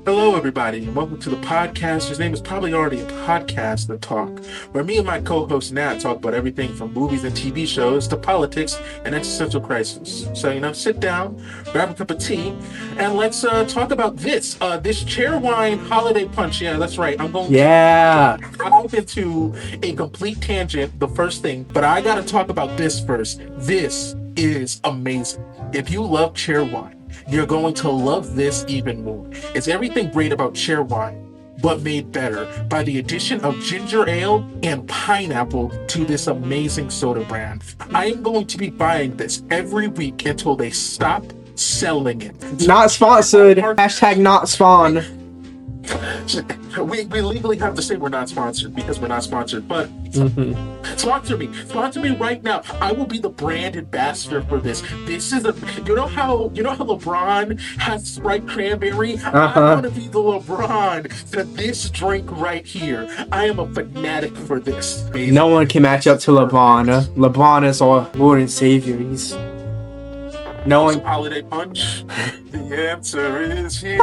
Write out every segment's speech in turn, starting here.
Hello, everybody, and welcome to the podcast. His name is probably already a podcast, The Talk, where me and my co-host Nat talk about everything from movies and TV shows to politics and existential crisis. So, sit down, grab a cup of tea, and let's talk about this chair wine holiday punch. Yeah, that's right. I'm going to dive into a complete tangent, the first thing, but I got to talk about this first. This is amazing. If you love chair wine, you're going to love this even more. It's everything great about chair wine, but made better by the addition of ginger ale and pineapple to this amazing soda brand. I am going to be buying this every week until they stop selling it. Not sponsored. Hashtag not spawn. We legally have to say we're not sponsored because we're not sponsored, but sponsor me right now. I will be the brand ambassador for this. This is you know how LeBron has Sprite cranberry? I want to be the LeBron to this drink right here. I am a fanatic for this. No one can match up to LeBron. LeBron is our Lord and Savior. He's no one. Holiday punch. The answer is here.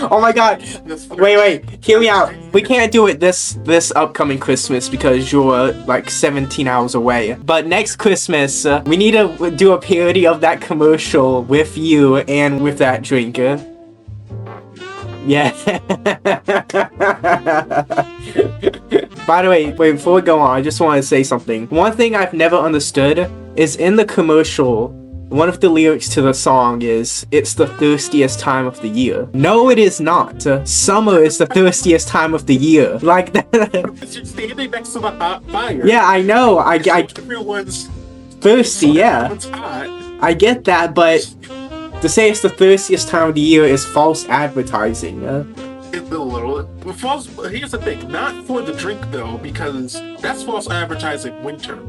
Oh my God! Wait! Hear me out. We can't do it this upcoming Christmas because you're like 17 hours away. But next Christmas, we need to do a parody of that commercial with you and with that drink. Yeah. By the way, before we go on, I just want to say something. One thing I've never understood is in the commercial, one of the lyrics to the song is, "It's the thirstiest time of the year." No, it is not. Summer is the thirstiest time of the year. Like that. You're standing next to the hot fire. Yeah, I know. Everyone's thirsty, yeah. Everyone's hot. I get that, but to say it's the thirstiest time of the year is false advertising. It's a little false. Here's the thing, not for the drink though, because that's false advertising winter.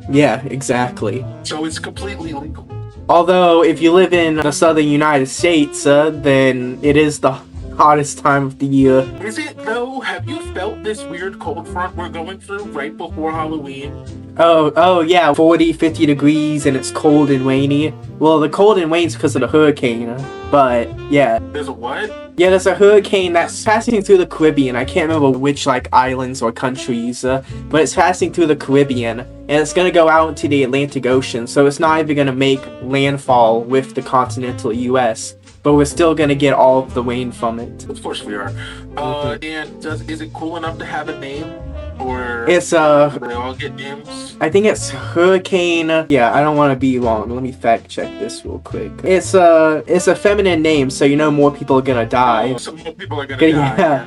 Yeah, exactly. So it's completely legal. Although, if you live in the southern United States, then it is the hottest time of the year. Is it though? Have you felt this weird cold front we're going through right before Halloween? Oh yeah, 40, 50 degrees and it's cold and rainy. Well, the cold and rain's because of the hurricane, but yeah. There's a what? Yeah, there's a hurricane that's passing through the Caribbean. I can't remember which islands or countries, but it's passing through the Caribbean, and it's gonna go out into the Atlantic Ocean, so it's not even gonna make landfall with the continental U.S., but we're still gonna get all of the rain from it. Of course we are. And is it cool enough to have a name? Or it's do they all get names? I think it's Hurricane. Yeah, I don't want to be wrong. Let me fact check this real quick. It's a feminine name, so more people are gonna die. Oh, so more people are gonna die. Yeah.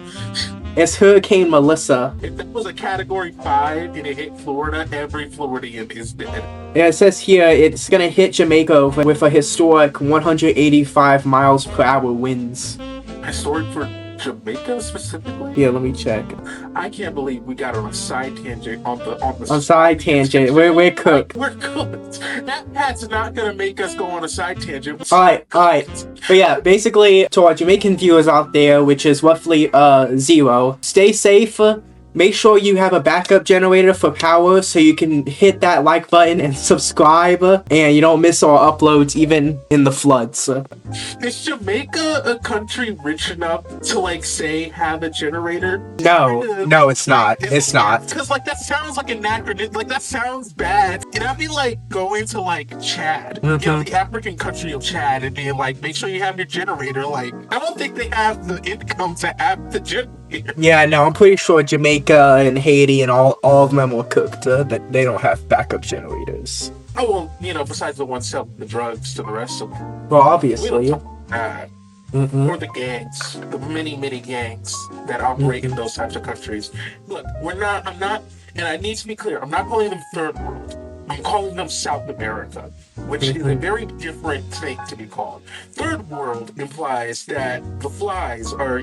It's Hurricane Melissa. If that was a Category 5 and it hit Florida, every Floridian is dead. Yeah, it says here it's gonna hit Jamaica with a historic 185 miles per hour winds. Historic for Jamaica specifically? Yeah, let me check. I can't believe we got on a side tangent on side tangent. We're cooked. We're cooked. That's not gonna make us go on a side tangent. Alright. But yeah, basically to our Jamaican viewers out there, which is roughly 0, stay safe. Make sure you have a backup generator for power so you can hit that like button and subscribe, and you don't miss our uploads even in the floods. Is Jamaica a country rich enough to say have a generator? No, it's not. It's not. Because that sounds like anachronism. That sounds bad. It'd be like going to Chad, the African country of Chad, and being make sure you have your generator. I don't think they have the income to have the generator. Yeah, no, I'm pretty sure Jamaica and Haiti and all of them were cooked, that they don't have backup generators. Oh, well, besides the ones selling the drugs to the rest of them. Well, obviously. We don't talk about that. Or the gangs, the many gangs that operate in those types of countries. Look, I'm not, and I need to be clear, I'm not calling them third world. I'm calling them South America, which is a very different thing to be called. Third world implies that the flies are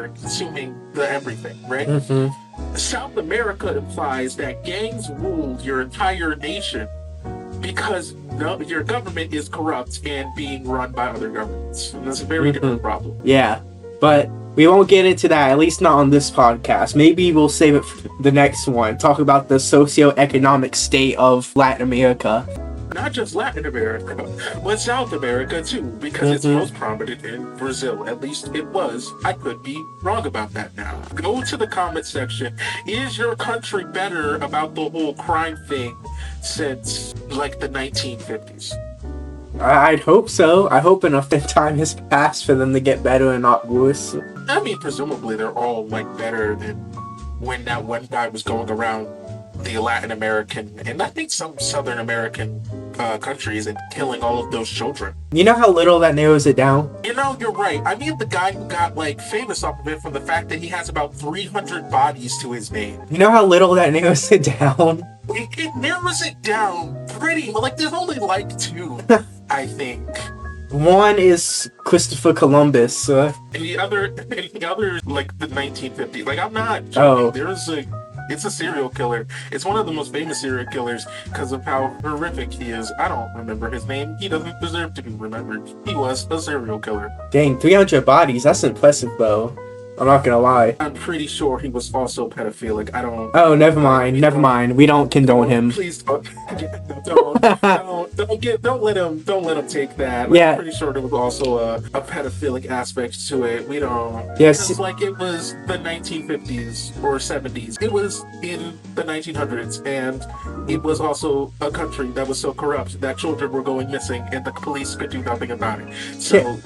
consuming the everything, right? South America implies that gangs rule your entire nation because your government is corrupt and being run by other governments. And that's a very different problem. Yeah, but we won't get into that, at least not on this podcast. Maybe we'll save it for the next one. Talk about the socio-economic state of Latin America. not just Latin America, but South America too, because it's most prominent in Brazil. At least it was. I could be wrong about that now. Go to the comment section. Is your country better about the whole crime thing since like the 1950s? I'd hope so. I hope enough time has passed for them to get better and not worse. I mean, presumably they're all like better than when that one guy was going around the Latin American and I think some Southern American countries and killing all of those children. You know how little that narrows it down? You know, you're right. I mean, the guy who got like famous off of it from the fact that he has about 300 bodies to his name. You know how little that narrows it down? It narrows it down pretty. Like there's only like 2, I think. One is Christopher Columbus. And the other, like the 1950s. Like I'm not joking. It's a serial killer. It's one of the most famous serial killers because of how horrific he is. I don't remember his name. He doesn't deserve to be remembered. He was a serial killer. Dang, 300 bodies. That's impressive, though. I'm not gonna lie. I'm pretty sure he was also pedophilic. I don't... Oh, never mind. We don't condone him. Please don't let him take that. Like, yeah. I'm pretty sure there was also a pedophilic aspect to it. We don't... Yes. It's like it was the 1950s or 70s. It was in the 1900s, and it was also a country that was so corrupt that children were going missing and the police could do nothing about it. So,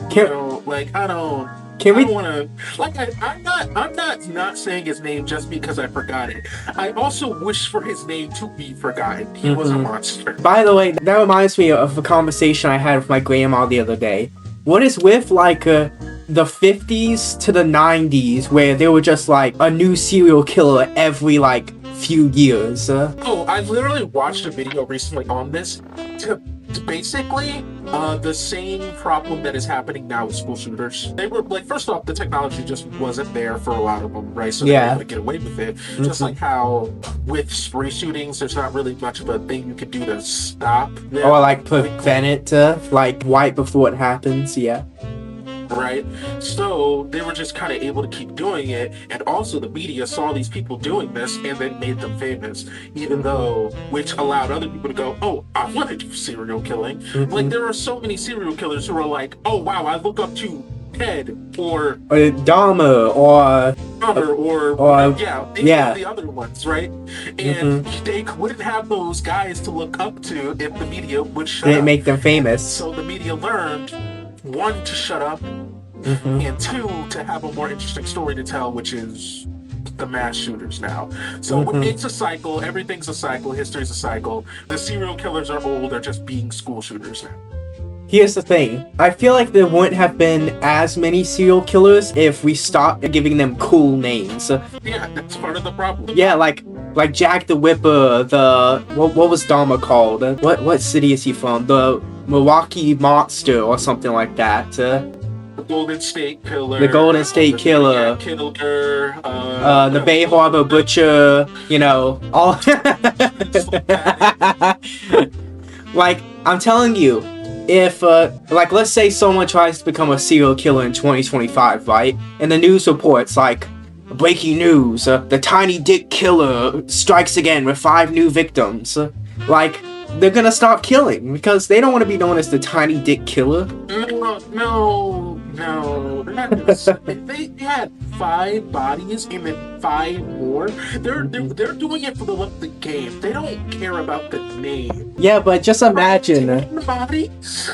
I'm not saying his name just because I forgot it. I also wish for his name to be forgotten. He was a monster. By the way, that reminds me of a conversation I had with my grandma the other day. What is with, like, the 50s to the 90s, where there were just, like, a new serial killer every, like, few years? Oh, I literally watched a video recently on this to basically the same problem that is happening now with school shooters. They were like, first off, the technology just wasn't there for a lot of them, right? So they were able to get away with it. Just like how with spree shootings, there's not really much of a thing you can do to stop them. Or like prevent it, like right before it happens, yeah. Right? So they were just kind of able to keep doing it, and also the media saw these people doing this and then made them famous, even though, which allowed other people to go, oh, I want to do serial killing. Like there are so many serial killers who are like, oh wow, I look up to Ted or Dahmer or the other ones, right? And they wouldn't have those guys to look up to if the media would shut up. Make them famous. So the media learned, 1, to shut up, and 2, to have a more interesting story to tell, which is the mass shooters now. So it's a cycle, everything's a cycle, history's a cycle. The serial killers are old, they're just being school shooters now. Here's the thing. I feel like there wouldn't have been as many serial killers if we stopped giving them cool names. Yeah, that's part of the problem. Yeah, like Jack the Ripper, what was Dahmer called? What city is he from? The Milwaukee Monster or something like that. The Golden State Killer. The Golden State Killer. Killer. The Bay Harbor Butcher. You know, all. Like, I'm telling you, if let's say someone tries to become a serial killer in 2025, right? And the news reports like, breaking news: the tiny dick killer strikes again with 5 new victims. Like, they're gonna stop killing because they don't want to be known as the tiny dick killer. No. They're not gonna if they had 5 bodies and then 5 more, they're doing it for the love of the game. They don't care about the name. Yeah, but just imagine 10 bodies.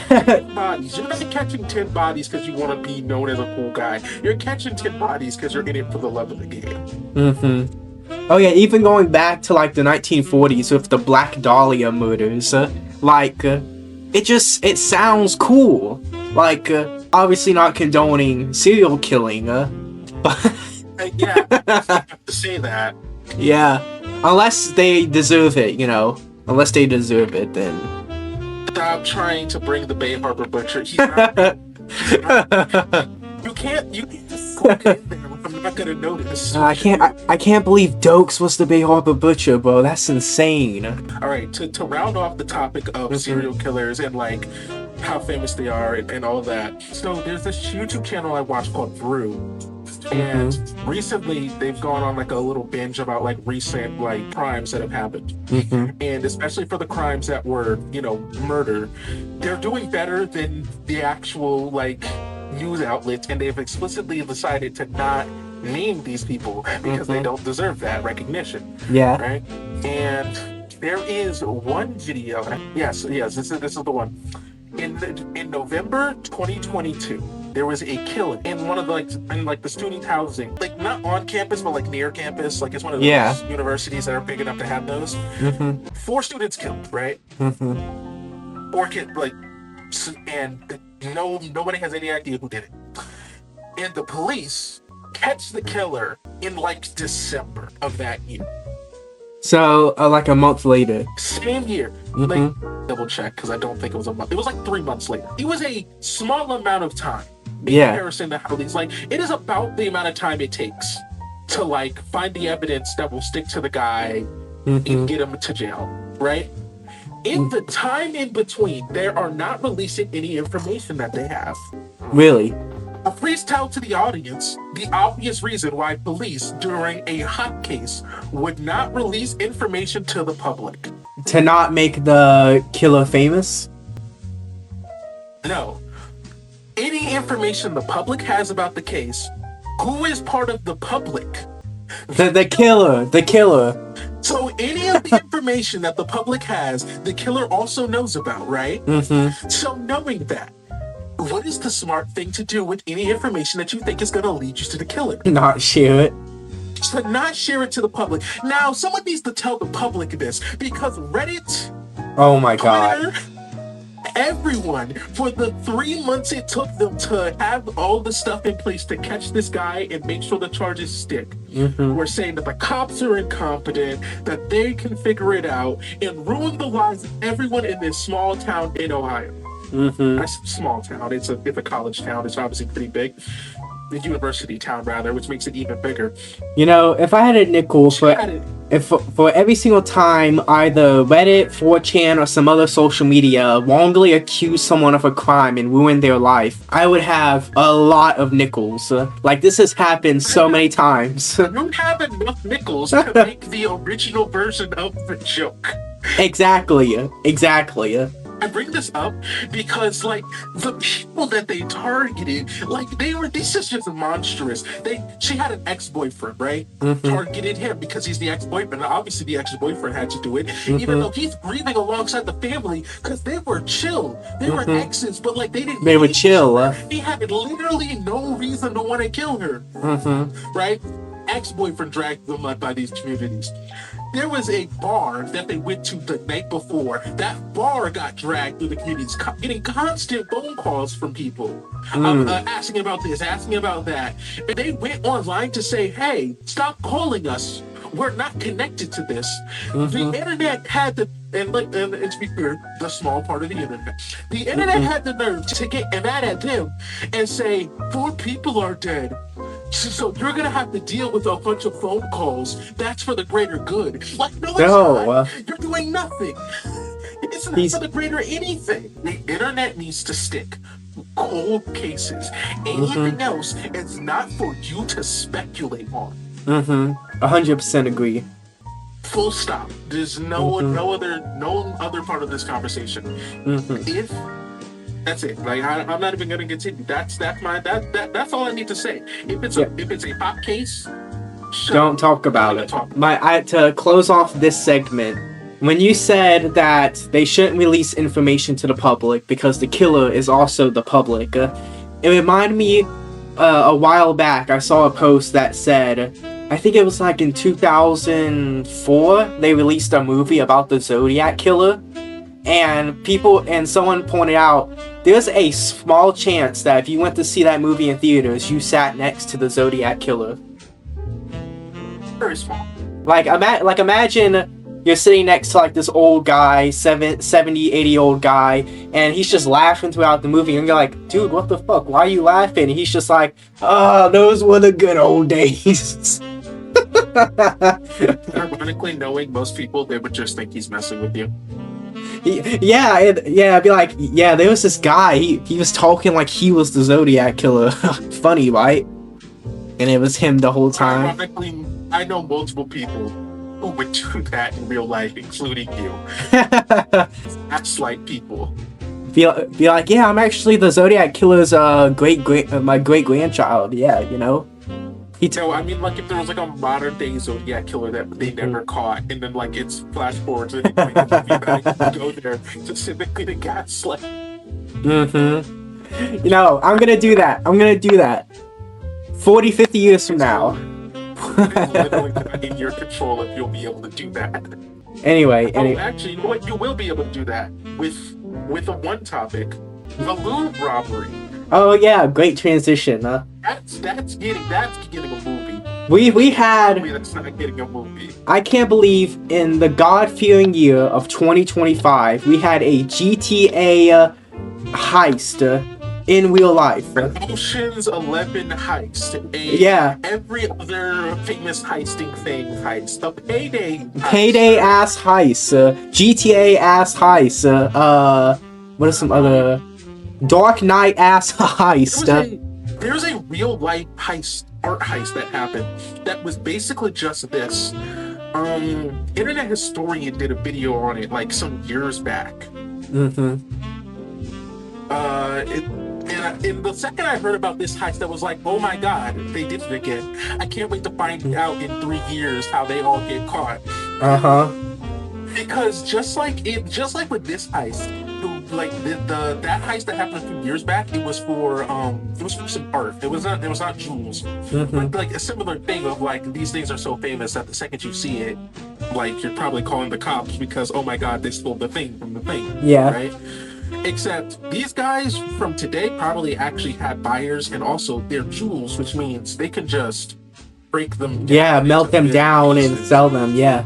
10 bodies. You're not catching 10 bodies because you want to be known as a cool guy. You're catching 10 bodies because you're in it for the love of the game. Oh yeah, even going back to like the 1940s with the Black Dahlia murders, it sounds cool. Like, obviously not condoning serial killing, but yeah, I have to say that. Yeah, unless they deserve it, you know. Unless they deserve it, then. Stop trying to bring the Bay Harbor Butcher. You can't just poke it in there. I'm not gonna notice. I can't believe Dokes was the Bay Harbor Butcher, bro. That's insane. All right, to round off the topic of serial killers and like how famous they are and all that. So there's this YouTube channel I watch called Brew. And recently, they've gone on like a little binge about like recent like crimes that have happened, and especially for the crimes that were, you know, murder, they're doing better than the actual like news outlets, and they've explicitly decided to not name these people because they don't deserve that recognition. Yeah. Right. And there is one video. Yes, this is the one. In November 2022, there was a killing in one of the student housing, like not on campus, but like near campus. Like it's one of those universities that are big enough to have those. 4 students killed, right? 4 kids, like, and nobody has any idea who did it. And the police catch the killer in like December of that year. So, like a month later. Same year. Like, double check, because I don't think it was a month. It was like 3 months later. It was a small amount of time in comparison to how these, like, it is about the amount of time it takes to, like, find the evidence that will stick to the guy and get him to jail, right? In the time in between, they are not releasing any information that they have. Really? Please tell to the audience the obvious reason why police, during a hot case, would not release information to the public. To not make the killer famous? No. Any information the public has about the case, who is part of the public? The killer. So any of the information that the public has, the killer also knows about, right? So knowing that, what is the smart thing to do with any information that you think is going to lead you to the killer? Not share it. To not share it to the public. Now, someone needs to tell the public this, because Reddit, oh my god, Twitter, everyone, for the 3 months it took them to have all the stuff in place to catch this guy and make sure the charges stick, were saying that the cops are incompetent, that they can figure it out, and ruin the lives of everyone in this small town in Ohio. That's a small town. It's a college town. It's obviously pretty big. The university town, rather, which makes it even bigger. You know, if I had a nickel for every single time either Reddit, 4chan, or some other social media wrongly accuse someone of a crime and ruin their life, I would have a lot of nickels. Like, this has happened so many times. You don't have enough nickels to make the original version of the joke. Exactly. I bring this up because, like, the people that they targeted, like, this is just monstrous. She had an ex-boyfriend, right? Targeted him because he's the ex-boyfriend. Obviously, the ex-boyfriend had to do it, even though he's grieving alongside the family because they were chill. They were exes, but, like, they were chill. He had literally no reason to want to kill her, right? Ex-boyfriend dragged them up by these communities. There was a bar that they went to the night before. That bar got dragged through the communities, getting constant phone calls from people, asking about this, asking about that. And they went online to say, hey, stop calling us. We're not connected to this. The internet had the, and to be clear, the small part of the internet. The internet had the nerve to get mad at them and say, 4 people are dead. So you're gonna have to deal with a bunch of phone calls. That's for the greater good. Like, no, it's not. You're doing nothing. It's not for the greater anything. The internet needs to stick cold cases. Anything else is not for you to speculate on. 100% agree. Full stop. There's no other part of this conversation. If that's it. Like, I'm not even gonna continue. That's all I need to say. If it's a hot case, don't talk about it. To close off this segment, when you said that they shouldn't release information to the public because the killer is also the public, it reminded me a while back I saw a post that said, I think it was like in 2004, they released a movie about the Zodiac Killer, and someone pointed out there's a small chance that if you went to see that movie in theaters, you sat next to the Zodiac Killer. Very small. Like imagine you're sitting next to like this old guy, 70, 80-year-old guy, and he's just laughing throughout the movie, and you're like, dude, what the fuck? Why are you laughing? And he's just like, those were the good old days. Ironically, knowing most people, they would just think he's messing with you. I'd be like, there was this guy, he was talking like he was the Zodiac Killer. Funny, right? and it was him the whole time. Ironically, I know multiple people who would do that in real life, including you. Gaslight people. Be like, yeah, I'm actually the Zodiac Killer's my great grandchild. Yeah, you know. No, I mean, like, if there was, like, a modern-day Zodiac Killer that they never caught, and then, like, it's flash-forwards and it's go there specifically to gaslight. Mm-hmm. You know, I'm gonna do that. 40, 50 years from now. It's literally not in your control if you'll be able to do that. Anyway. Actually, you know what? You will be able to do that with a one topic, the Louvre robbery. Oh yeah, great transition. That's getting a movie. We had. That's not getting a movie. I can't believe in the God-fearing year of 2025 we had a GTA heist in real life. Ocean's 11 heist. Every other famous heisting thing heist. The payday heist. Payday ass heist. GTA ass heist. What are some other Dark Knight ass heist? There's a real life art heist that happened that was basically just this. Internet Historian did a video on it like some years back. And the second I heard about this heist, I was like, oh my god, they did it again. I can't wait to find out in 3 years how they all get caught. Because just like with this heist, like that heist that happened a few years back, it was for some art. It was not jewels. But like a similar thing of like these things are so famous that the second you see it, like you're probably calling the cops because oh my god, they stole the thing from the thing. Yeah. Right? Except these guys from today probably actually had buyers and also they're jewels, which means they can just break them down. Yeah, melt them down and sell them, yeah.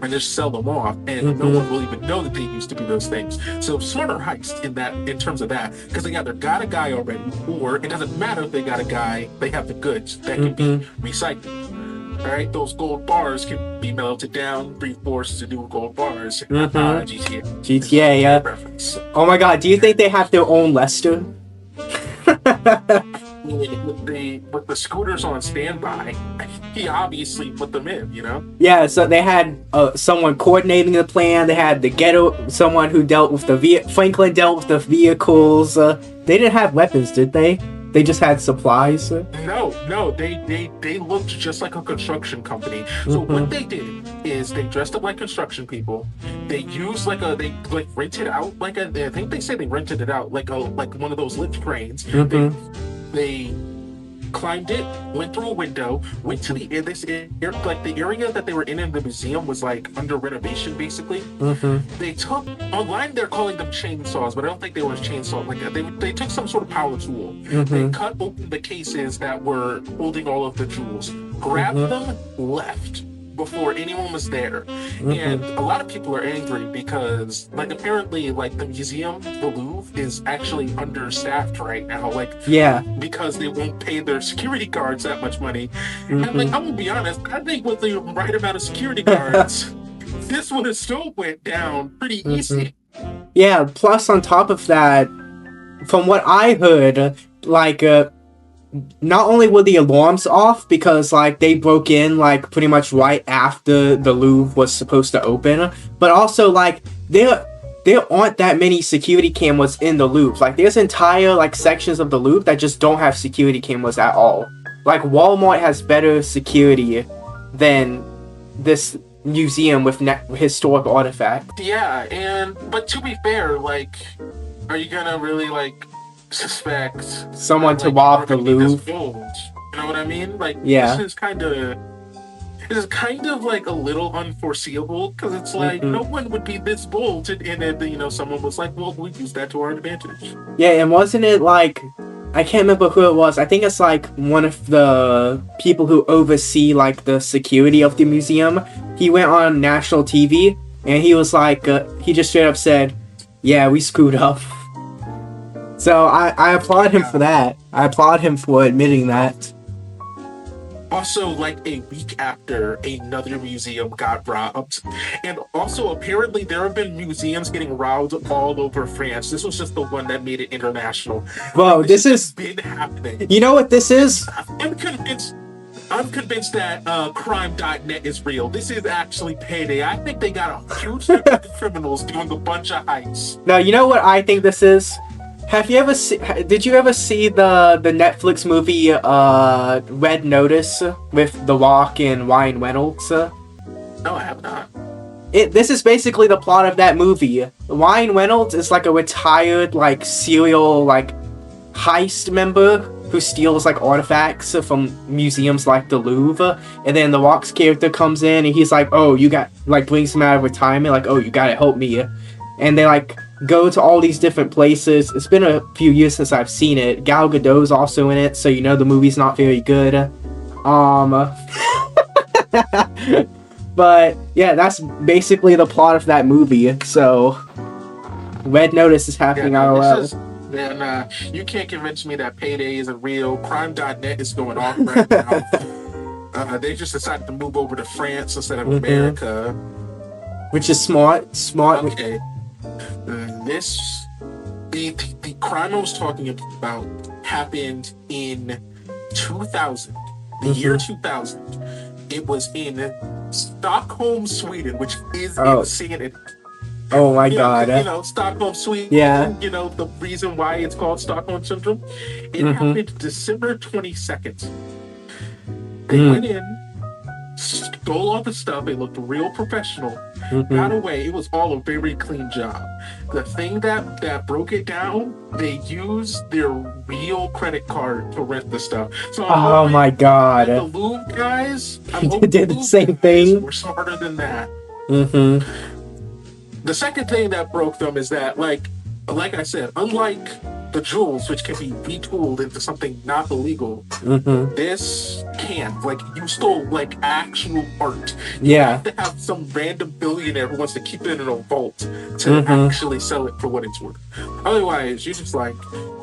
And just sell them off, and no one will even know that they used to be those things. So smarter heist in terms of that, because they either got a guy already, or it doesn't matter if they got a guy, they have the goods that can be recycled. All right, those gold bars can be melted down, 3/4 to new gold bars. GTA, yeah. Reference. Oh my god, do you think they have their own Lester? With the scooters on standby, he obviously put them in, you know? Yeah, so they had someone coordinating the plan. They had the ghetto, someone who dealt with Franklin dealt with the vehicles. They didn't have weapons, did they? They just had supplies. No, they looked just like a construction company. So what they did is they dressed up like construction people. They used they rented out I think they say they rented it out like one of those lift cranes. They climbed it, went through a window, went to the area that they were in the museum was like under renovation basically. They took online they're calling them chainsaws, but I don't think they were chainsaws. Like they took some sort of power tool. They cut open the cases that were holding all of the jewels, grabbed them, left before anyone was there. And a lot of people are angry because like apparently like the museum, the Louvre, is actually understaffed right now, because they won't pay their security guards that much money. And like I'm gonna be honest, I think with the right amount of security guards this would have still went down pretty easy. Yeah, plus on top of that, from what I heard, like not only were the alarms off because like they broke in like pretty much right after the Louvre was supposed to open, but also like there aren't that many security cameras in the Louvre. Like there's entire like sections of the Louvre that just don't have security cameras at all. Like Walmart has better security than this museum with historic artifacts. Yeah, but to be fair, like, are you gonna really like suspect someone to rob the Louvre? You know what I mean? Like, yeah. This is kind of like a little unforeseeable because it's like no one would be this bold, and someone was like, well, we use that to our advantage. Yeah, and wasn't it like, I can't remember who it was. I think it's like one of the people who oversee like the security of the museum. He went on national TV and he was like, he just straight up said, "Yeah, we screwed up." So I applaud him for that. I applaud him for admitting that. Also, like a week after, another museum got robbed. And also, apparently, there have been museums getting robbed all over France. This was just the one that made it international. Whoa, Like, this has is... been happening. You know what this is? I'm convinced. I'm convinced that crime.net is real. This is actually payday. I think they got a huge number of criminals doing a bunch of heists. No, you know what I think this is? Have you ever did you ever see the Netflix movie Red Notice with The Rock and Ryan Reynolds? No, I have not. This is basically the plot of that movie. Ryan Reynolds is like a retired like serial like heist member who steals like artifacts from museums like the Louvre, and then The Rock's character comes in and he's like, oh, you got like brings him out of retirement, like, oh, you gotta help me, and they like go to all these different places. It's been a few years since I've seen it. Gal Gadot's also in it, so you know the movie's not very good. But yeah, that's basically the plot of that movie. So Red Notice is happening IRL. Then you can't convince me that payday isn't real. Crime.net is going off right now. They just decided to move over to France instead of America. Which is smart. Okay. The crime I was talking about happened in 2000. The year 2000. It was in Stockholm, Sweden, which is insanity. Oh my god. You know, Stockholm, Sweden. Yeah. You know, the reason why it's called Stockholm Syndrome. It happened December 22nd. They went in, stole all the stuff. They looked real professional. Got away. It was all a very clean job. The thing that broke it down, they used their real credit card to rent the stuff. So oh my god. The Louvre guys, did the same thing. We're smarter than that. Mm-hmm. The second thing that broke them is that, like I said, unlike the jewels, which can be retooled into something not illegal, this can't. Like, you stole, like, actual art. You have to have some random billionaire who wants to keep it in a vault to actually sell it for what it's worth. Otherwise, you're just like,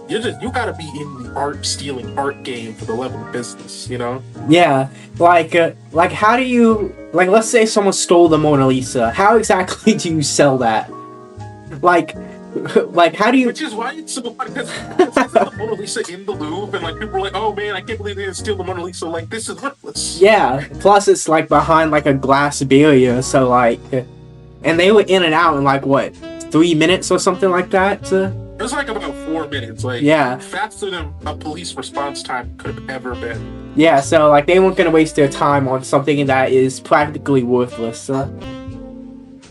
you gotta be in the stealing art game for the level of business, you know? Yeah, like how do you, like, let's say someone stole the Mona Lisa. How exactly do you sell that? Like, how do you... Which is why it's so funny, because the Mona Lisa in the Louvre, and, like, people are like, oh, man, I can't believe they didn't steal the Mona Lisa. Like, this is worthless. Yeah, plus it's, like, behind, like, a glass barrier, so, like... And they were in and out in, like, what, 3 minutes or something like that? It was, like, about 4 minutes. Like, faster than a police response time could have ever been. Yeah, so, like, they weren't gonna waste their time on something that is practically worthless.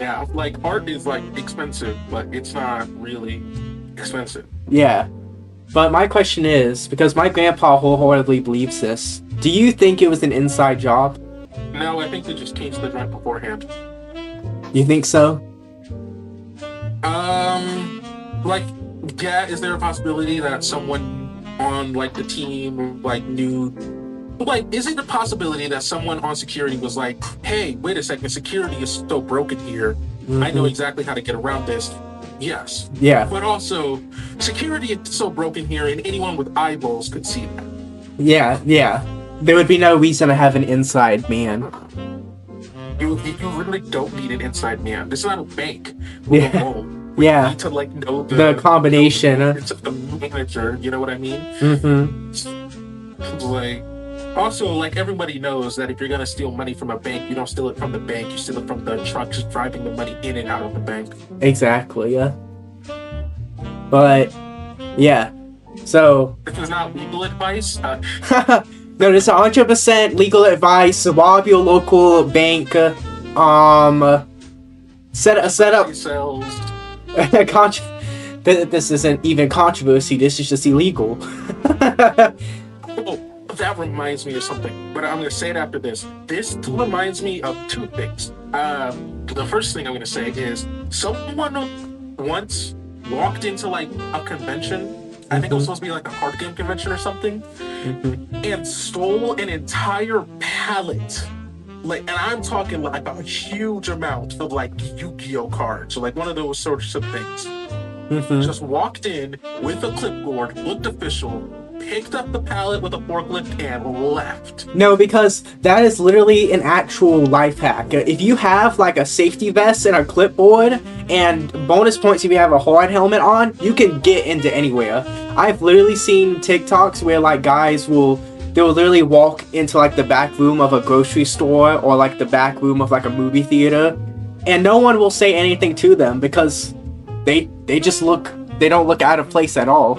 Yeah, like, art is, like, expensive, but it's not really expensive. Yeah. But my question is, because my grandpa wholeheartedly believes this, do you think it was an inside job? No, I think they just changed the joint beforehand. You think so? Like, yeah, is there a possibility that someone on, like, the team, like, knew... Like, is it a possibility that someone on security was like, hey, wait a second, security is so broken here. I know exactly how to get around this. Yes. Yeah. But also, security is so broken here, and anyone with eyeballs could see that. Yeah. There would be no reason to have an inside man. You really don't need an inside man. This is not a bank with a role. You need to, like, know the combination. It's the manager, you know what I mean? Like... Also, like, everybody knows that if you're gonna steal money from a bank, you don't steal it from the bank, you steal it from the trucks driving the money in and out of the bank. Exactly, yeah. But, yeah. So... This is not legal advice. No, this is 100% legal advice. Rob your local bank. Set up... This isn't even controversy, this is just illegal. That reminds me of something, but I'm going to say it after this. This reminds me of two things. The first thing I'm going to say is someone once walked into, like, a convention. I think it was supposed to be like a card game convention or something, and stole an entire pallet. Like, and I'm talking like a huge amount of, like, Yu-Gi-Oh cards, or like one of those sorts of things. Just walked in with a clipboard, looked official, picked up the pallet with a forklift and left. No, because that is literally an actual life hack. If you have like a safety vest and a clipboard and bonus points if you have a hard helmet on, you can get into anywhere. I've literally seen TikToks where like guys will literally walk into like the back room of a grocery store or like the back room of like a movie theater, and no one will say anything to them because they don't look out of place at all.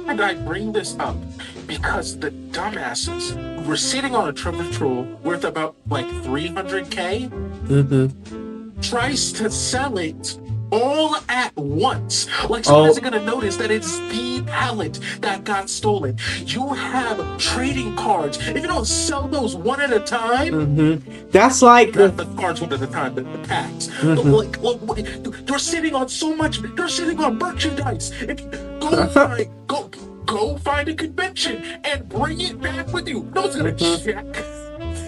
And I bring this up because the dumbasses were sitting on a treasure troll worth about like 300K, tries to sell it all at once. Like someone isn't gonna notice that it's the pallet that got stolen. You have trading cards. If you don't sell those one at a time, that's like not the cards one at a time, but the packs. Like, you're sitting on so much. They're sitting on merchandise. If you go find a convention and bring it back with you. No one's gonna check.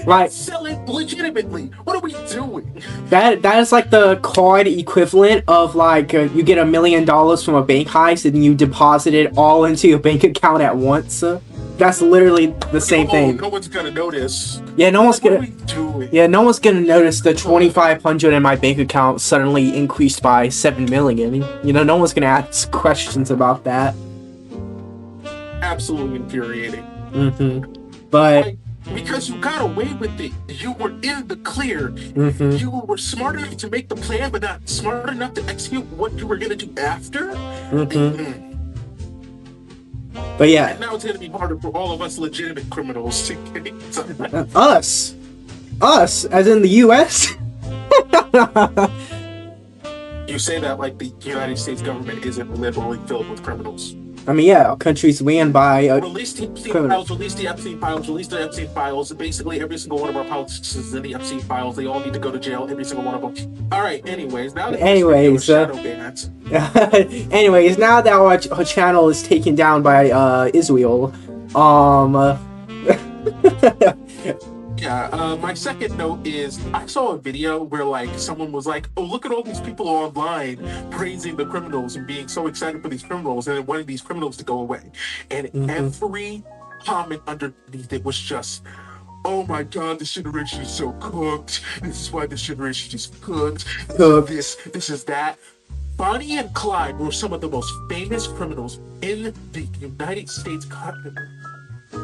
Right. Sell it legitimately. What are we doing? That is like the card equivalent of like you get $1 million from a bank heist and you deposit it all into your bank account at once. That's literally the same thing. No one's gonna notice. Yeah, no one's gonna. What are we doing? Yeah, no one's gonna notice the 2,500 in my bank account suddenly increased by 7 million. You know, no one's gonna ask questions about that. Absolutely infuriating. But. Like, because you got away with it. You were in the clear. You were smart enough to make the plan, but not smart enough to execute what you were going to do after. But yeah. And now it's going to be harder for all of us legitimate criminals to get Us, as in the U.S. You say that like the United States government isn't literally filled with criminals. I mean, yeah, our country's ran by... release the Epstein files. Basically, every single one of our politicians is in the Epstein files. They all need to go to jail, every single one of them. Alright, anyways, now that shadow bans. Anyways, now that our channel is taken down by Israel, Yeah, my second note is I saw a video where like someone was like, oh, look at all these people online praising the criminals and being so excited for these criminals and wanting these criminals to go away. And every comment underneath it was just, oh my god, this generation is so cooked. This is why this generation is cooked. This is that. Bonnie and Clyde were some of the most famous criminals in the United States continent.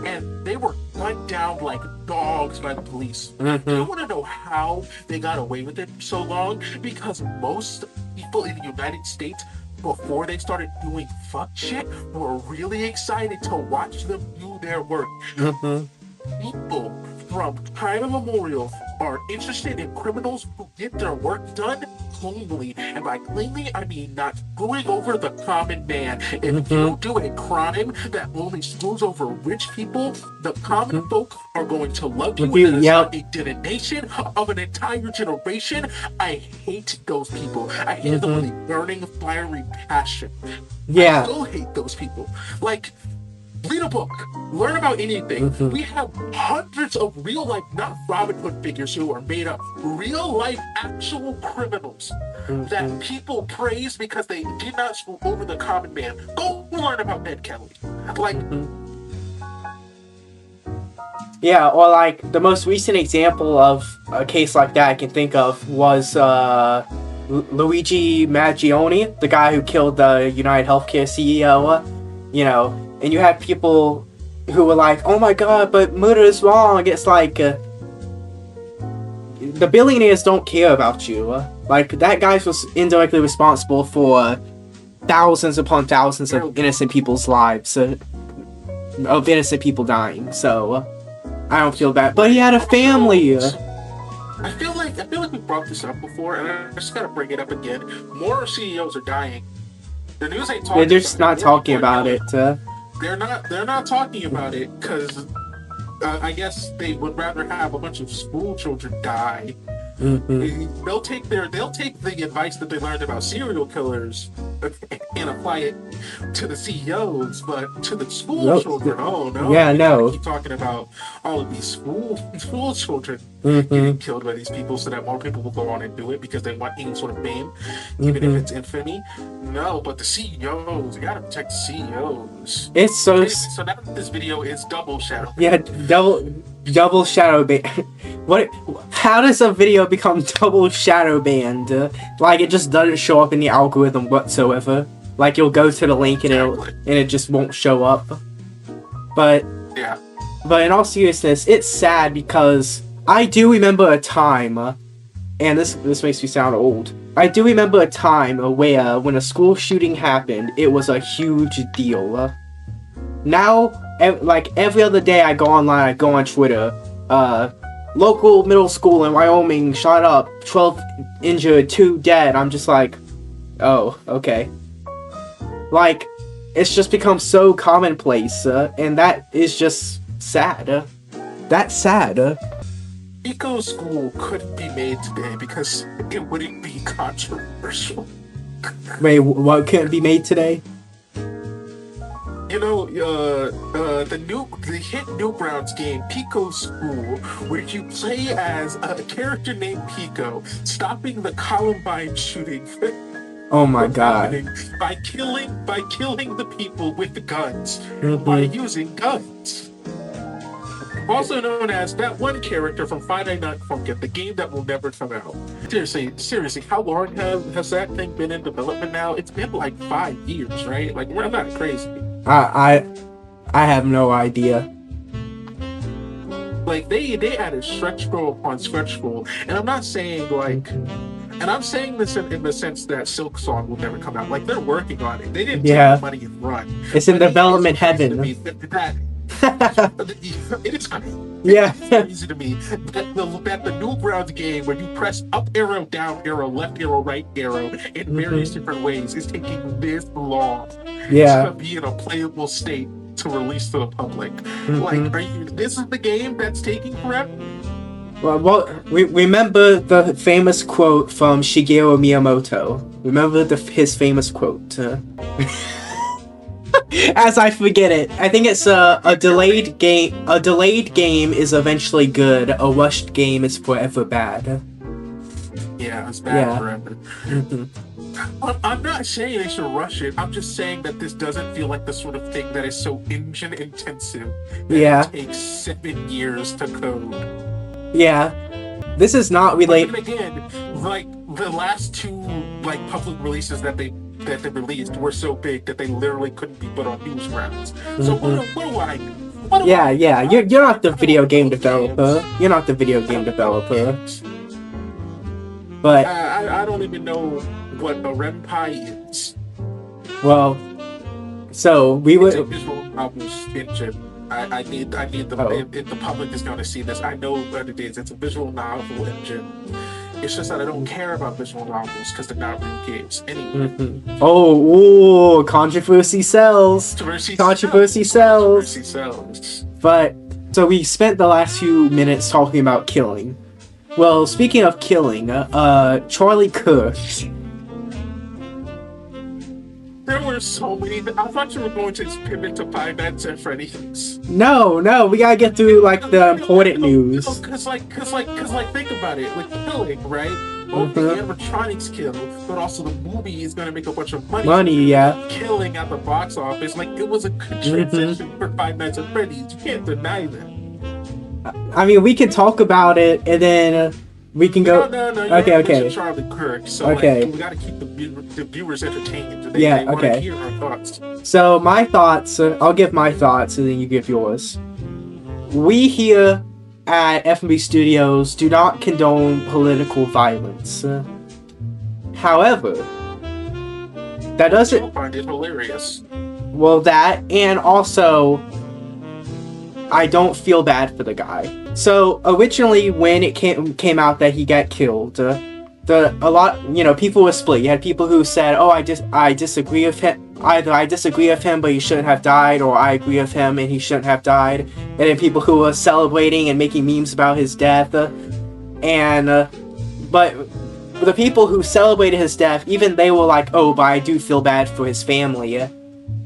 And they were gunned down like dogs by the police. You want to know how they got away with it so long? Because most people in the United States, before they started doing fuck shit, were really excited to watch them do their work. People from time immemorial are interested in criminals who get their work done cleanly. And by cleanly, I mean not screwing over the common man. If you do a crime that only screws over rich people, the common folk are going to love you. And it is not a denigration of an entire generation. I hate those people. I hate them with a burning, fiery passion. I still hate those people. Like, read a book, learn about anything. We have hundreds of real life, not Robin Hood figures who are made up, real life actual criminals that people praise because they did not screw over the common man. Go learn about Ned Kelly. Like, yeah, or like the most recent example of a case like that I can think of was Luigi Maggioni, the guy who killed the United Healthcare CEO, you know. And you have people who were like, oh my god, but murder is wrong. It's like, the billionaires don't care about you. Like, that guy was indirectly responsible for thousands upon thousands of innocent people's lives. Of innocent people dying. So, I don't feel bad. But he had a family. I feel like we brought this up before, and I just gotta bring it up again. More CEOs are dying. The news ain't talking. They're just not talking about it. They're not talking about it because I guess they would rather have a bunch of school children die. They'll take the advice that they learned about serial killers and apply it to the CEOs, but to the school children, oh no. Yeah, no. Keep talking about all of these school children getting killed by these people so that more people will go on and do it because they want any sort of fame, even if it's infamy. No, but the CEOs, you gotta protect the CEOs. It's so... So now this video is double shadow. Yeah, double shadow ban. What? How does a video become double shadow banned? Like, it just doesn't show up in the algorithm whatsoever. Like, you'll go to the link and it just won't show up. But yeah. But in all seriousness, it's sad because I do remember a time, and this makes me sound old. I do remember a time where when a school shooting happened, it was a huge deal. Now, like every other day, I go online, I go on Twitter. Local middle school in Wyoming shot up, 12 injured, 2 dead. I'm just like, oh, okay. Like, it's just become so commonplace, and that is just sad. That's sad. Eco School couldn't be made today because it wouldn't be controversial. Wait, what couldn't be made today? You know, the hit Newgrounds game, Pico School, where you play as a character named Pico, stopping the Columbine shooting. Oh my god! By killing the people with the guns, by using guns. Also known as that one character from Friday Night Funkin', the game that will never come out. Seriously, how long has that thing been in development now? It's been like 5 years, right? Like, we're not crazy. I have no idea. Like, they added stretch goal upon stretch goal, and I'm not saying like, and I'm saying this in the sense that Silksong will never come out. Like, they're working on it. They didn't take the money and run. It's in development heaven. It is crazy to me that the Newgrounds game where you press up arrow, down arrow, left arrow, right arrow in various different ways is taking this long to be in a playable state to release to the public. Like, this is the game that's taking forever? Well, we remember the famous quote from Shigeru Miyamoto. Remember his famous quote. As I forget it, I think it's a delayed game. A delayed game is eventually good. A rushed game is forever bad. Yeah, it's bad forever. I'm not saying they should rush it. I'm just saying that this doesn't feel like the sort of thing that is so engine intensive that it takes 7 years to code. Yeah, this is not related. But again, like the last 2 like public releases that they released were so big that they literally couldn't be put on news rounds. So what do I do? You're not the video game developer. You're not the video game developer. But I don't even know what a REMPI is. Well, so we would. It's a visual novel engine. I need the if the public is going to see this. I know what it is. It's a visual novel engine. It's just that I don't care about visual novels because they're not real games anyway. Oh, controversy sells. Controversy sells. But so we spent the last few minutes talking about killing. Well, speaking of killing, Charlie Kirk. There were so many. I thought you were going to pivot to Five Nights at Freddy's. No, we gotta get through like the important news. Cause think about it, like killing, right? Both the animatronics kill, but also the movie is gonna make a bunch of money. Killing at the box office, like it was a good transition for Five Nights at Freddy's. You can't deny that. I mean, we can talk about it, and then we can go. No. Okay. Charlie Kirk. So like, we gotta keep the viewers entertained. They want to hear our thoughts. So my thoughts. I'll give my thoughts, and then you give yours. We here at F&B Studios do not condone political violence. However, that doesn't. I find it hilarious. Well, that and also, I don't feel bad for the guy. So originally, when it came out that he got killed, people were split. You had people who said, "Oh, I disagree with him. Either I disagree with him, but he shouldn't have died, or I agree with him and he shouldn't have died." And then people who were celebrating and making memes about his death. But the people who celebrated his death, even they were like, "Oh, but I do feel bad for his family."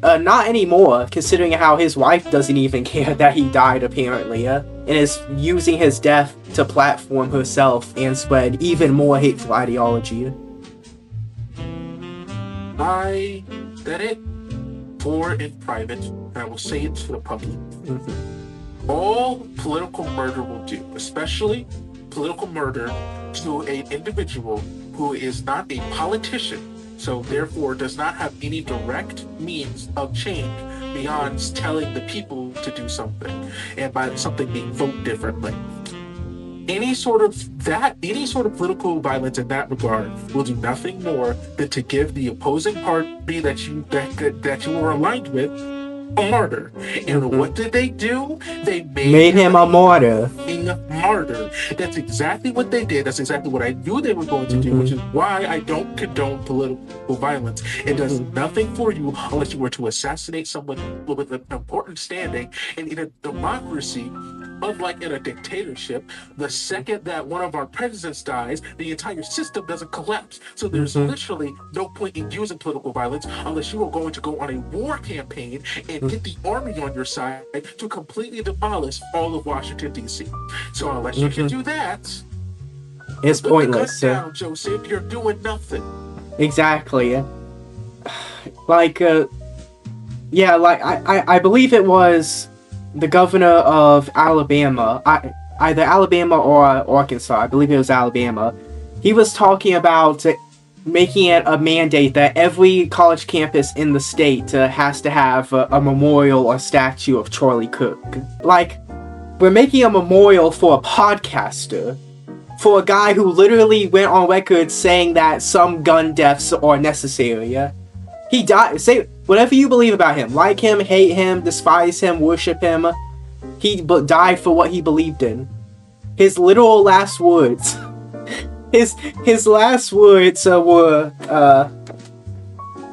Not anymore, considering how his wife doesn't even care that he died, apparently. and is using his death to platform herself and spread even more hateful ideology. I said it for in private, and I will say it to the public. All political murder will do, especially political murder to an individual who is not a politician, so therefore does not have any direct means of change beyond telling the people to do something, and by something being vote differently. Any sort of political violence in that regard will do nothing more than to give the opposing party that you were aligned with a martyr. And what did they do? They made him a martyr. Martyr. That's exactly what they did. That's exactly what I knew they were going to do, which is why I don't condone political violence. It does nothing for you unless you were to assassinate someone with an important standing. And in a democracy, unlike in a dictatorship, the second that one of our presidents dies, the entire system doesn't collapse. So there's literally no point in using political violence unless you are going to go on a war campaign and get the army on your side to completely demolish all of Washington, D.C. So unless you can do that, it's pointless. Cut down, Joseph, you're doing nothing. Exactly. Like, I believe it was the governor of Alabama, either Alabama or Arkansas, I believe it was Alabama. He was talking about making it a mandate that every college campus in the state has to have a memorial or statue of Charlie Kirk. Like, we're making a memorial for a podcaster, for a guy who literally went on record saying that some gun deaths are necessary. He died. Say whatever you believe about him. Like him, hate him, despise him, worship him. He died for what he believed in. His literal last words. His last words were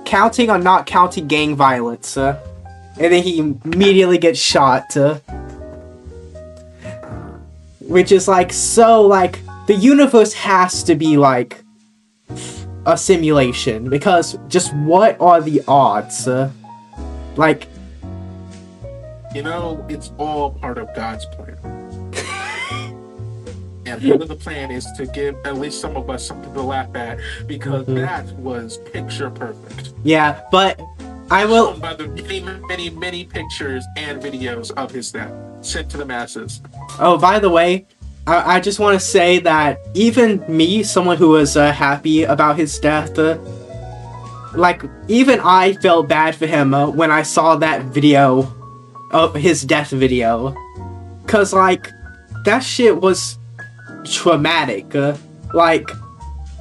counting or not counting gang violence. And then he immediately gets shot. Which is like, so like, the universe has to be like a simulation, because just what are the odds? Like, you know, it's all part of God's plan. And part of the plan is to give at least some of us something to laugh at, because that was picture perfect. Yeah, but I will. Shown by the many pictures and videos of his death sent to the masses. Oh, by the way, I just want to say that even me, someone who was happy about his death, like, even I felt bad for him when I saw that video, of his death video. Cause, like, that shit was traumatic. Like,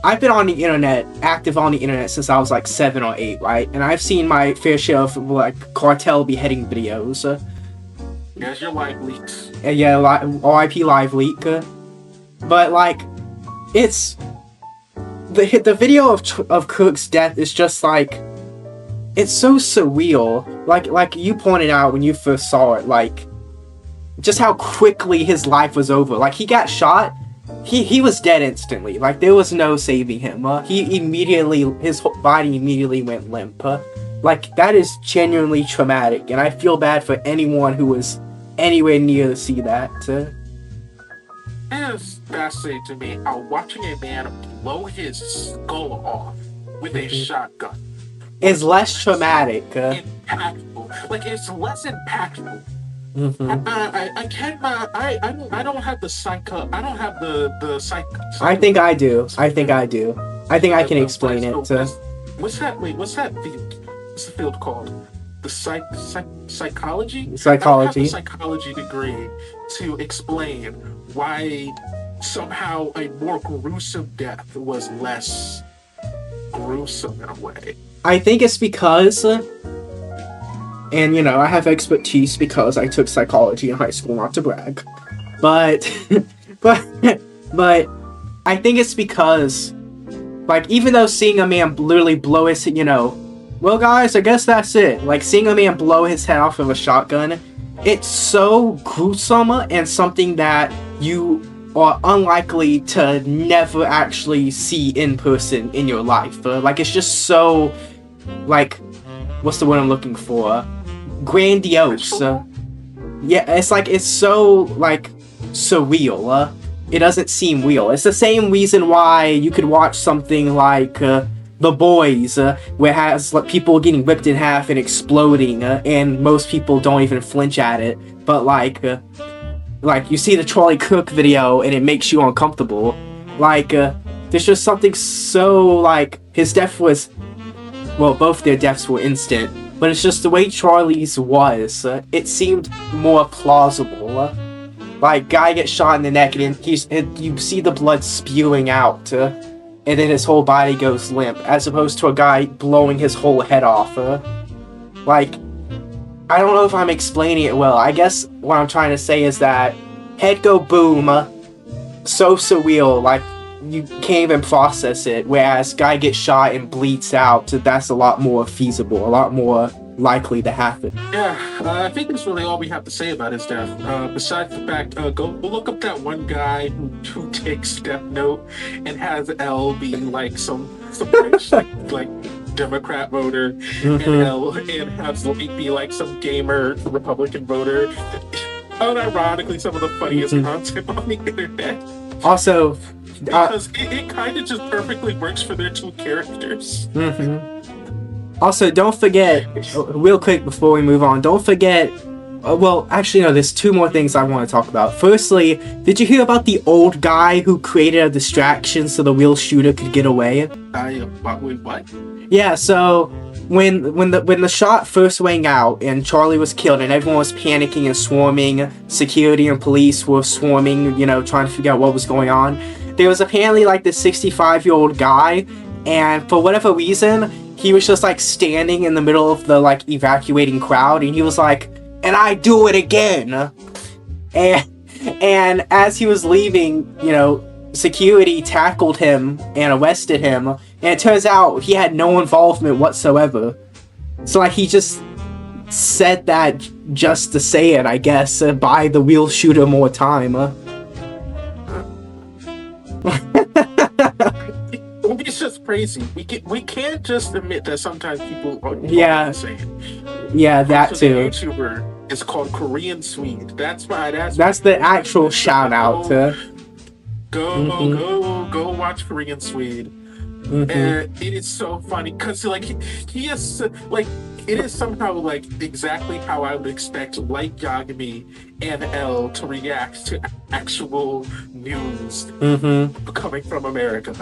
I've been on the internet, active on the internet since I was like 7 or 8, right? And I've seen my fair share of, like, cartel beheading videos. Yes, your live leaks. Yeah, RIP live leak. But, like, it's... The video of Kirk's death is just, like... It's so surreal. Like you pointed out when you first saw it, like... Just how quickly his life was over. Like, he got shot, he was dead instantly. Like, there was no saving him. His body immediately went limp. Like, that is genuinely traumatic, and I feel bad for anyone who was anywhere near to see that. It is fascinating to me how watching a man blow his skull off with a shotgun is less traumatic. Impactful. Like, it's less impactful. I don't have the psych. I don't have the psych. I think I do. I think I can explain it. What's that? Wait, what's that field? What's the field called? The psychology? Psychology. I don't have a psychology degree to explain why somehow a more gruesome death was less gruesome in a way. I think it's because, and you know, I have expertise because I took psychology in high school, not to brag, but I think it's because, like, even though seeing a man literally blow his, you know, well, guys, I guess that's it. Like, seeing a man blow his head off with a shotgun, it's so gruesome and something that you are unlikely to never actually see in person in your life. Like, it's just so, like, what's the word I'm looking for? Grandiose. Yeah, it's like, it's so, like, surreal. It doesn't seem real. It's the same reason why you could watch something like The Boys, where it has like, people getting ripped in half and exploding, and most people don't even flinch at it. But like you see the Charlie Kirk video and it makes you uncomfortable. There's just something so like his death was, well, both their deaths were instant, but it's just the way Charlie's was. It seemed more plausible. Guy gets shot in the neck and you see the blood spewing out, and then his whole body goes limp, as opposed to a guy blowing his whole head off. I don't know if I'm explaining it well. I guess what I'm trying to say is that head go boom, so surreal, you can't even process it, whereas guy gets shot and bleeds out, that's a lot more feasible, a lot more likely to happen. Yeah, I think that's really all we have to say about his death. Besides the fact, go look up that one guy who takes Death Note and has L being like some rich, like Democrat voter, and L and has Light be like some gamer Republican voter. Unironically, some of the funniest content on the internet. Also, because it kind of just perfectly works for their two characters. Also, don't forget, real quick before we move on, don't forget, well, actually, no, there's two more things I want to talk about. Firstly, did you hear about the old guy who created a distraction so the real shooter could get away? What? Yeah, so when the shot first rang out and Charlie was killed and everyone was panicking and swarming, security and police were swarming, trying to figure out what was going on, there was apparently this 65-year-old guy, and for whatever reason, he was just standing in the middle of the evacuating crowd, and he was like, "And I do it again." And as he was leaving, security tackled him and arrested him, and it turns out he had no involvement whatsoever. So he just said that just to say it, I guess, buy the real shooter more time. It's just crazy. We can't just admit that sometimes people are insane. Yeah, that too. The YouTuber is called Korean Swede. That's the actual shout out to. Go watch Korean Swede. And it is so funny because he is it is somehow exactly how I would expect Yagami and L to react to actual news coming from America.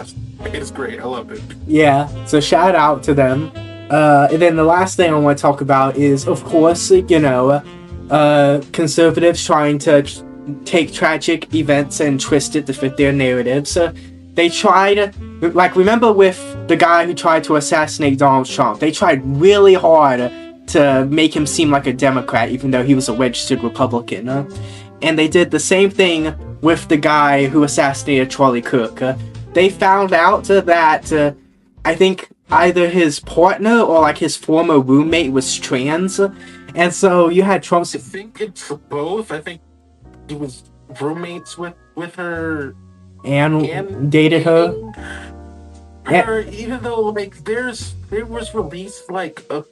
It's great. I love it. Yeah, so shout out to them. And then the last thing I want to talk about is, of course, conservatives trying to take tragic events and twist it to fit their narratives. They tried, remember with the guy who tried to assassinate Donald Trump, they tried really hard to make him seem like a Democrat, even though he was a registered Republican. And they did the same thing with the guy who assassinated Charlie Kirk. They found out that, I think, either his partner or his former roommate was trans. And so you had Trump's... I think it's both. I think he was roommates with her... And dated her. Even though there was released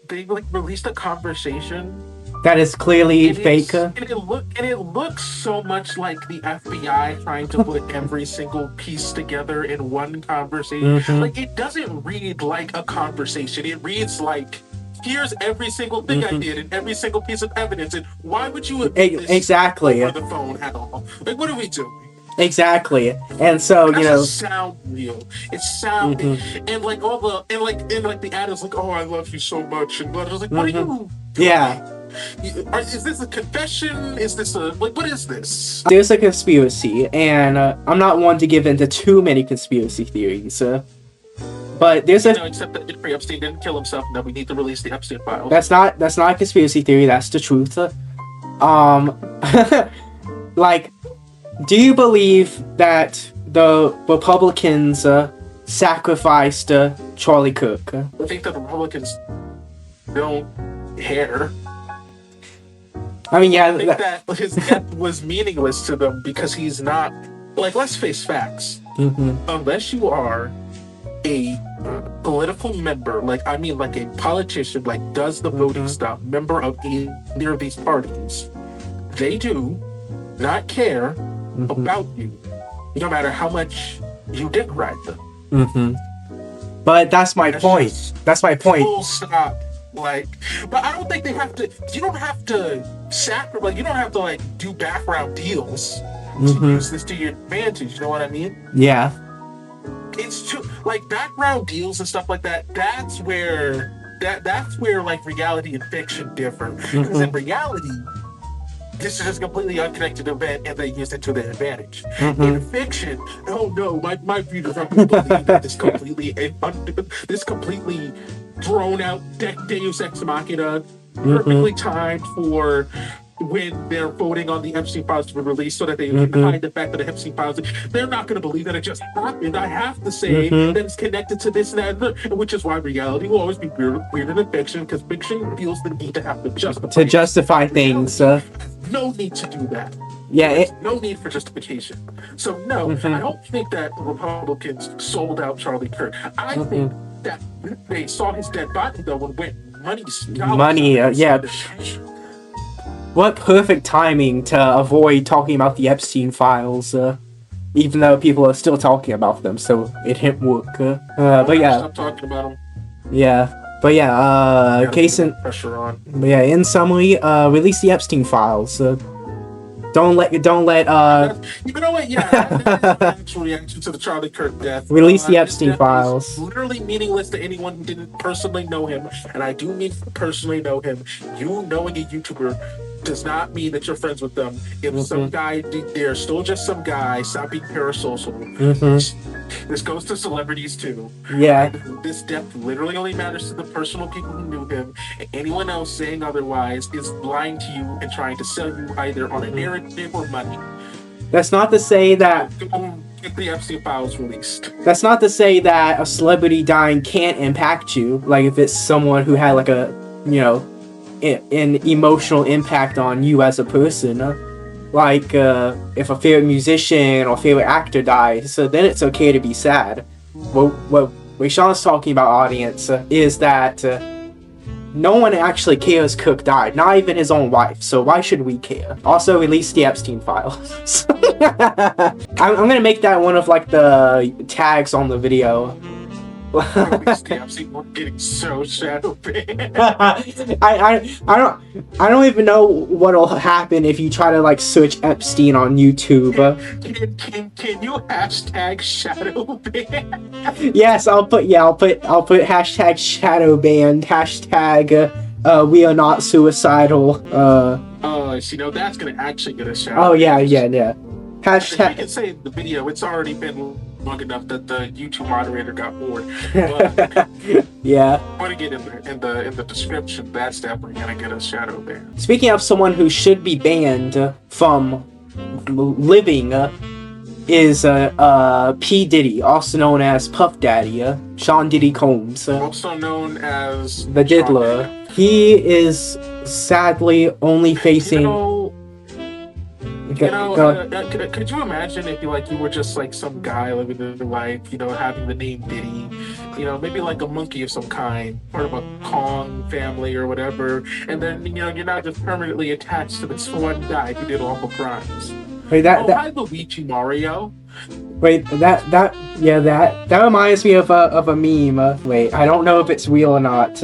they released a conversation that is clearly fake. And it looks so much like the FBI trying to put every single piece together in one conversation. It doesn't read like a conversation. It reads like, here's every single thing I did and every single piece of evidence, and why would you exactly over the phone at all? What are we doing? Exactly, and so sound real. It sound and all the the ad is oh, I love you so much, and I was what are you doing? Yeah. Is this a confession? Is this a what is this? There's a conspiracy, and I'm not one to give into too many conspiracy theories. But there's except that Jeffrey Epstein didn't kill himself, and that we need to release the Epstein files. That's not a conspiracy theory. That's the truth. Do you believe that the Republicans sacrificed Charlie Kirk? I think that the Republicans don't care. I mean, yeah. I think that his death was meaningless to them because he's not... let's face facts. Unless you are a political member, a politician, does the voting stuff, member of either of these parties, they do not care about you, no matter how much you dick ride them. But that's my point. That's my point. Full stop. Like, but I don't think they have to. You don't have to sacrifice. You don't have to like do background deals to use this to your advantage. You know what I mean? Yeah. It's too like background deals and stuff like that. That's where like reality and fiction differ. Because in reality, this is just a completely unconnected event, and they use it to their advantage. In fiction, oh no, my readers are believe that this completely thrown out Deus Ex Machina, perfectly timed for when they're voting on the Epstein files to be released, so that they can hide the fact that the Epstein files. They're not going to believe that it just happened. I have to say that it's connected to this and that, which is why reality will always be weirder than fiction, because fiction feels the need to have to justify things. No need to do that. Yeah, no need for justification. So no, I don't think that the Republicans sold out Charlie Kirk. I think that they saw his dead body though and went money. Yeah. What perfect timing to avoid talking about the Epstein files, even though people are still talking about them, so it didn't work. But yeah. Stop talking about them. Yeah. But yeah, pressure on. But yeah, in summary, release the Epstein files. Don't let you know what? Yeah, that's reaction to the Charlie Kirk death. Release the Epstein files. Literally meaningless to anyone who didn't personally know him, and I do mean personally know him. You knowing a YouTuber does not mean that you're friends with them. If some guy, they're still just some guy. Stop being parasocial. This goes to celebrities too. Yeah. And this death literally only matters to the personal people who knew him. And anyone else saying otherwise is blind to you and trying to sell you either on a narrative or money. That's not to say that get the Epstein files released. That's not to say that a celebrity dying can't impact you. Like if it's someone who had like a, an emotional impact on you as a person. Like if a favorite musician or favorite actor dies, so then it's okay to be sad. What Rahshawn's talking about, audience, is that no one actually cares Kirk died, not even his own wife, so why should we care? Also, release the Epstein files. I'm gonna make that one of like the tags on the video. We're getting so shadow banned. I don't even know what'll happen if you try to like search Epstein on YouTube. Can you hashtag shadow ban? Yes, I'll put hashtag shadow banned, hashtag we are not suicidal. That's gonna actually get a shout. Oh yeah. Hashtag. You can say in the video it's already been long enough that the YouTube moderator got bored. But yeah. Putting it in the description, that's definitely gonna get a shadow ban. Speaking of someone who should be banned from living, is P. Diddy, also known as Puff Daddy, Sean Diddy Combs. Also known as the Diddler. He is sadly only facing... Could you imagine if you were just like some guy living their life, having the name Diddy, maybe like a monkey of some kind, part of a Kong family or whatever, and then you're not just permanently attached to this one guy who did awful crimes. Wait, hi Luigi Mario. Wait, that reminds me of a meme. Wait, I don't know if it's real or not.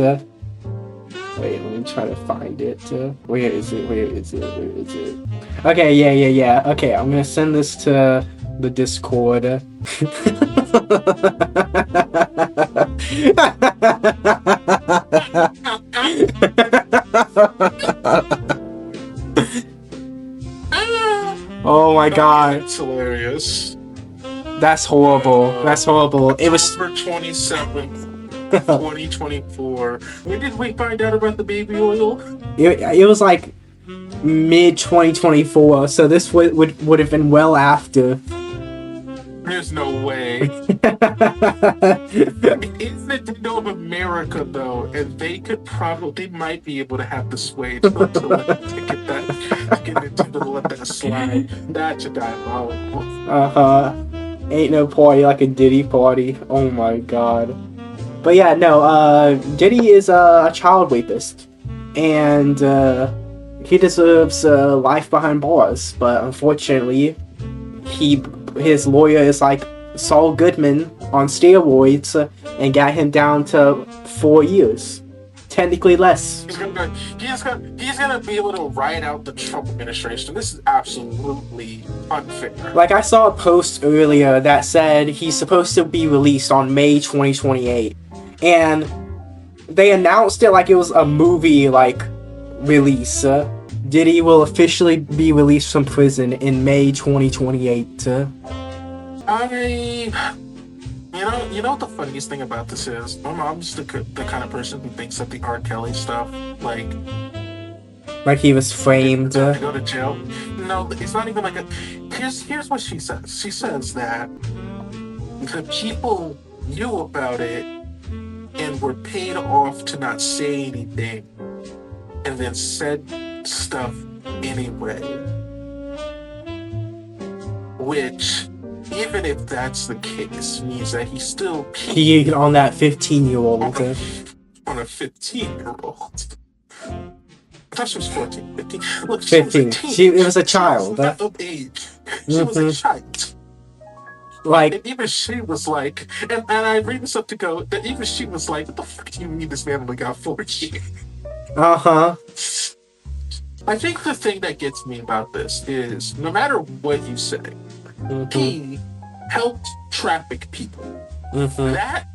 Wait, let me try to find it. Where is it? Okay, yeah. Okay, I'm gonna send this to the Discord. Oh my god. It's hilarious. That's horrible. It was October 27th. 2024. When did we find out about the baby oil? It was like mid 2024, so this would have been well after. There's no way. It's Nintendo of America though, and they might be able to have the sway to get Nintendo to let that slide. That's a diabolical. Ain't no party like a Diddy party. Oh my god. But yeah, no, Diddy is a child rapist, and he deserves life behind bars, but unfortunately, his lawyer is like Saul Goodman on steroids and got him down to 4 years. Technically less. He's gonna be able to ride out the Trump administration. This is absolutely unfair. Like, I saw a post earlier that said he's supposed to be released on May 2028. And they announced it like it was a movie, like, release. Diddy will officially be released from prison in May 2028. You know what the funniest thing about this is? My mom's the kind of person who thinks that the R. Kelly stuff, like he was framed. To go to jail. No, it's not even like a. Here's what she says. She says that the people knew about it and were paid off to not say anything, and then said stuff anyway, which, even if that's the case, means that he's still peed on that 15-year-old. On a 15-year-old. I thought she was 14, 15. Look, 15. It was a child. She was of age. She was a child. Like, and even she was like, and I bring this up to go, that even she was like, what the fuck do you mean this man only got 4 years? Uh-huh. I think the thing that gets me about this is, no matter what you say, he helped traffic people. That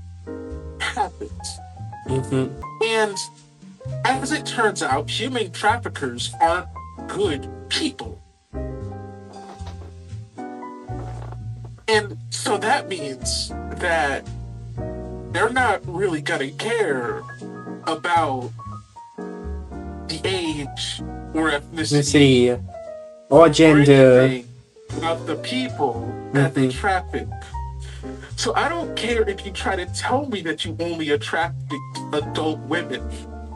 happens. And as it turns out, human traffickers aren't good people. And so that means that they're not really gonna care about the age or ethnicity or gender of the people that they traffic. So I don't care if you try to tell me that you only trafficked adult women.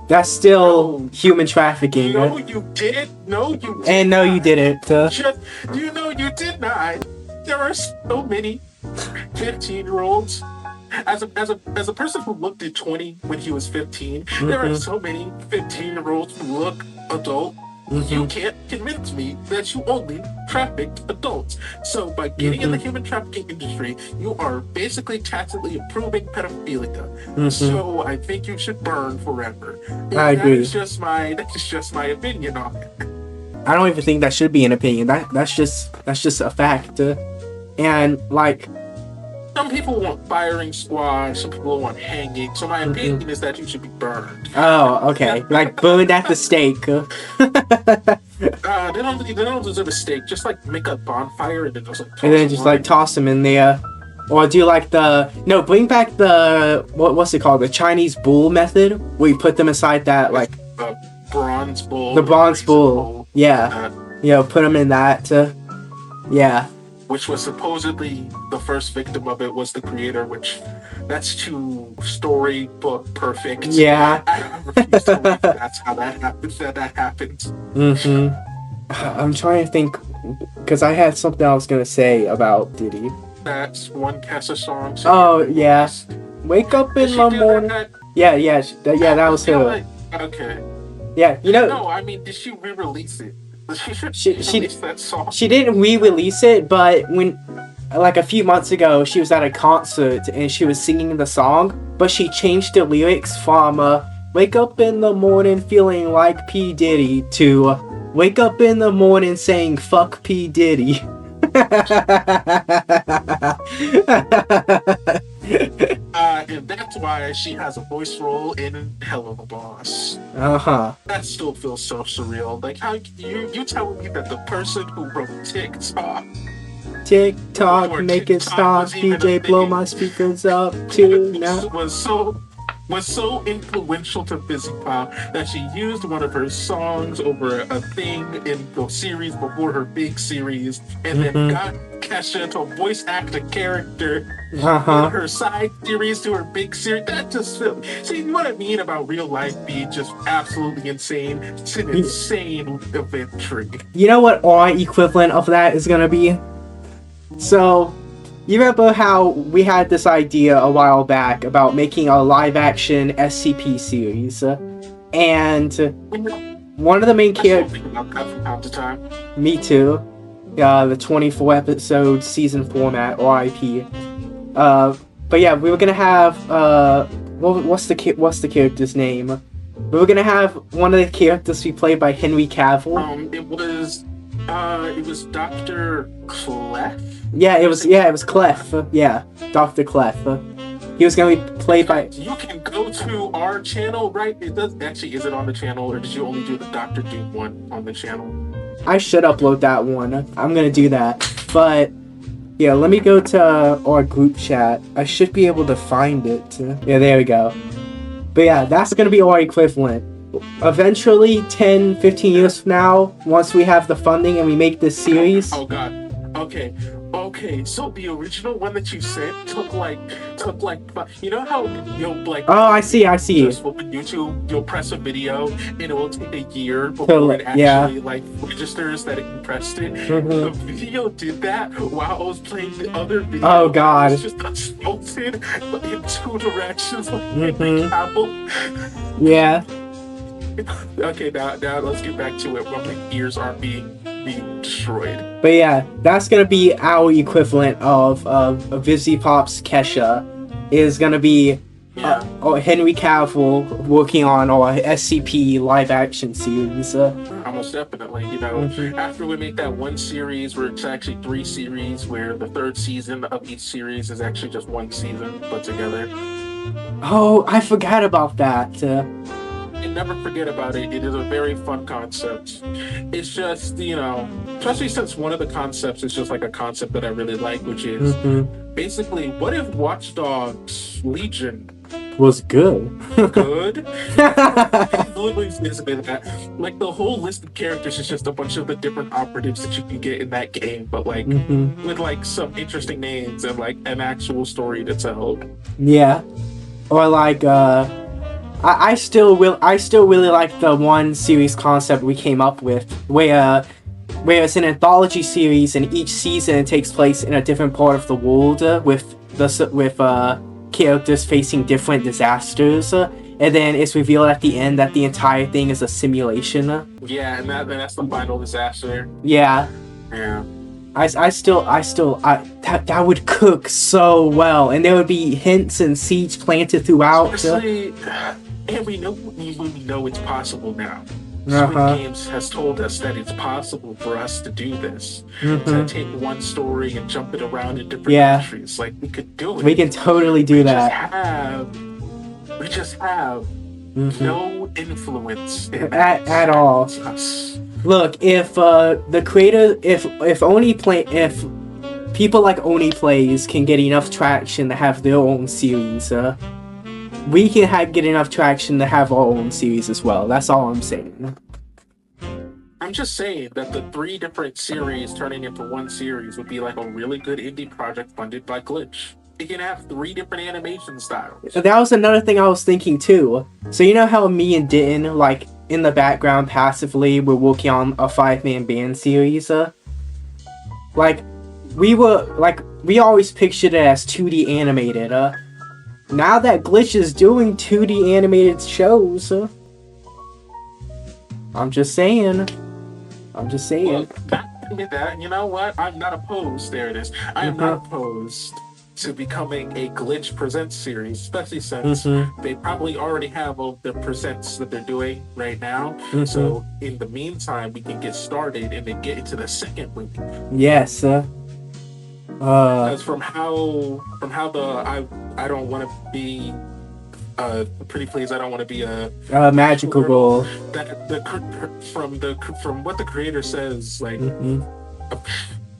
That's still human trafficking. No, you didn't. No, you did and no, you didn't. You know, you did not. There are so many 15-year-olds. As a person who looked at 20 when he was 15, there are so many 15-year-olds who look adult. You can't convince me that you only trafficked adults. So by getting in the human trafficking industry, you are basically tacitly approving pedophilia. So I think you should burn forever. And I agree. That's just my opinion on it. I don't even think that should be an opinion. That's just a fact. And like, some people want firing squad, some people want hanging. So my opinion is that you should be burned. Oh, okay. Like burned at the stake. They don't deserve a stake. Just like make a bonfire and then just like toss them in there. Or do like bring back the what's it called? The Chinese bull method, where you put them inside that like bronze bull. The bronze bull. Yeah. Put them in that. Yeah. Which was supposedly the first victim of it was the creator, which that's too storybook perfect. Yeah. I refuse to believe that's how that happened. I'm trying to think, because I had something I was going to say about Diddy. That's one Kessa song. Oh, yeah. Wake up in the morning. Yeah, that was her. Okay. Yeah, No, I mean, did she re-release it? She released that song. She didn't re-release it, but when, like a few months ago, she was at a concert and she was singing the song, but she changed the lyrics from "Wake up in the morning feeling like P. Diddy" to "Wake up in the morning saying fuck P. Diddy." And that's why she has a voice role in Hell of a Boss. That still feels so surreal. Like, how you telling me that the person who wrote TikTok make it stop, DJ blow my speakers up too now was so influential to Busy Pop that she used one of her songs over a thing in the series before her big series, and then got Kesha to voice act a character in her side series to her big series. That just feels... See what I mean about real life being just absolutely insane? It's an insane event tree. You know what our equivalent of that is gonna be? So, you remember how we had this idea a while back about making a live-action SCP series, and one of the main characters... Me too. the 24 episode season format, RIP. But yeah, we were gonna have what's the character's name? We were gonna have one of the characters be played by Henry Cavill. It was Dr. Clef. Yeah, it was Clef. Yeah, Dr. Clef. He was gonna be played by. You can go to our channel, right? It does actually. Is it on the channel, or did you only do the Doctor Doom one on the channel? I should upload that one. I'm gonna do that. But yeah, let me go to our group chat. I should be able to find it. Yeah, there we go. But yeah, that's gonna be our equivalent. Eventually, 10, 15 years from now, once we have the funding and we make this series. Oh god. Okay, so the original one that you sent took like you know how you'll like oh I see just open YouTube, you'll press a video and it will take a year before it actually like registers that it compressed it. The video did that while I was playing the other video. Oh god. It's just assaulted in two directions like Apple. Yeah. Okay, now let's get back to it when my ears aren't being destroyed. But yeah, that's gonna be our equivalent of Vizzy Pop's Kesha. Is gonna be Henry Cavill working on our SCP live action series. Almost definitely, you know, after we make that one series where it's actually 3 series, where the 3rd season of each series is actually just 1 season put together. Oh, I forgot about that. And never forget about it. It is a very fun concept. It's just, you know, especially since one of the concepts is just like a concept that I really like, which is basically, what if Watch Dogs Legion was good? Good? Literally basically that. Like, the whole list of characters is just a bunch of the different operatives that you can get in that game, but like with like some interesting names and like an actual story to tell. Yeah. Or like I still really like the one series concept we came up with, where it's an anthology series and each season takes place in a different part of the world with characters facing different disasters, and then it's revealed at the end that the entire thing is a simulation. Yeah, and that's the final disaster. Yeah. Yeah. That would cook so well, and there would be hints and seeds planted throughout. Especially, and we know it's possible now. Squid Games has told us that it's possible for us to do this. To take one story and jump it around in different countries. Like, we could do it. We can totally do that. We just have no influence in at all. Us. Look, if the creator, if people like Oni Plays can get enough traction to have their own series, we can get enough traction to have our own series as well. That's all I'm saying. I'm just saying that the 3 different series turning into one series would be like a really good indie project funded by Glitch. It can have 3 different animation styles. That was another thing I was thinking too. So you know how me and Ditton, like, in the background passively, we're working on a 5-man band series? We always pictured it as 2D animated. Now that Glitch is doing 2D animated shows, I'm just saying. Look, that, you know what? I'm not opposed. There it is. I am not opposed to becoming a Glitch Presents series, especially since they probably already have all the presents that they're doing right now. So in the meantime, we can get started and then get into the second week. Yes. As from how I don't want to be pretty please I don't want to be a magical girl. From what the creator says, like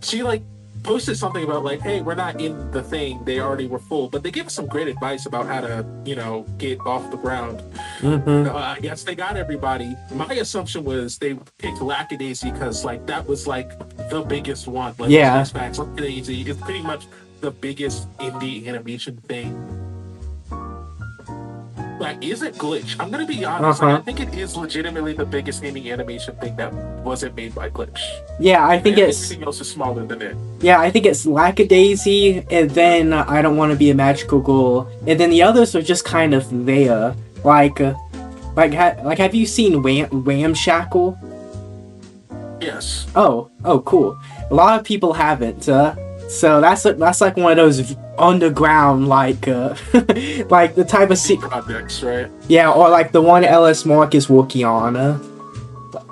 she like posted something about like, hey, we're not in the thing, they already were full, but they give us some great advice about how to, you know, get off the ground. Yes, they got everybody. My assumption was they picked Lackadaisy because like that was like the biggest one. Like, facts. Lackadaisy is pretty much the biggest indie animation thing. Like, is it Glitch? I'm gonna be honest. Like, I think it is legitimately the biggest indie animation thing that wasn't made by Glitch. Yeah, I think everything else is smaller than it. Yeah, I think it's Lackadaisy, and then I Don't Want to Be a Magical Girl, and then the others are just kind of there. Like have you seen Ramshackle? Yes. Oh, cool. A lot of people haven't. So that's like one of those underground like the type of projects, right? Yeah, or like the one Ellis Mark is working on.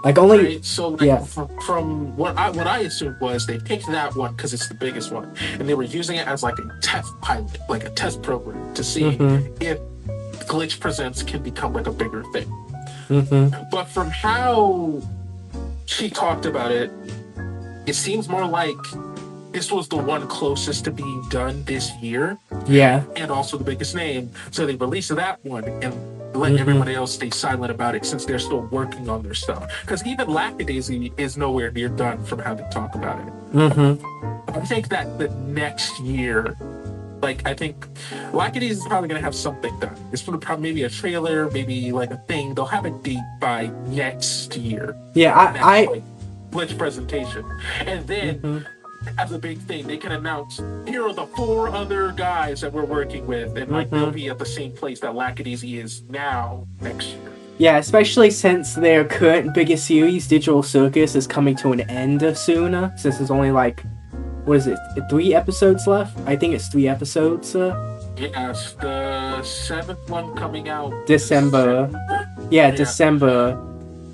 Like only right? So like from what I assumed was they picked that one because it's the biggest one, and they were using it as like a test pilot, like a test program to see if Glitch Presents can become like a bigger thing. But from how she talked about it, it seems more like this was the one closest to being done this year. Yeah. And also the biggest name. So they released that one and let everybody else stay silent about it since they're still working on their stuff. Because even Lackadaisy is nowhere near done from how they talk about it. I think that the next year, like, I think Lackadaisy is probably going to have something done. It's probably maybe a trailer, maybe like a thing. They'll have a date by next year. Yeah, like, Glitch presentation. And then as a big thing, they can announce, here are the 4 other guys that we're working with, and like they'll be at the same place that Lackadaisy is now next year. Yeah, especially since their current biggest series, Digital Circus, is coming to an end soon, since there's only like, what is it, 3 episodes left? I think it's 3 episodes. Yes, the 7th one coming out December. Yeah, December.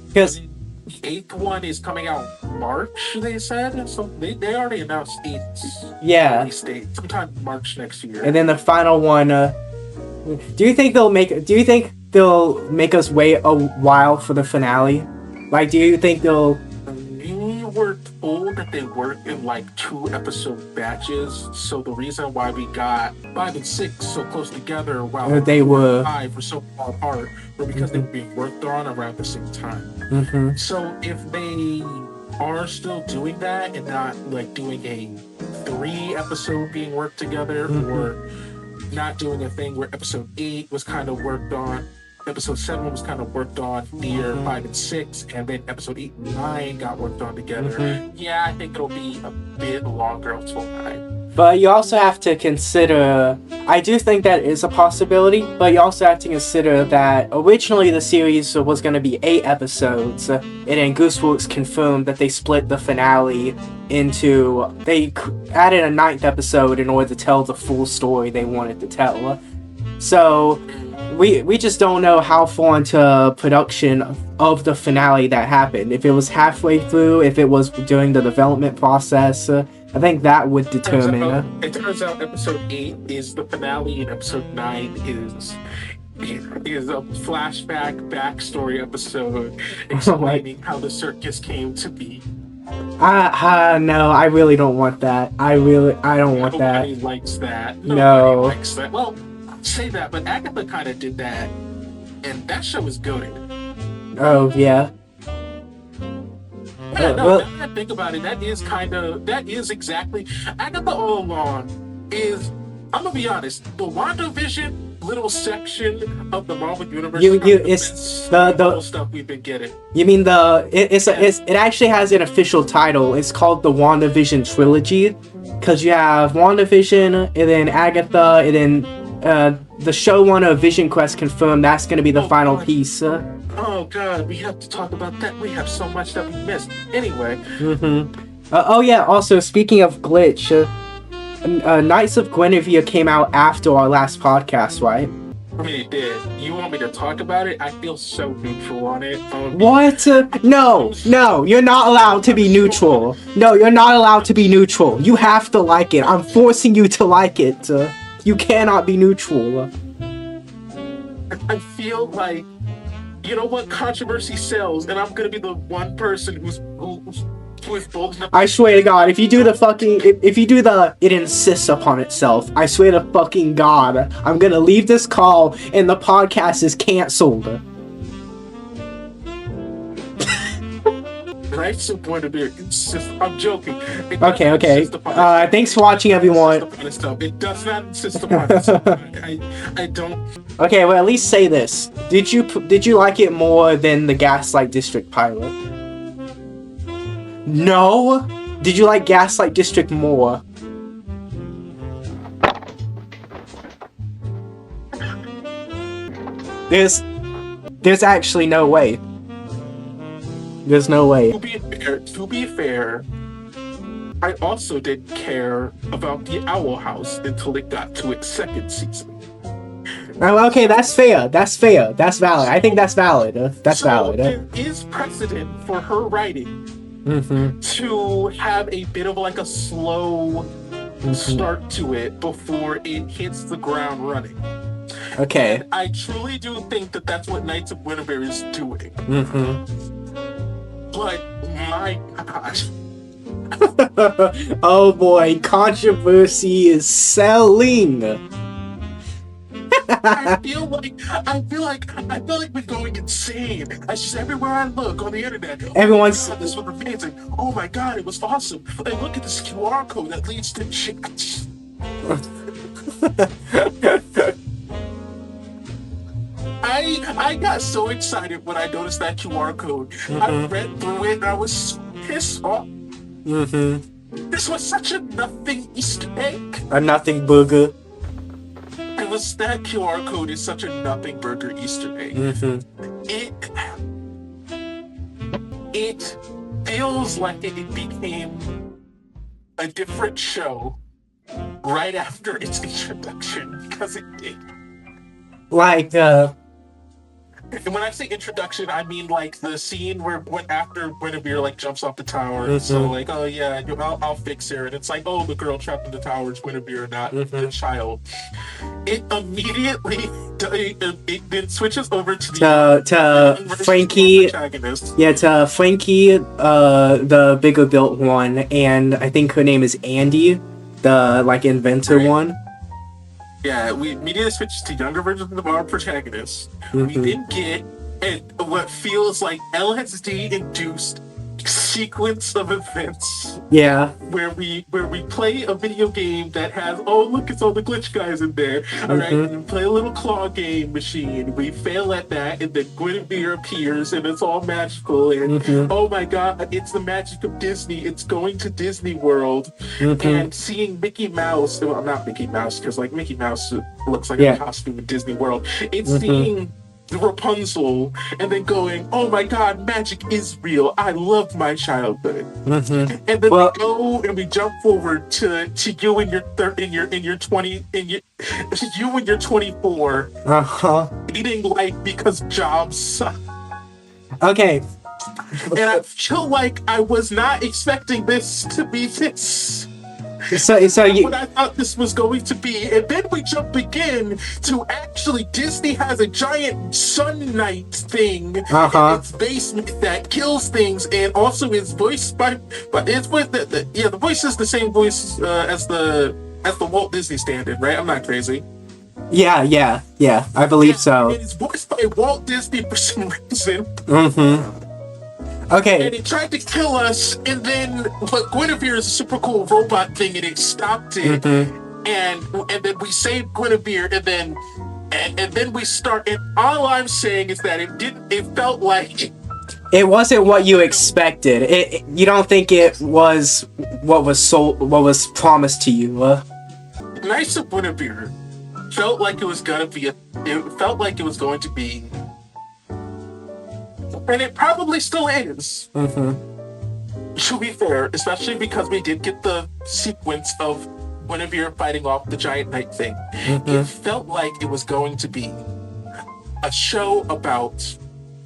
Because the 8th one is coming out March, they said. So they already announced 8th release date, sometime March next year. And then the final one, do you think they'll make us wait a while for the finale? Like, do you think they'll... We were told that they work in like 2-episode batches, so the reason why we got 5 and 6 so close together while they were 5 were so far apart were because they were being worked on around the same time. So if they are still doing that and not like doing a 3-episode being worked together, or not doing a thing where episode 8 was kind of worked on, episode 7 was kind of worked on near 5 and 6, and then episode 8 and 9 got worked on together. Yeah, I think it'll be a bit longer until 9. But you also have to consider, I do think that is a possibility, but you also have to consider that originally the series was going to be 8 episodes, and then Gooseworks confirmed that they split the finale into, they added a 9th episode in order to tell the full story they wanted to tell. So we just don't know how far into production of the finale that happened. If it was halfway through, if it was during the development process, I think that would determine. It turns out episode 8 is the finale, and episode 9 is a flashback backstory episode explaining how the circus came to be. No, I really don't want that. I don't want that. Nobody likes that. No. Nobody likes that. Well, say that, but Agatha kind of did that, and that show is goated. Oh, yeah. Yeah, no, now that I think about it, that is exactly, Agatha all along is, I'm gonna be honest, the WandaVision little section of the Marvel Universe it's the stuff we've been getting. You mean it actually has an official title. It's called the WandaVision Trilogy, because you have WandaVision, and then Agatha, and then the showrunner of Vision Quest confirmed that's going to be the final piece. Oh god, we have to talk about that. We have so much that we missed. Anyway. Oh yeah, also speaking of Glitch, Knights of Guinevere came out after our last podcast, right? I mean, it did. You want me to talk about it? I feel so neutral on it. What? No, you're not allowed to be neutral. No, you're not allowed to be neutral. You have to like it. I'm forcing you to like it. You cannot be neutral. I feel like, you know what, controversy sells, and I'm gonna be the one person who's bold enough. I swear to God, if you do it insists upon itself, I swear to fucking God, I'm gonna leave this call and the podcast is canceled. Knights of Guinevere insist. I'm joking. Okay. Thanks for watching, everyone. It does not insist upon it. I don't. Okay, well, at least say this. Did you like it more than the Gaslight District pilot? No? Did you like Gaslight District more? There's actually no way. There's no way. To be fair, I also didn't care about the Owl House until it got to its second season. Oh, okay, that's fair. That's valid. I think that's valid. That's valid. There is precedent for her writing to have a bit of like a slow start to it before it hits the ground running. Okay. And I truly do think that that's what Knights of Guinevere is doing. But my gosh. Oh boy, controversy is selling. I feel like we're going insane. It's just everywhere I look on the internet. Everyone's this was amazing. Oh my god, it was awesome. Like, look at this QR code that leads to shit. I got so excited when I noticed that QR code. I read through it and I was so pissed off. This was such a nothing Easter egg. A nothing burger. That QR code is such a nothing burger Easter egg. It feels like it became a different show right after its introduction, because it did. Like, And when I say introduction, I mean like the scene where after Guinevere like jumps off the tower, and so like, oh yeah, I'll fix her, and it's like, oh, the girl trapped in the tower is Guinevere, not the child. It immediately it then switches over to Frankie. Yeah, to Frankie, the bigger built one, and I think her name is Andy, the like inventor one. Yeah, we immediately switches to younger versions of our protagonists. We then get what feels like LSD-induced sequence of events. Yeah. Where we play a video game that has, oh look, it's all the glitch guys in there. Alright, we play a little claw game machine. We fail at that, and then Guinevere appears, and it's all magical, and oh my god, it's the magic of Disney. It's going to Disney World and seeing Mickey Mouse. Well, not Mickey Mouse, because like Mickey Mouse looks like a costume in Disney World. It's seeing Rapunzel and then going, oh my god, magic is real. I love my childhood. And then we go and we jump forward to you and your 24 eating life because jobs suck. Okay. And I feel like I was not expecting this to be this. So what I thought this was going to be, and then we jump again to actually Disney has a giant Sun Knight thing in its basement that kills things, and also is voiced by, but it's with the voice is the same voice as the Walt Disney stand-in, right? I'm not crazy. Yeah. I believe so. And it's voiced by Walt Disney for some reason. Okay. And it tried to kill us, and then but Guinevere is a super cool robot thing, and it stopped it. And then we saved Guinevere, and then we start. And all I'm saying is that it felt like it wasn't what you expected. You don't think it was what was promised to you? Knights of Guinevere felt like it was going to be. And it probably still is. To be fair, especially because we did get the sequence of Guinevere fighting off the giant knight thing. It felt like it was going to be a show about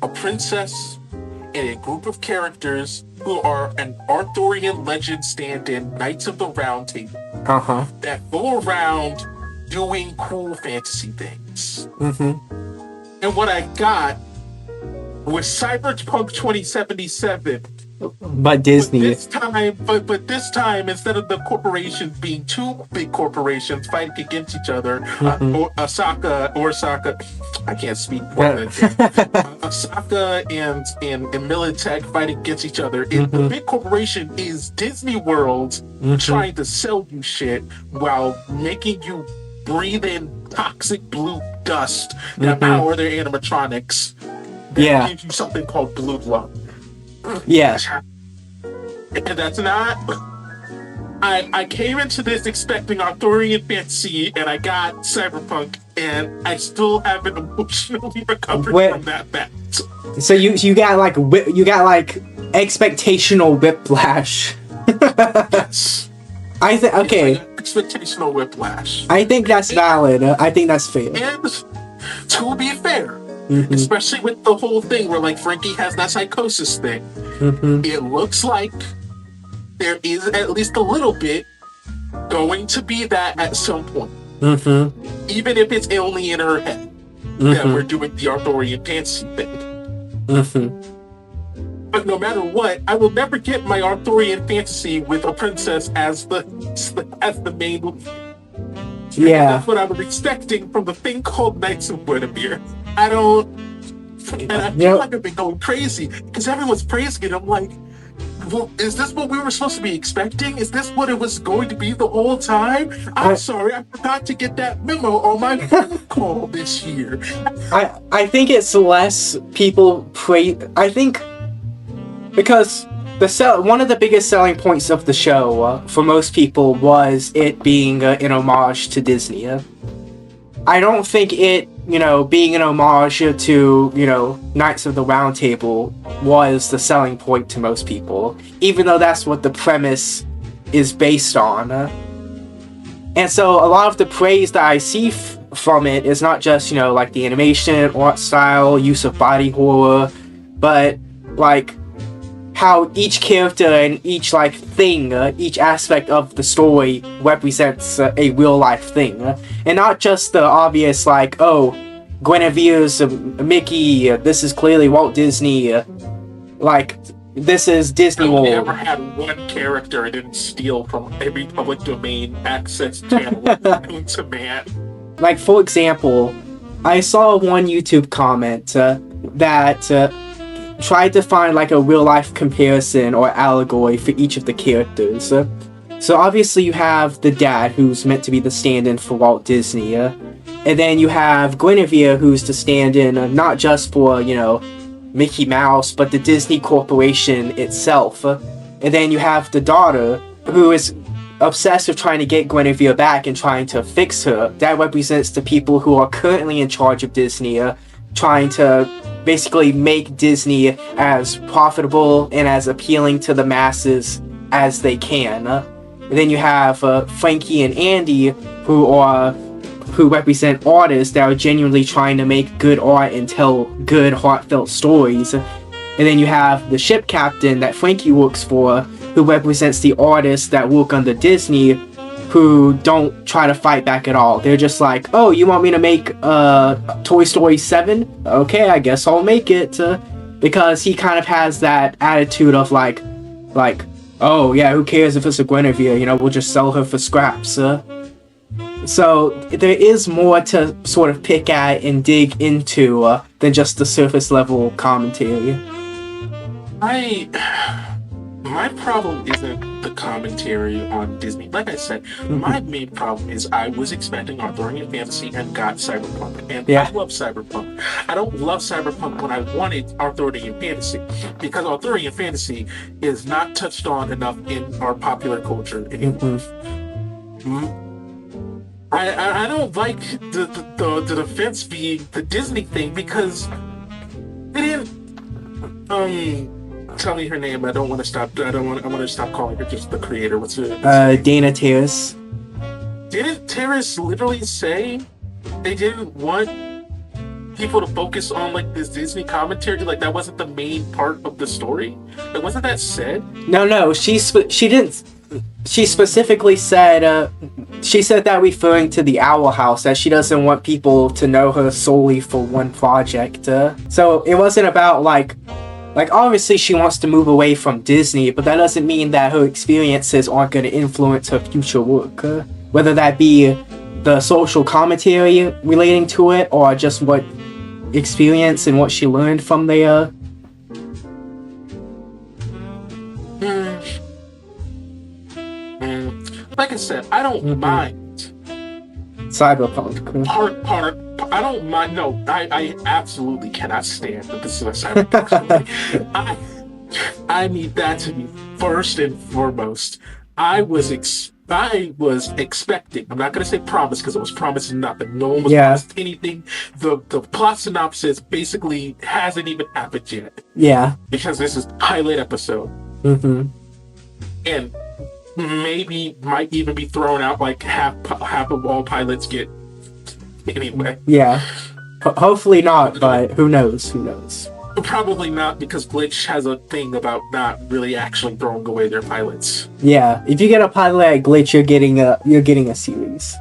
a princess and a group of characters who are an Arthurian legend stand-in Knights of the Round Table that go around doing cool fantasy things. And what I got was Cyberpunk 2077, but Disney. But this time, instead of the corporations being two big corporations fighting against each other, Osaka, I can't speak. Osaka and Militech fighting against each other. The big corporation is Disney World trying to sell you shit while making you breathe in toxic blue dust that power their animatronics. That gives you something called blue blood. Yeah. And that's not. I came into this expecting Arthurian fantasy, and I got Cyberpunk, and I still haven't emotionally recovered from that fact. So you got like expectational whiplash. Yes. Okay. Expectational whiplash. I think that's valid. I think that's fair. And to be fair, especially with the whole thing where like Frankie has that psychosis thing, it looks like there is at least a little bit going to be that at some point. Even if it's only in her head that we're doing the Arthurian fantasy thing. But no matter what, I will never get my Arthurian fantasy with a princess as the main lead. Yeah. That's what I was expecting from the thing called Knights of Guinevere. I don't... And I feel like I've been going crazy because everyone's praising it. I'm like, well, is this what we were supposed to be expecting? Is this what it was going to be the whole time? I'm sorry, I forgot to get that memo on my phone call this year. I think it's less people praise... I think... Because one of the biggest selling points of the show for most people was it being an homage to Disney. I don't think it, being an homage to, Knights of the Round Table was the selling point to most people, even though that's what the premise is based on. And so a lot of the praise that I see from it is not just, like the animation, art style, use of body horror, but like how each character and each thing, each aspect of the story represents a real life thing, and not just the obvious Guinevere's Mickey. This is clearly Walt Disney. This is Disney World. I never had one character I didn't steal from every public domain access channel known to man. Like, for example, I saw one YouTube comment that tried to find a real life comparison or allegory for each of the characters. So obviously you have the dad, who's meant to be the stand-in for Walt Disney, and then you have Guinevere, who's the stand-in not just for, Mickey Mouse, but the Disney Corporation itself. And then you have the daughter, who is obsessed with trying to get Guinevere back and trying to fix her. That represents the people who are currently in charge of Disney, trying to basically make Disney as profitable and as appealing to the masses as they can. And then you have Frankie and Andy, who represent artists that are genuinely trying to make good art and tell good, heartfelt stories. And then you have the ship captain that Frankie works for, who represents the artists that work under Disney, who don't try to fight back at all. They're just like, oh, you want me to make Toy Story 7? Okay, I guess I'll make it. Because he kind of has that attitude of like, oh yeah, who cares if it's a Guinevere, we'll just sell her for scraps. So there is more to sort of pick at and dig into than just the surface level commentary. My problem isn't the commentary on Disney. Like I said, my main problem is I was expecting Arthurian fantasy and got cyberpunk. And I love cyberpunk. I don't love cyberpunk when I wanted Arthurian fantasy, because Arthurian fantasy is not touched on enough in our popular culture anymore. I don't like the defense being the Disney thing, because they didn't tell me her name. I want to stop calling her just the creator. What's her? Dana Terrace. Didn't Terrace literally say they didn't want people to focus on this Disney commentary? That wasn't the main part of the story? Wasn't that said? No, she didn't. She specifically said, she said that referring to the Owl House, that she doesn't want people to know her solely for one project. So it wasn't about obviously she wants to move away from Disney, but that doesn't mean that her experiences aren't going to influence her future work. Whether that be the social commentary relating to it, or just what experience and what she learned from there. Like I said, I don't mind cyberpunk. Part. I don't mind. No, I absolutely cannot stand that this is a cyberpunk story. I need that to be first and foremost. I was expecting. I'm not gonna say promise because it was promising nothing. No one was Yeah. promised anything. The plot synopsis basically hasn't even happened yet Yeah. because this is pilot episode, Mm-hmm. and maybe might even be thrown out like half of all pilots get anyway. Yeah. Hopefully not, but who knows? Who knows? Probably not because Glitch has a thing about not really actually throwing away their pilots. Yeah. If you get a pilot at Glitch, you're getting a series.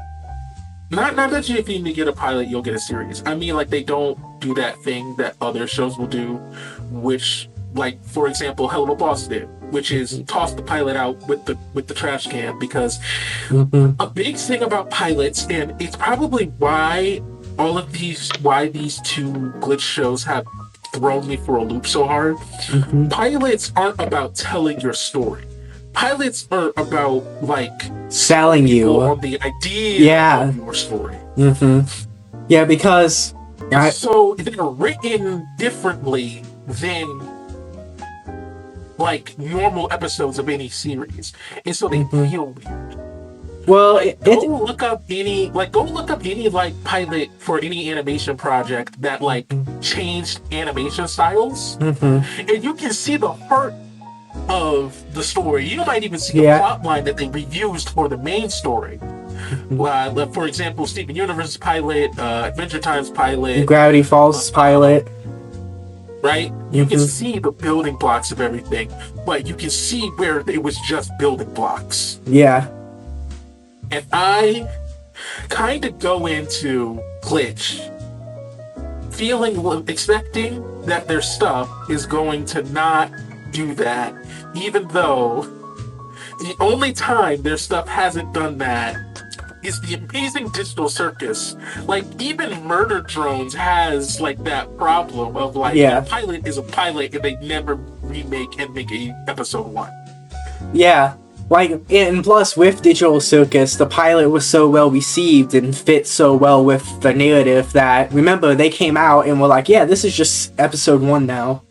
Not that if you get a pilot, you'll get a series. I mean, like, they don't do that thing that other shows will do, which, like, for example, Hell of a Boss did, which is toss the pilot out with the trash can, because a big thing about pilots, and it's probably why these two Glitch shows have thrown me for a loop so hard. Pilots aren't about telling your story. Pilots are about, like, selling you on the idea of your story. Yeah, because so they're written differently than, like, normal episodes of any series, and so they feel weird. Well, Go look up any like pilot for any animation project that like changed animation styles, and you can see the heart of the story. You might even see the plot line that they reused for the main story. For example, Steven Universe's pilot, Adventure Time's pilot, Gravity Falls pilot. Right? You can see the building blocks of everything, but you can see where it was just building blocks. Yeah. And I kind of go into Glitch expecting that their stuff is going to not do that, even though the only time their stuff hasn't done that is the Amazing Digital Circus. Like, even Murder Drones has, like, that problem of, like, a pilot is a pilot and they never remake and make a episode 1. Yeah. Like, and plus, with Digital Circus, the pilot was so well received and fit so well with the narrative that, remember, they came out and were like, yeah, this is just episode 1 now.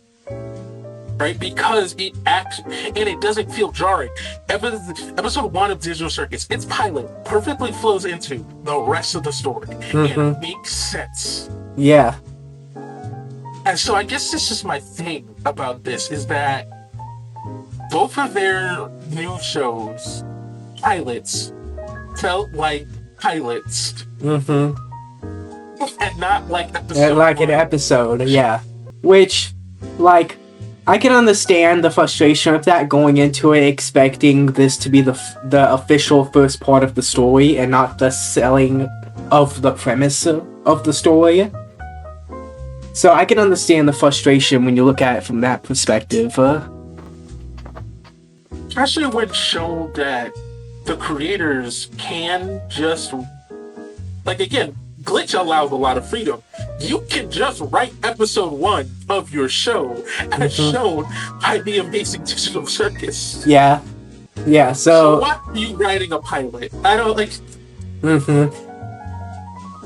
Right? Because it acts, and it doesn't feel jarring. Episode 1 of Digital Circus, its pilot perfectly flows into the rest of the story. And it makes sense. Yeah. And so I guess this is my thing about this, is that both of their new shows, pilots, felt like pilots. And not like episode like an episode, yeah. Which, like, I can understand the frustration of that, going into it expecting this to be the official first part of the story and not the selling of the premise of the story. So I can understand the frustration when you look at it from that perspective. Especially when shown that the creators can just, like, again, Glitch allows a lot of freedom. You can just write episode 1 of your show as shown by the Amazing Digital Circus. Yeah. Yeah, so why are you writing a pilot? I don't, like...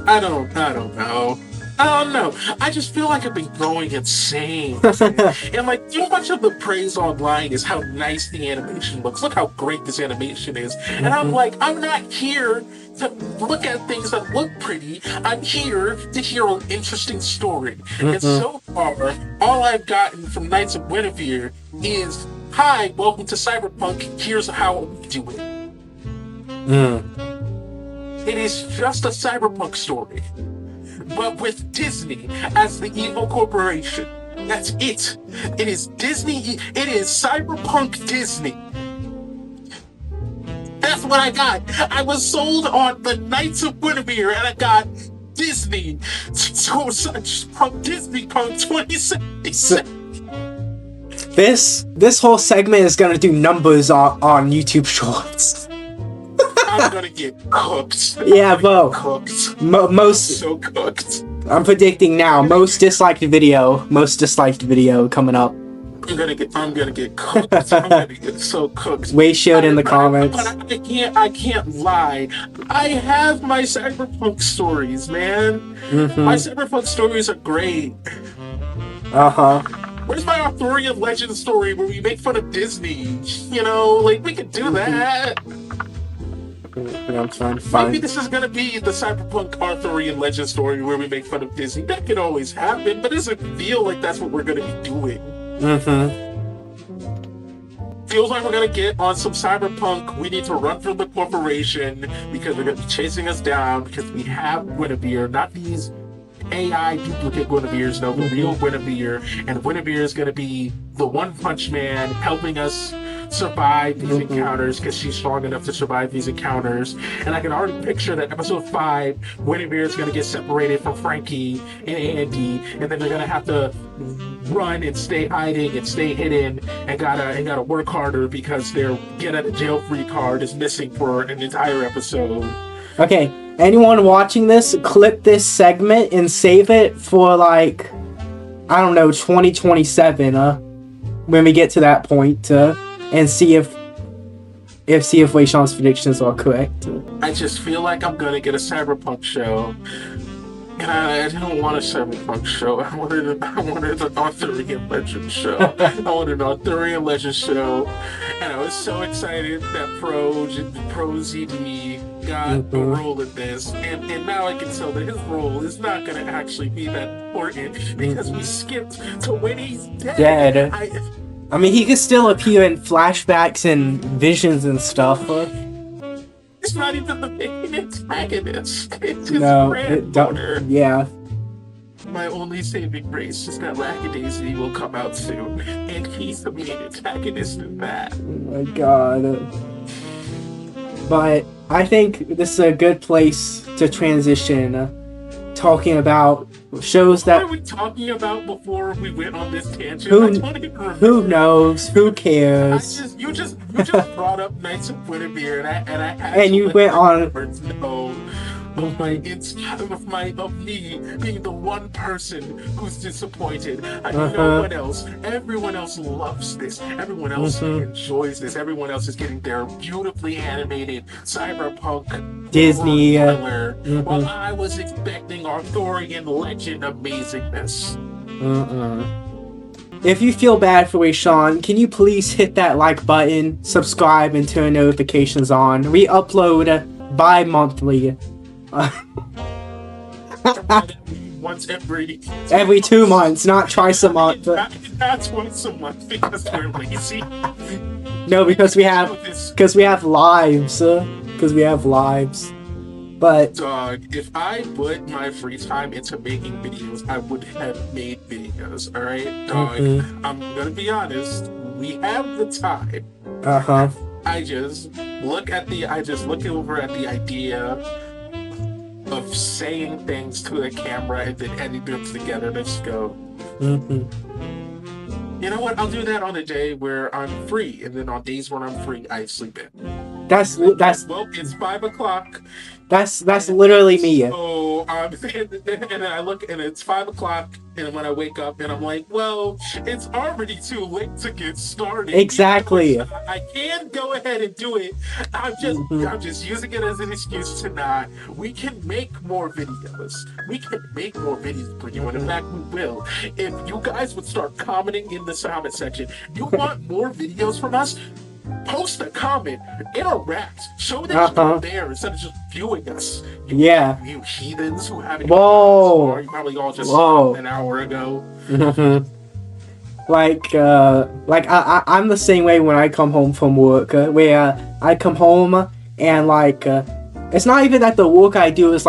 I don't know. I don't know. I just feel like I've been going insane. And, like, too much of the praise online is how nice the animation looks. Look how great this animation is. And I'm like, I'm not here to look at things that look pretty. I'm here to hear an interesting story. And so far, all I've gotten from Knights of Guinevere is, hi, welcome to Cyberpunk. Here's how we do it. It is just a Cyberpunk story, but with Disney as the evil corporation. That's it. It is Disney. It is Cyberpunk Disney. That's what I got. I was sold on the Knights of Guinevere, and I got Disney. So such Disney Punk 2077. This whole segment is gonna do numbers on YouTube Shorts. I'm gonna get cooked. Yeah, bro. Cooked. Most so cooked. I'm predicting now. Most disliked video coming up. I'm gonna get cooked. I'm gonna get so cooked. Ratio it in the comments. But I can't lie. I have my Cyberpunk stories, man. My Cyberpunk stories are great. Where's my Arthurian legend story where we make fun of Disney? You know, like, we could do that. Yeah, fine. Maybe this is gonna be the cyberpunk Arthurian legend story where we make fun of Disney. That could always happen, but it doesn't feel like that's what we're gonna be doing. Feels like we're gonna get on some cyberpunk. We need to run from the corporation because they're gonna be chasing us down because we have Guinevere, not these AI duplicate Guineveres, no, the real Guinevere. And Guinevere is gonna be the One Punch Man helping us survive these encounters because she's strong enough to survive these encounters. And I can already picture that episode 5, Guinevere is going to get separated from Frankie and Andy, and then they're going to have to run and stay hiding and stay hidden and gotta work harder because their get out of jail free card is missing for an entire episode. Okay, anyone watching this, clip this segment and save it for like, I don't know, 2027 when we get to that point and see if Rahshawn's predictions are correct. I just feel like I'm gonna get a cyberpunk show. And I didn't want a cyberpunk show. I wanted an Arthurian legend show. I wanted an Arthurian legend show. And I was so excited that Pro ZD got the role in this. And now I can tell that his role is not going to actually be that important because we skipped to when he's dead. I mean, he could still appear in flashbacks and visions and stuff. It's not even the main antagonist. It's his granddaughter. Yeah. My only saving grace is that Lackadaisy will come out soon, and he's the main antagonist in that. Oh my god. But I think this is a good place to transition, talking about shows that... What were we talking about before we went on this tangent? Who knows? Who cares? You just brought up Knights of Guinevere, and you went on... Of me being the one person who's disappointed. I mean, no one else. Everyone else loves this. Everyone else enjoys this. Everyone else is getting their beautifully animated cyberpunk Disney thriller, while I was expecting Arthurian legend amazingness. If you feel bad for Rahshawn, can you please hit that like button, subscribe, and turn notifications on? We upload bi-monthly. Once every 2 months, not twice a month. That's once a month because we're lazy. No, because we have lives. Because we have lives. But dog, if I put my free time into making videos, I would have made videos. All right, dog. I'm gonna be honest. We have the time. I just look over at the idea of saying things to the camera and then editing them together and just go, you know what, I'll do that on a day where I'm free, and then on days when I'm free, I sleep in. That's well, it's 5 o'clock. That's literally me. So and then I look and it's 5 o'clock, and when I wake up and I'm like, well, it's already too late to get started. Exactly. I can go ahead and do it. I'm just using it as an excuse to not. We can make more videos. We can make more videos for you, and in fact, we will. If you guys would start commenting in the comment section, you want more videos from us? Post a comment, interact, show that you're there instead of just viewing us. You heathens who haven't. Whoa! You probably all just stopped an hour ago. I'm the same way when I come home from work. Where I come home and it's not even that the work I do is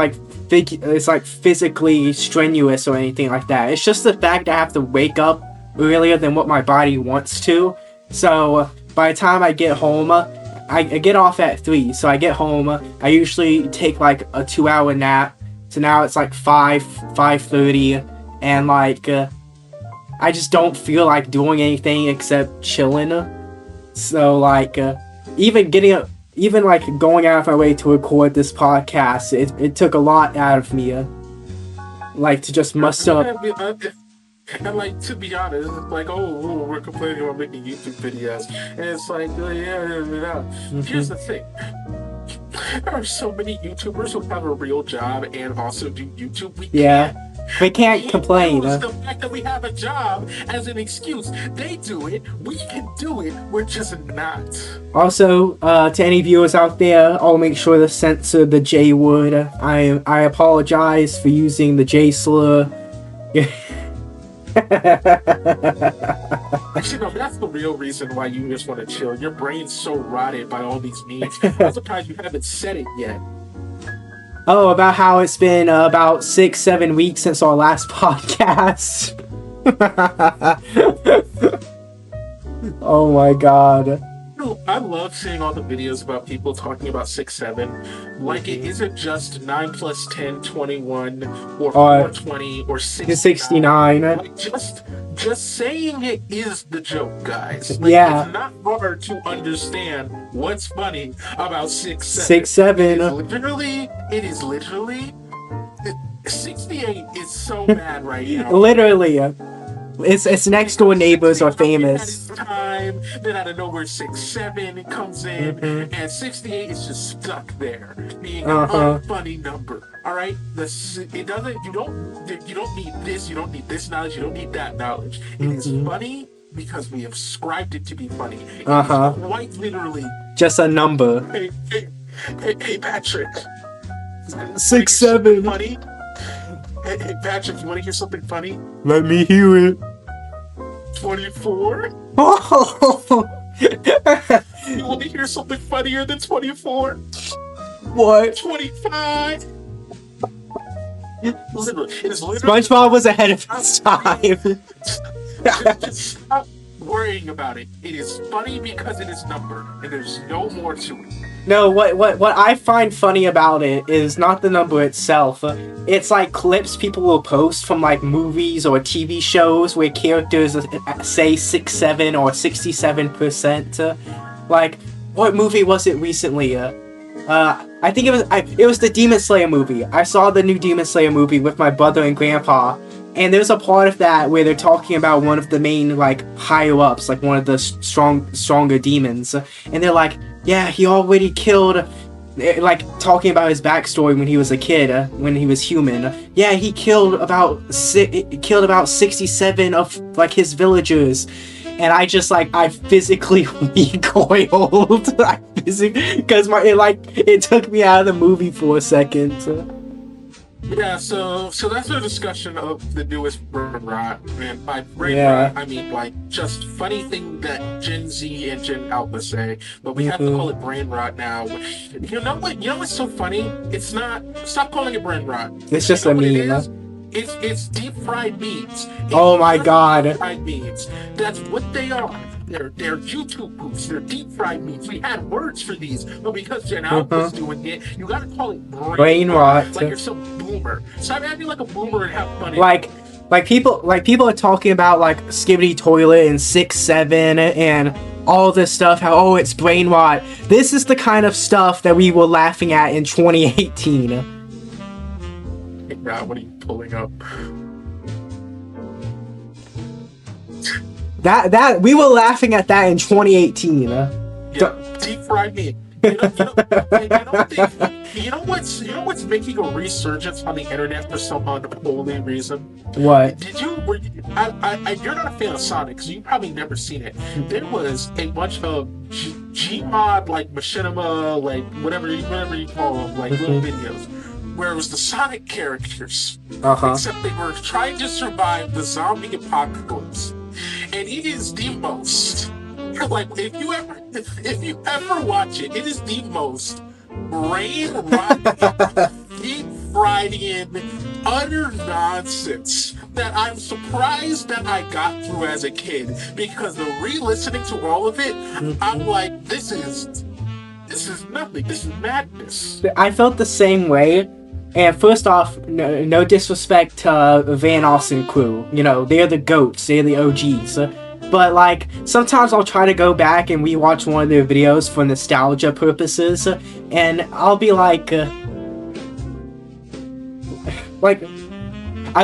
physically strenuous or anything like that. It's just the fact I have to wake up earlier than what my body wants to. So by the time I get home, I get off at 3, so I get home, I usually take a 2-hour nap, so now it's 5:30, and I just don't feel like doing anything except chilling. So even going out of my way to record this podcast, it took a lot out of me, to just muster up. And to be honest, it's we're complaining about making YouTube videos. And it's Here's the thing. There are so many YouTubers who have a real job and also do YouTube. We can't We can't complain. Use the fact that we have a job as an excuse. They do it. We can do it. We're just not. Also, to any viewers out there, I'll make sure to censor the J word. I apologize for using the J slur. Actually, no, that's the real reason why you just want to chill. Your brain's so rotted by all these memes. I'm surprised you haven't said it yet. Oh, about how it's been about 6-7 weeks since our last podcast. Oh my god. I love seeing all the videos about people talking about 6-7. Like it isn't just 9 plus 10, 21, or 420, or 69. Like just saying it is the joke, guys. Like, yeah. It's not hard to understand what's funny about 6-7. 6-7. It is literally 68 is so bad right now. Literally. It's next door neighbors are famous. Time, then out of nowhere 6-7 comes in, and 68 is just stuck there, being an unfunny number. All right, it doesn't. You don't need this. You don't need this knowledge. You don't need that knowledge. It is funny because we have ascribed it to be funny. It is quite literally just a number. Hey, Patrick. 6-7. Funny. Hey, Patrick, you want to hear something funny? Let me hear it. 24? Oh! You want to hear something funnier than 24? What? 25? Literally, SpongeBob was ahead of his time. Just stop worrying about it. It is funny because it is number, and there's no more to it. No, what I find funny about it is not the number itself. It's like clips people will post from like movies or TV shows where characters say 6-7 or 67%. Like, what movie was it recently? I think it was the Demon Slayer movie. I saw the new Demon Slayer movie with my brother and grandpa, and there's a part of that where they're talking about one of the main like higher ups, like one of the stronger demons, and they're like, yeah, he already killed, like talking about his backstory when he was a kid, when he was human. Yeah, he killed about 67 of like his villagers. And I just I physically recoiled. Because it took me out of the movie for a second. Yeah, so that's our discussion of the newest brain rot. And by brain rot, I mean just funny thing that Gen Z and Gen Alpha say, but we have to call it brain rot now. You know what? You know what's so funny? It's not. Stop calling it brain rot. It's just a meme. It's deep fried memes. Oh my god. Deep fried memes. That's what they are. They're YouTube poofs. They're deep fried memes. We had words for these, but because Gen Alpha's doing it, you gotta call it brain rot. Like you're some boomer. Stop acting like a boomer and have fun. Like people are talking about like Skibbity Toilet and 6-7 and all this stuff. How it's brain rot. This is the kind of stuff that we were laughing at in 2018. God, what are you pulling up? That we were laughing at that in 2018. Yeah, deep fried meat. You know what's making a resurgence on the internet for some unholy reason? What? You're not a fan of Sonic, so you've probably never seen it. There was a bunch of Gmod, like machinima, like whatever you call them, like little videos, where it was the Sonic characters, except they were trying to survive the zombie apocalypse, and it is the most if you ever watch it, it is the most brain rotting, deep fried in, utter nonsense that I'm surprised that I got through as a kid, because the re-listening to all of it, I'm like, this is nothing. This is madness. I felt the same way. And first off, no disrespect to Vanoss and crew. You know, they're the GOATs. They're the OGs. But, sometimes I'll try to go back and rewatch one of their videos for nostalgia purposes. And I'll be I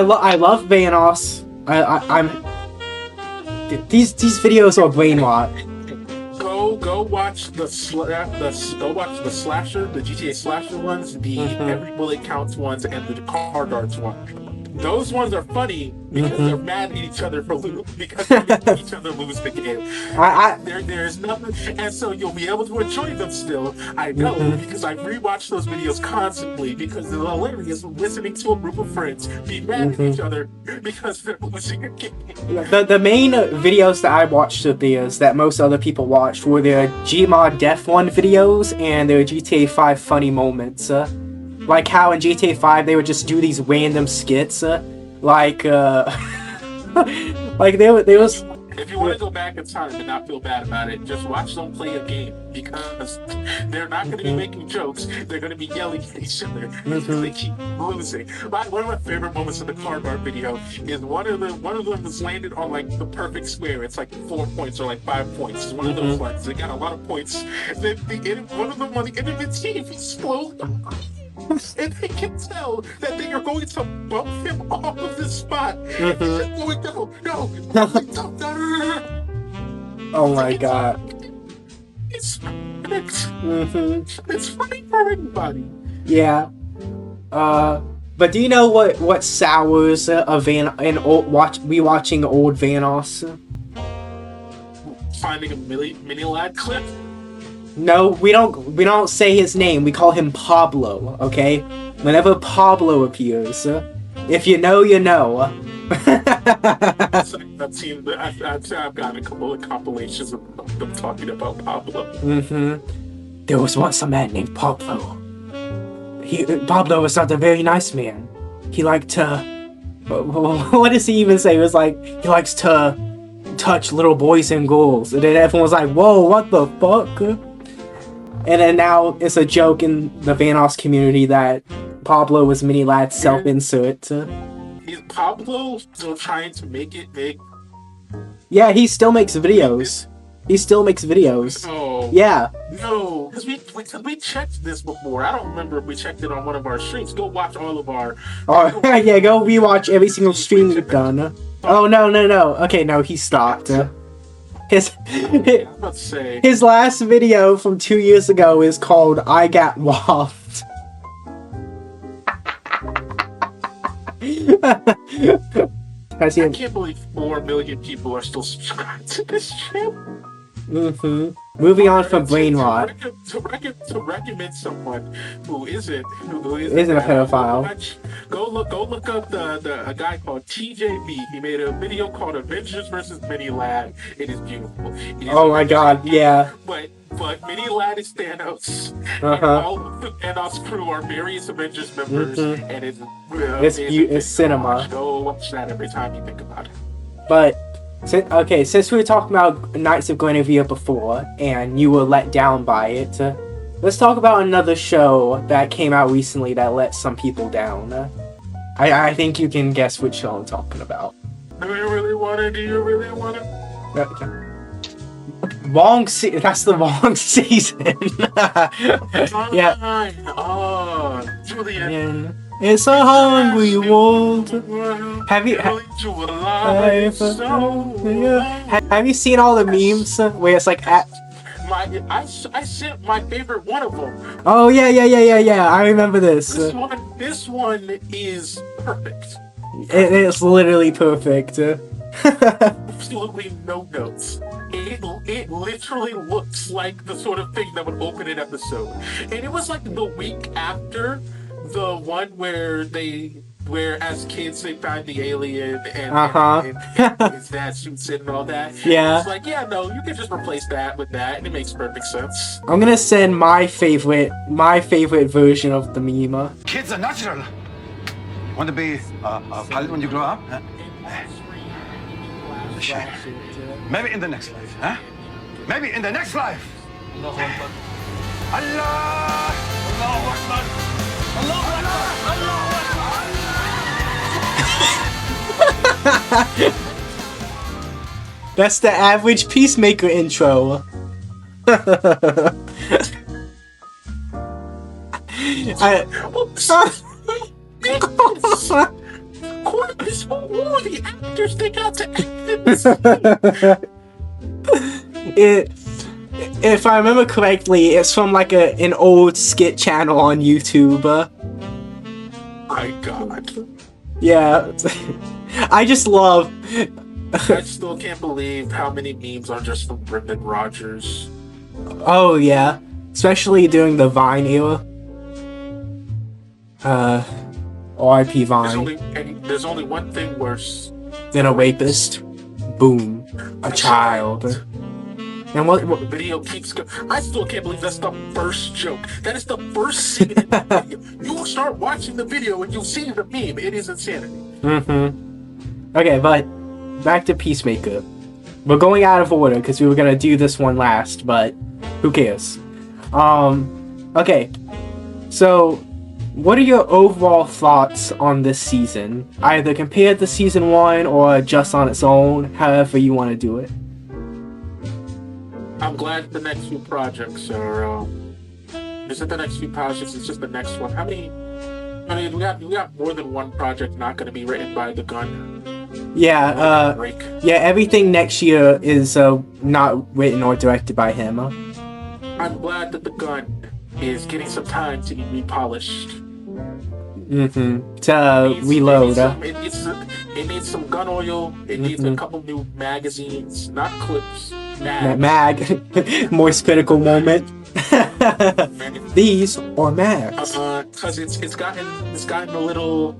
love Vanoss. These videos are brain rot. Go watch the slasher, the GTA slasher ones, the every bullet counts ones, and the car darts one. those ones are funny because they're mad at each other because they make each other lose the game. There's nothing, and so you'll be able to enjoy them still. I know because I rewatch those videos constantly because they're hilarious. Listening to a group of friends be mad at each other because they're losing a game. The main videos that I watched of theirs that most other people watched were their Gmod Def 1 videos and their GTA 5 funny moments. Like how in GTA 5 they would just do these random skits, like they was. If you want to go back in time and not feel bad about it, just watch them play a game because they're not going to be making jokes. They're going to be yelling at each other because they keep losing. One of my favorite moments in the card art video is one of them was landed on like the perfect square. It's like 4 points or like 5 points. It's one of those ones. They got a lot of points. Then one of them on the end of the team explodes. And they can tell that they are going to bump him off of this spot. And he's just going, no. Oh my god. It's funny for everybody. Yeah. But do you know what sours rewatching old Vanoss? Finding a mini lad clip? No, we don't say his name. We call him Pablo, okay? Whenever Pablo appears, if you know, you know. I've got a couple of compilations of them talking about Pablo. There was once a man named Pablo. Pablo was not a very nice man. He liked to... What does he even say? It was like, he likes to touch little boys and girls. And then everyone was like, whoa, what the fuck? And then now it's a joke in the Vanoss community that Pablo was Mini Lad's self-insert. Is Pablo still trying to make it big? Yeah, he still makes videos. Oh. Yeah. No, because we checked this before. I don't remember if we checked it on one of our streams. Go watch all of our... yeah, go rewatch every single stream we've done. Oh, no. Okay, no, he stopped. His last video from 2 years ago is called I Got Waft. I can't believe 4 million people are still subscribed to this channel. Moving on from brain rot. To recommend someone who isn't a pedophile. Go look up a guy called TJB. He made a video called Avengers vs. Mini Lad. It is beautiful. Oh my god, yeah. But Mini Lad is Thanos. And all of the Thanos crew are various Avengers members, and it's cinema. Go watch that every time you think about it. But since we were talking about Knights of Guinevere before, and you were let down by it, let's talk about another show that came out recently that let some people down. I think you can guess which show I'm talking about. Do you really want to? That's the wrong season. Yeah. Oh, Julian. It's a hungry world. Have you seen all the memes where it's like I sent my favorite one of them. Oh yeah. I remember this. This one is perfect. It's literally perfect. Absolutely no notes. It literally looks like the sort of thing that would open an episode. And it was like the week after the one where as kids they find the alien and his dad shoots it and all that. Yeah. It's like, yeah, no, you can just replace that with that and it makes perfect sense. I'm gonna send my favorite version of the meme. Kids are natural. Want to be a pilot when you grow up? Huh? Maybe in the next life, huh? Maybe in the next life. Allah! Allahu Akbar! Allahu Akbar! That's the average Peacemaker intro. This whole war, the actors they got to act. If I remember correctly, it's from like an old skit channel on YouTube. My God. Yeah. I just love. I still can't believe how many memes are just from Brendan Rodgers. Oh yeah, especially during the Vine era. R.I.P. Vine. There's only one thing worse Then a rapist. Boom. A child. And what the video keeps going. I still can't believe that's the first joke. That is the first scene in the video. You will start watching the video and you'll see the meme. It is insanity. Okay, but back to Peacemaker. We're going out of order because we were gonna do this one last, but who cares? Okay. So, what are your overall thoughts on this season? Either compared to season 1 or just on its own, however you want to do it. I'm glad the next few projects are. Is it the next few projects? It's just the next one. How many? I mean, we got more than one project not going to be written by the gun. Yeah. Yeah. Everything next year is not written or directed by him. I'm glad that the gun is getting some time to be repolished. To reload. It needs some gun oil. It needs a couple new magazines, not clips. Mag. Most critical moment. These are mags. Because it's gotten a little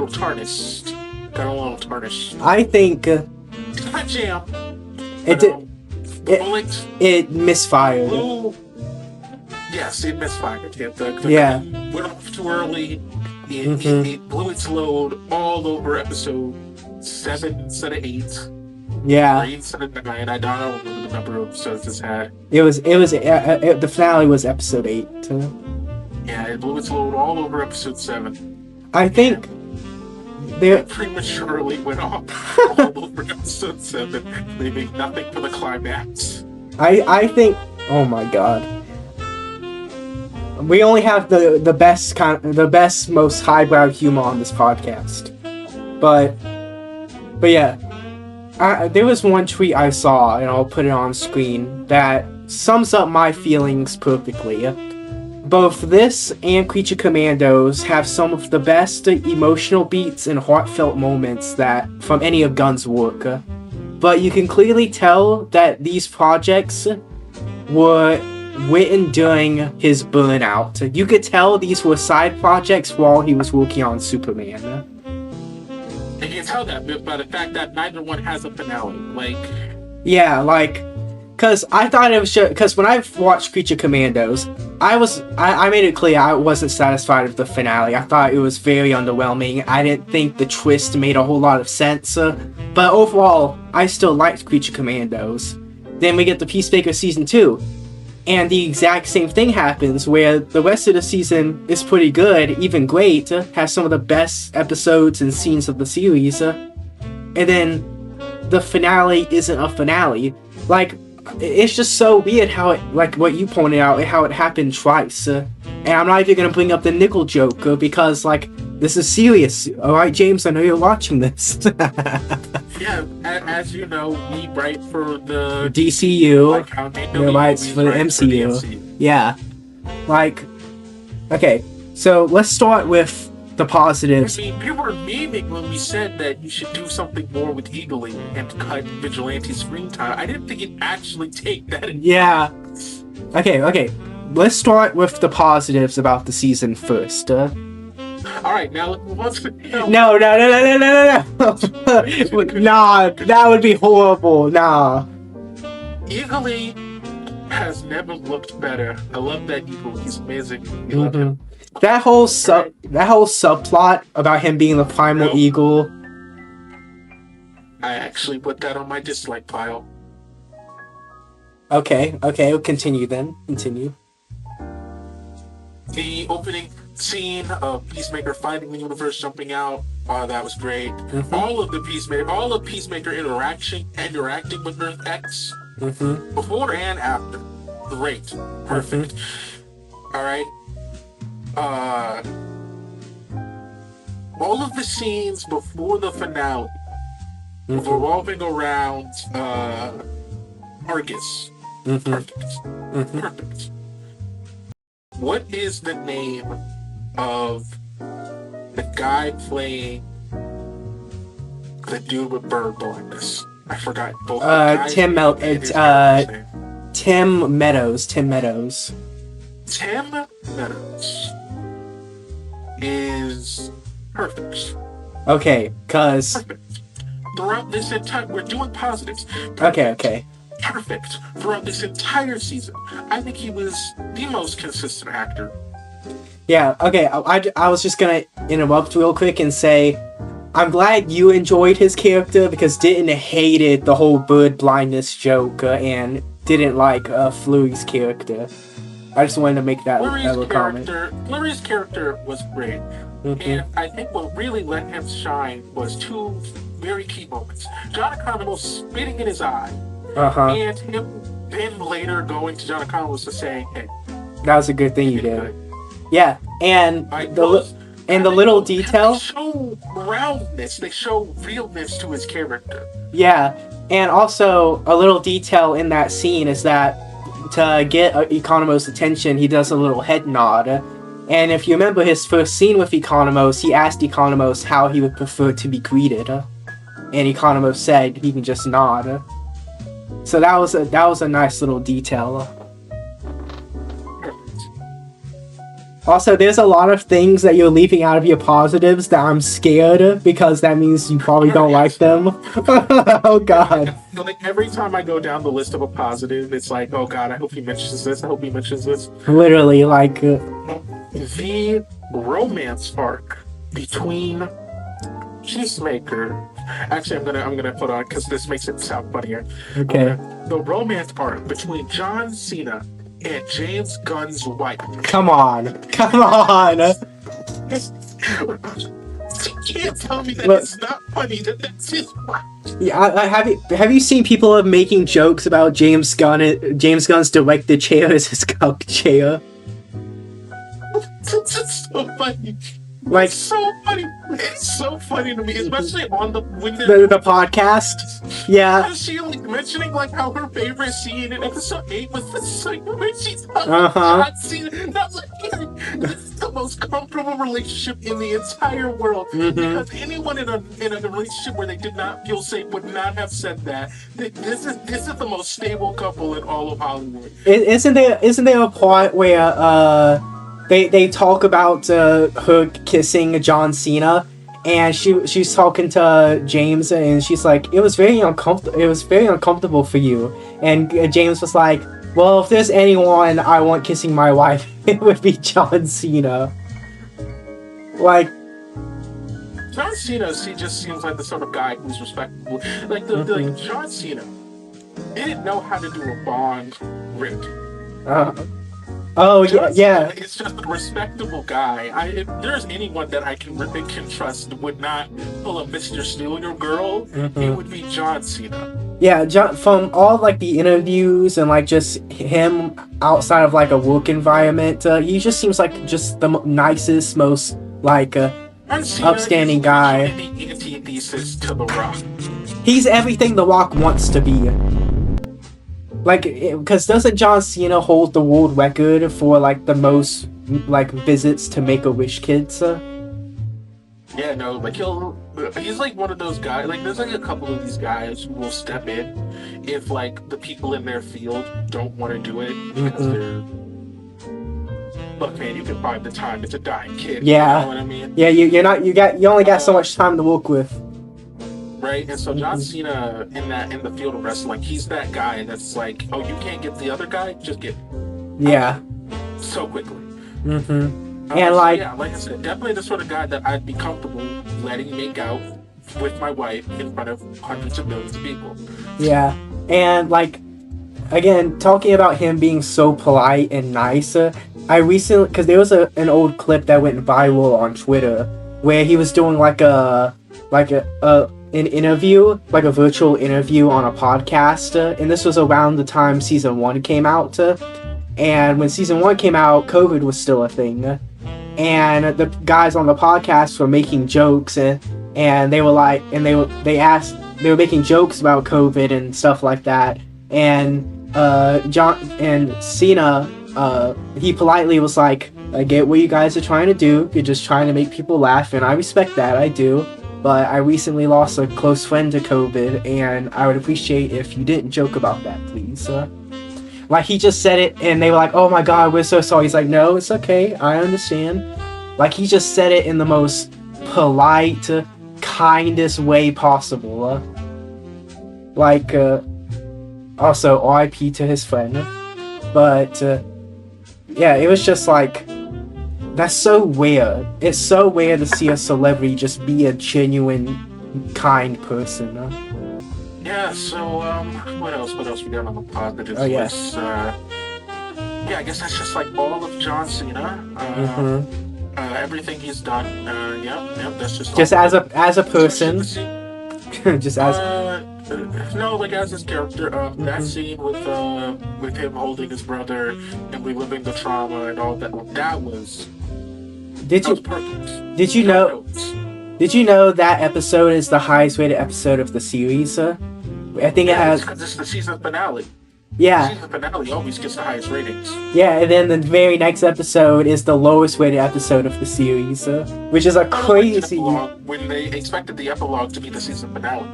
tarnished. Got a little tarnished. I think Not jam. It misfired. Yes, it misfired. The Yeah. went off too early. It blew its load all over episode 7 instead of 8. Yeah. 3 instead of 9. I don't remember the number of episodes this had. The finale was episode 8. Yeah, it blew its load all over episode 7. I think It prematurely went off all over episode 7, leaving nothing for the climax. I think, oh my god. We only have the best, most highbrow humor on this podcast. But yeah. There was one tweet I saw, and I'll put it on screen, that sums up my feelings perfectly. Both this and Creature Commandos have some of the best emotional beats and heartfelt moments from any of Gunn's work. But you can clearly tell that these projects were written during his burnout. You could tell these were side projects while he was working on Superman. And you can tell that by the fact that neither one has a finale. Because I thought it was just... Because when I watched Creature Commandos, I made it clear I wasn't satisfied with the finale. I thought it was very underwhelming. I didn't think the twist made a whole lot of sense. But overall, I still liked Creature Commandos. Then we get the Peacemaker Season 2. And the exact same thing happens, where the rest of the season is pretty good, even great, has some of the best episodes and scenes of the series. And then the finale isn't a finale. It's just so weird how it, what you pointed out, how it happened twice. And I'm not even gonna bring up the nickel joke, because, this is serious. Alright, James, I know you're watching this. Yeah, as you know, we write for the DCU. He writes for the MCU. Yeah. Okay, so let's start with the positives. I mean, we were memeing when we said that you should do something more with Eagling and cut Vigilante screen time. I didn't think it'd actually take that. Yeah. Okay. Let's start with the positives about the season first. Alright, now let's... No. Nah, that would be horrible. Nah. Eagling has never looked better. I love that Eagle. He's amazing. I love him. That whole subplot about him being the primal eagle. I actually put that on my dislike pile. Okay, continue then. Continue. The opening scene of Peacemaker finding the universe, jumping out, that was great. All of Peacemaker interacting with Earth X, before and after, great, perfect. All right. All of the scenes before the finale revolving around Argus, perfect. What is the name of the guy playing the dude with bird blindness. I forgot both. Tim Meadows. Tim Meadows is perfect. Okay, cause Perfect. Throughout this entire, we're doing positives. okay. Perfect throughout this entire season. I think he was the most consistent actor. Yeah, okay, I was just gonna interrupt real quick and say, I'm glad you enjoyed his character because didn't hated the whole bird blindness joke and didn't like Flurry's character. I just wanted to make that little comment. Flurry's character was great. And I think what really let him shine was two very key moments. John Economos spitting in his eye. And him then later going to John Economos to say, hey. That was a good thing you did. Yeah, and the little detail. They show roundness. They show realness to his character. Yeah, and also a little detail in that scene is that to get Economos' attention, he does a little head nod. And if you remember his first scene with Economos, he asked Economos how he would prefer to be greeted, and Economos said he can just nod. So that was a nice little detail. Also, there's a lot of things that you're leaving out of your positives that I'm scared of because that means you probably don't like them. Oh god. Like every time I go down the list of a positive, it's like, oh god, I hope he mentions this. I hope he mentions this. Literally, like the romance arc between Peacemaker. Actually, I'm gonna put on because this makes it sound funnier. Okay. The romance arc between John Cena and James Gunn's wife. Come on. You can't tell me that it's not funny that that's his wife. Yeah, have you seen people making jokes about James Gunn's director chair as his couch chair? It's so funny. Like, It's so funny to me, especially on the podcast. Yeah. She like mentioning like how her favorite scene in episode 8 was the scene where she's John Cena. And I was like, this is the most comfortable relationship in the entire world. Because anyone in a relationship where they did not feel safe would not have said that. This is the most stable couple in all of Hollywood. Isn't there a part where they talk about her kissing John Cena, and she's talking to James, and she's like, it was very uncomfortable for you, and James was like, well, if there's anyone I want kissing my wife, it would be John Cena. Like, John Cena, he just seems like the sort of guy who's respectable. Like John Cena, he didn't know how to do a Bond rip. Oh, yeah. It's just a respectable guy. If there's anyone that I can trust would not pull a Mr. Steal Your Girl, it would be John Cena. Yeah, from all like the interviews and like just him outside of like a work environment, he just seems like just the nicest, most like upstanding guy. The antithesis to The Rock. He's everything The Rock wants to be. Like, because doesn't John Cena hold the world record for like the most like visits to Make-A-Wish kids? Yeah, no, like he's like one of those guys. Like, there's like a couple of these guys who will step in if like the people in their field don't want to do it because they're. Look, man, you can find the time. It's a dying kid. Yeah, you know what I mean? Yeah, you only got so much time to work with. Right, and so John Cena in the field of wrestling, he's that guy that's like, oh, you can't get the other guy, just get so quickly. And like, yeah, like I said, definitely the sort of guy that I'd be comfortable letting make out with my wife in front of hundreds of millions of people. Yeah, and like, again, talking about him being so polite and nice, I recently, because there was an old clip that went viral on Twitter where he was doing an interview, like a virtual interview on a podcast, and this was around the time season 1 came out, and when season 1 came out, COVID was still a thing, and the guys on the podcast were making jokes, and they were like, and they were making jokes about COVID and stuff like that, and John and Cena, he politely was like, I get what you guys are trying to do. You're just trying to make people laugh, and I respect that. I do. But I recently lost a close friend to COVID, and I would appreciate if you didn't joke about that, please. Like, he just said it, and they were like, oh my god, we're so sorry. He's like, no, it's okay. I understand. Like, he just said it in the most polite, kindest way possible. Also, RIP to his friend. But, yeah, it was just like, that's so weird. It's so weird to see a celebrity just be a genuine, kind person. Yeah, so, what else we got on the positive list? I guess that's just like all of John Cena. Everything he's done. That's just as a person. Just as no, like as his character. That scene with him holding his brother and reliving the trauma and all that. That was. Did you know that episode is the highest rated episode of the series? I think it has. Because it's the season finale. Yeah. The season finale always gets the highest ratings. Yeah, and then the very next episode is the lowest rated episode of the series, which is a crazy. When they expected the epilogue to be the season finale.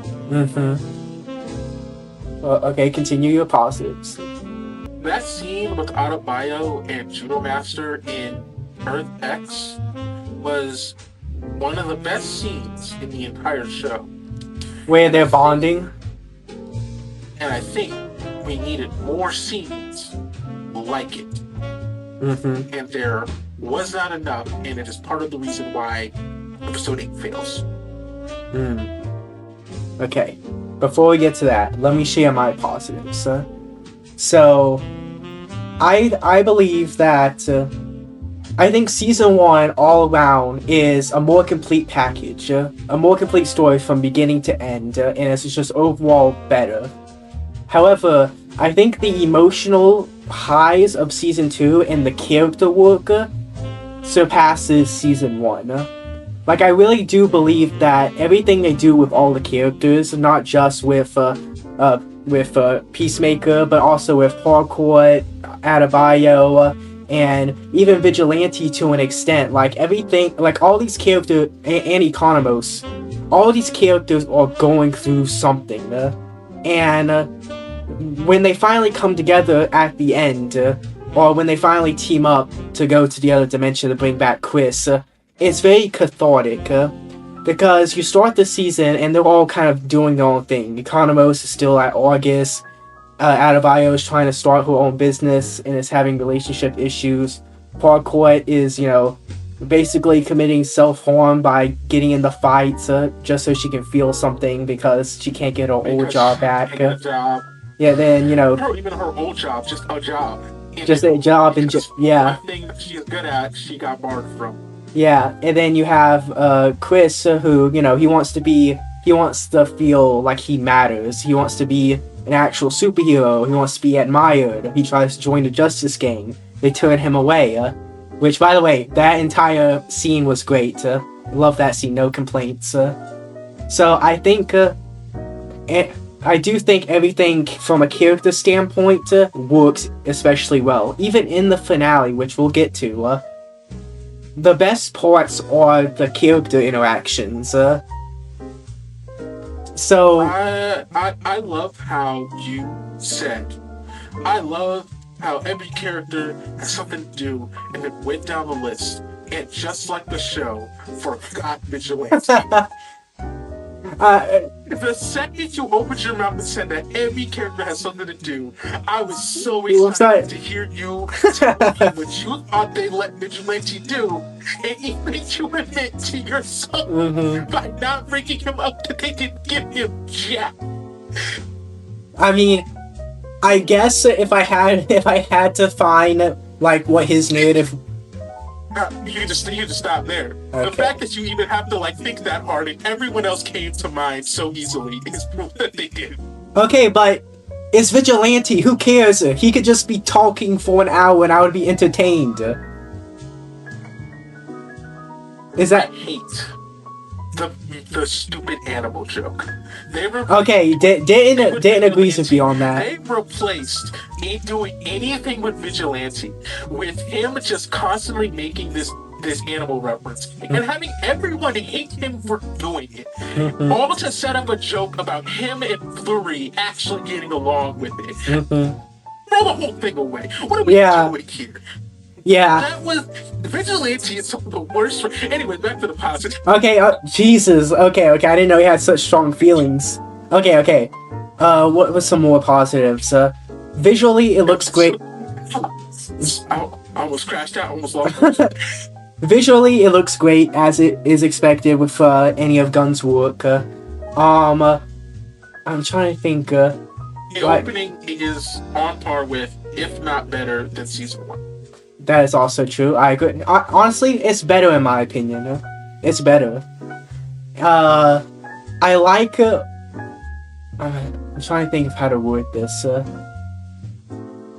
Well, okay, continue your positives. That scene with Adebayo and Judo Master in Earth X was one of the best scenes in the entire show. Where they're bonding? And I think we needed more scenes like it. And there was not enough, and it is part of the reason why episode 8 fails. Okay, before we get to that, let me share my positives. So, I believe that I think season 1 all around is a more complete package, a more complete story from beginning to end, and it's just overall better. However, I think the emotional highs of season 2 and the character work surpasses season 1. Like, I really do believe that everything they do with all the characters, not just with Peacemaker, but also with Harcourt, Adebayo, and even Vigilante to an extent, like everything, like all these characters, and Economos, all these characters are going through something, and when they finally come together at the end, or when they finally team up to go to the other dimension to bring back Chris, it's very cathartic, because you start the season and they're all kind of doing their own thing. Economos is still at August, Adebayo is trying to start her own business and is having relationship issues. Harcourt is, basically committing self-harm by getting in the fights just so she can feel something because she can't get her old job back. Yeah, then, even her old job, just a job. Just a job, and yeah. One thing that she is good at, she got barred from. Yeah, and then you have Chris, who, he wants to feel like he matters. He wants to be an actual superhero. He wants to be admired. He tries to join the Justice Gang. They turn him away. Which, by the way, that entire scene was great. Love that scene, no complaints. So I think, I do think everything from a character standpoint works especially well. Even in the finale, which we'll get to, the best parts are the character interactions. So I love how you said. I love how every character has something to do, and it went down the list. And just like the show, forgot Vigilante. The second you opened your mouth and said that every character has something to do, I was so excited to hear you tell me what you thought they let Vigilante do, and he made you admit to yourself by not bringing him up that they didn't give him jack. I mean, I guess if I had to find like what his narrative. You can just stop there. Okay. The fact that you even have to think that hard and everyone else came to mind so easily is proof that they did. Okay, but it's Vigilante. Who cares? He could just be talking for an hour and I would be entertained. Is that I hate the stupid animal joke. They were Okay, didn't agree with you on that. They replaced doing anything with Vigilante with him just constantly making this animal reference and having everyone hate him for doing it. All to set up a joke about him and Flurry actually getting along with it. Throw the whole thing away. What are we doing here? Yeah. That was Vigilante is some of the worst. Anyway, back to the positive. Okay, Jesus. Okay. I didn't know he had such strong feelings. Okay. What was some more positives? Visually, it looks great. I almost crashed out. Almost lost. Visually, it looks great as it is expected with any of Gunn's work. I'm trying to think. The opening is on par with, if not better, than season 1. That is also true. I agree. Honestly, it's better in my opinion. It's better. I like. I'm trying to think of how to word this.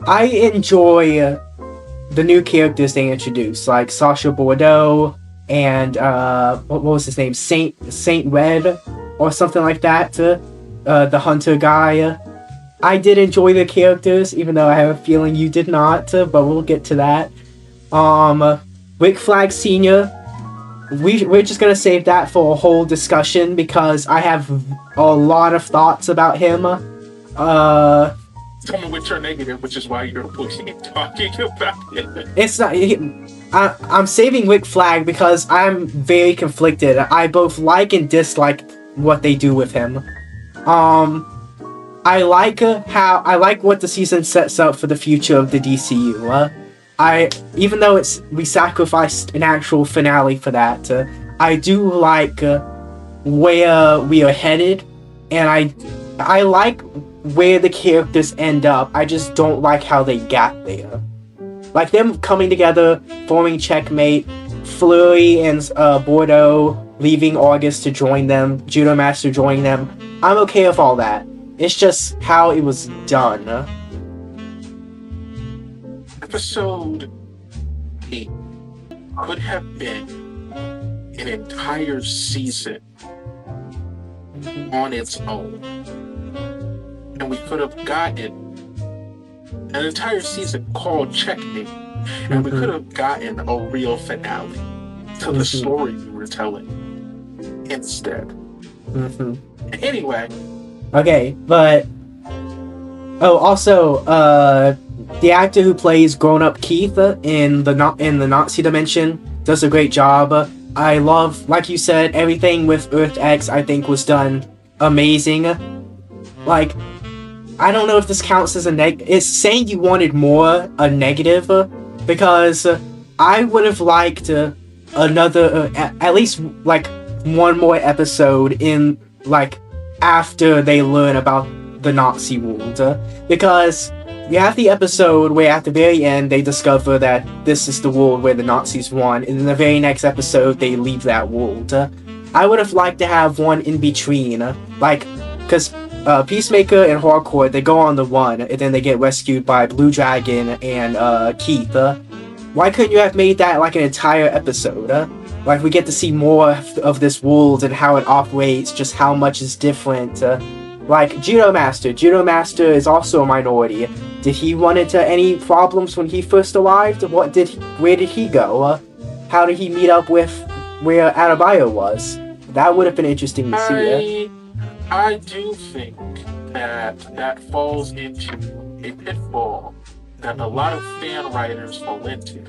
I enjoy the new characters they introduced, like Sasha Bordeaux and what was his name, Saint Red or something like that. The hunter guy. I did enjoy the characters, even though I have a feeling you did not, but we'll get to that. Rick Flag Sr., we're just gonna save that for a whole discussion because I have a lot of thoughts about him. Some of which are negative, which is why you're pushing and talking about it. It's not. I'm saving Rick Flag because I'm very conflicted. I both like and dislike what they do with him. I like what the season sets up for the future of the DCU. Even though we sacrificed an actual finale for that, I do like where we are headed, and I like where the characters end up. I just don't like how they got there. Like them coming together, forming Checkmate, Flurry and Bordeaux leaving August to join them, Judo Master joining them. I'm okay with all that. It's just how it was done. Episode 8 could have been an entire season on its own. And we could have gotten an entire season called Checkmate. And we could have gotten a real finale to the story we were telling instead. Anyway. Okay, but also, the actor who plays grown-up Keith in the Nazi dimension does a great job. I love, like you said, everything with Earth X. I think was done amazing. Like, I don't know if this counts as a it's saying you wanted more a negative, because I would have liked another at least like one more episode in like after they learn about the Nazi world, because you have the episode where at the very end they discover that this is the world where the Nazis won, and in the very next episode they leave that world. I would have liked to have one in between, like, because Peacemaker and Hardcore, they go on the run, and then they get rescued by Blue Dragon and Keith. Why couldn't you have made that like an entire episode? Like, we get to see more of this world and how it operates, just how much is different. Like, Judo Master is also a minority. Did he run into any problems when he first arrived? Where did he go? How did he meet up with where Adebayo was? That would have been interesting to see. I do think that falls into a pitfall that a lot of fan writers fall into,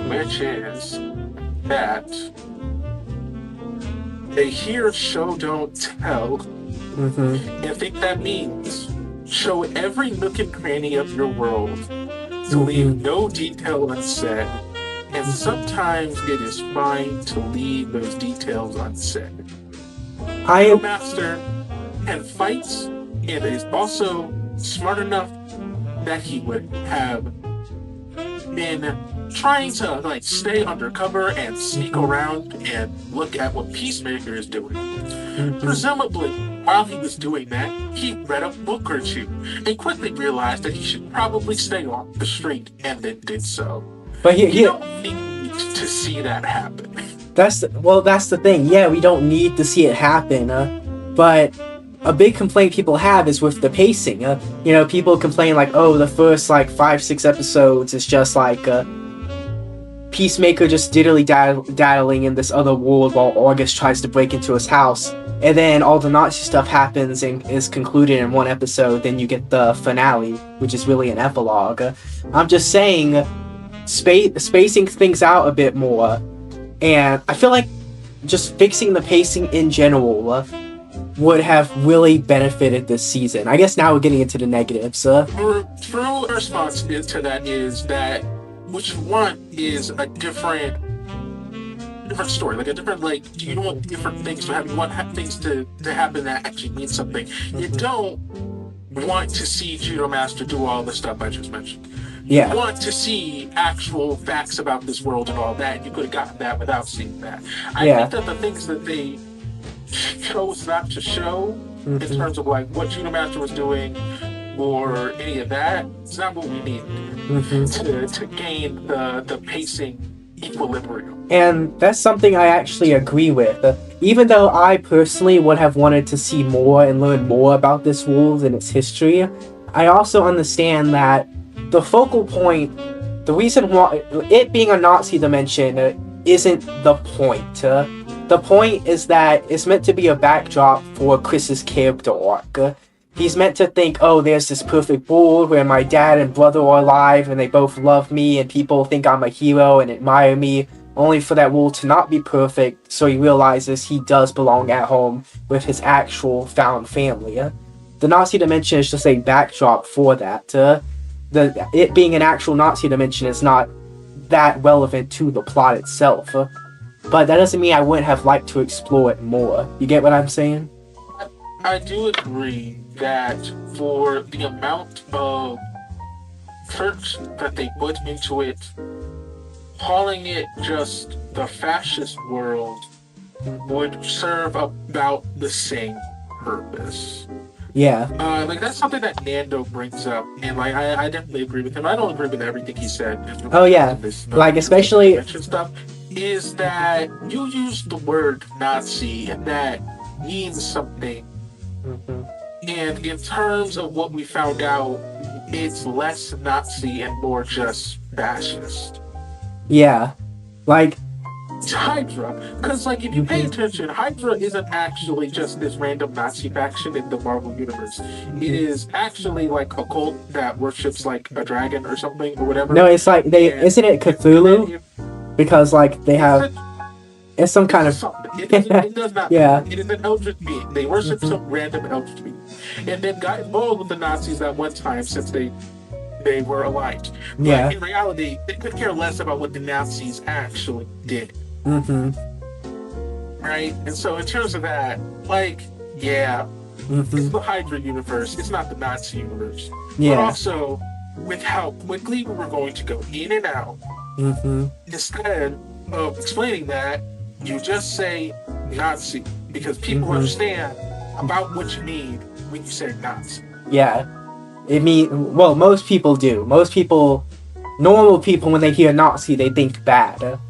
which is that they hear show don't tell, and think that means show every nook and cranny of your world to leave no detail unsaid, and sometimes it is fine to leave those details unsaid. Judo Master can fight, and is also smart enough that he would have been trying to like stay undercover and sneak around and look at what Peacemaker is doing. Presumably, while he was doing that, he read a book or two and quickly realized that he should probably stay off the street, and then did so. But you don't need to see that happen. That's the thing. Yeah, we don't need to see it happen, but a big complaint people have is with the pacing. People complain like, oh, the first like 5-6 episodes is just like Peacemaker just diddly daddling in this other world while August tries to break into his house, and then all the Nazi stuff happens and is concluded in one episode. Then you get the finale, which is really an epilogue. I'm just saying, spacing things out a bit more. And I feel like just fixing the pacing in general would have really benefited this season. I guess now we're getting into the negatives. True response to that is that what you want is a different story, like a different, like, you don't want different things to happen. You want things to happen that actually mean something. You don't want to see Judo Master do all the stuff I just mentioned. Yeah. You want to see actual facts about this world and all that, and you could have gotten that without seeing that. I think that the things that they chose not to show in terms of like what Judo Master was doing or any of that, it's not what we need to gain the pacing equilibrium. And that's something I actually agree with. Even though I personally would have wanted to see more and learn more about this world and its history, I also understand that the focal point, the reason why it being a Nazi dimension isn't the point. The point is that it's meant to be a backdrop for Chris's character arc. He's meant to think, oh, there's this perfect world where my dad and brother are alive and they both love me and people think I'm a hero and admire me, only for that world to not be perfect, so he realizes he does belong at home with his actual found family. The Nazi dimension is just a backdrop for that. It being an actual Nazi dimension is not that relevant to the plot itself. But that doesn't mean I wouldn't have liked to explore it more. You get what I'm saying? I do agree that for the amount of church that they put into it, calling it just the fascist world would serve about the same purpose. Yeah. Like, that's something that Nando brings up, and like I definitely agree with him. I don't agree with everything he said. Oh yeah, like especially stuff is that you use the word Nazi and that means something. And in terms of what we found out, it's less Nazi and more just fascist. Yeah, like it's Hydra, because like if you pay attention, Hydra isn't actually just this random Nazi faction in the Marvel universe. It is actually like a cult that worships like a dragon or something or whatever. No, it's like isn't it Cthulhu? Because like they have it's some kind of it does not. Yeah. It is an eldritch being. They worship some random eldritch being, and then got involved with the Nazis at one time since they were aligned. But yeah. In reality, they could care less about what the Nazis actually did. Right? And so in terms of that, like, yeah, it's the Hydra universe. It's not the Nazi universe. Yeah. But also, with how quickly we were going to go in and out, instead of explaining that, you just say Nazi, because people understand about what you need when you say Nazi. Yeah. Well, most people do. Most people, normal people, when they hear Nazi, they think bad.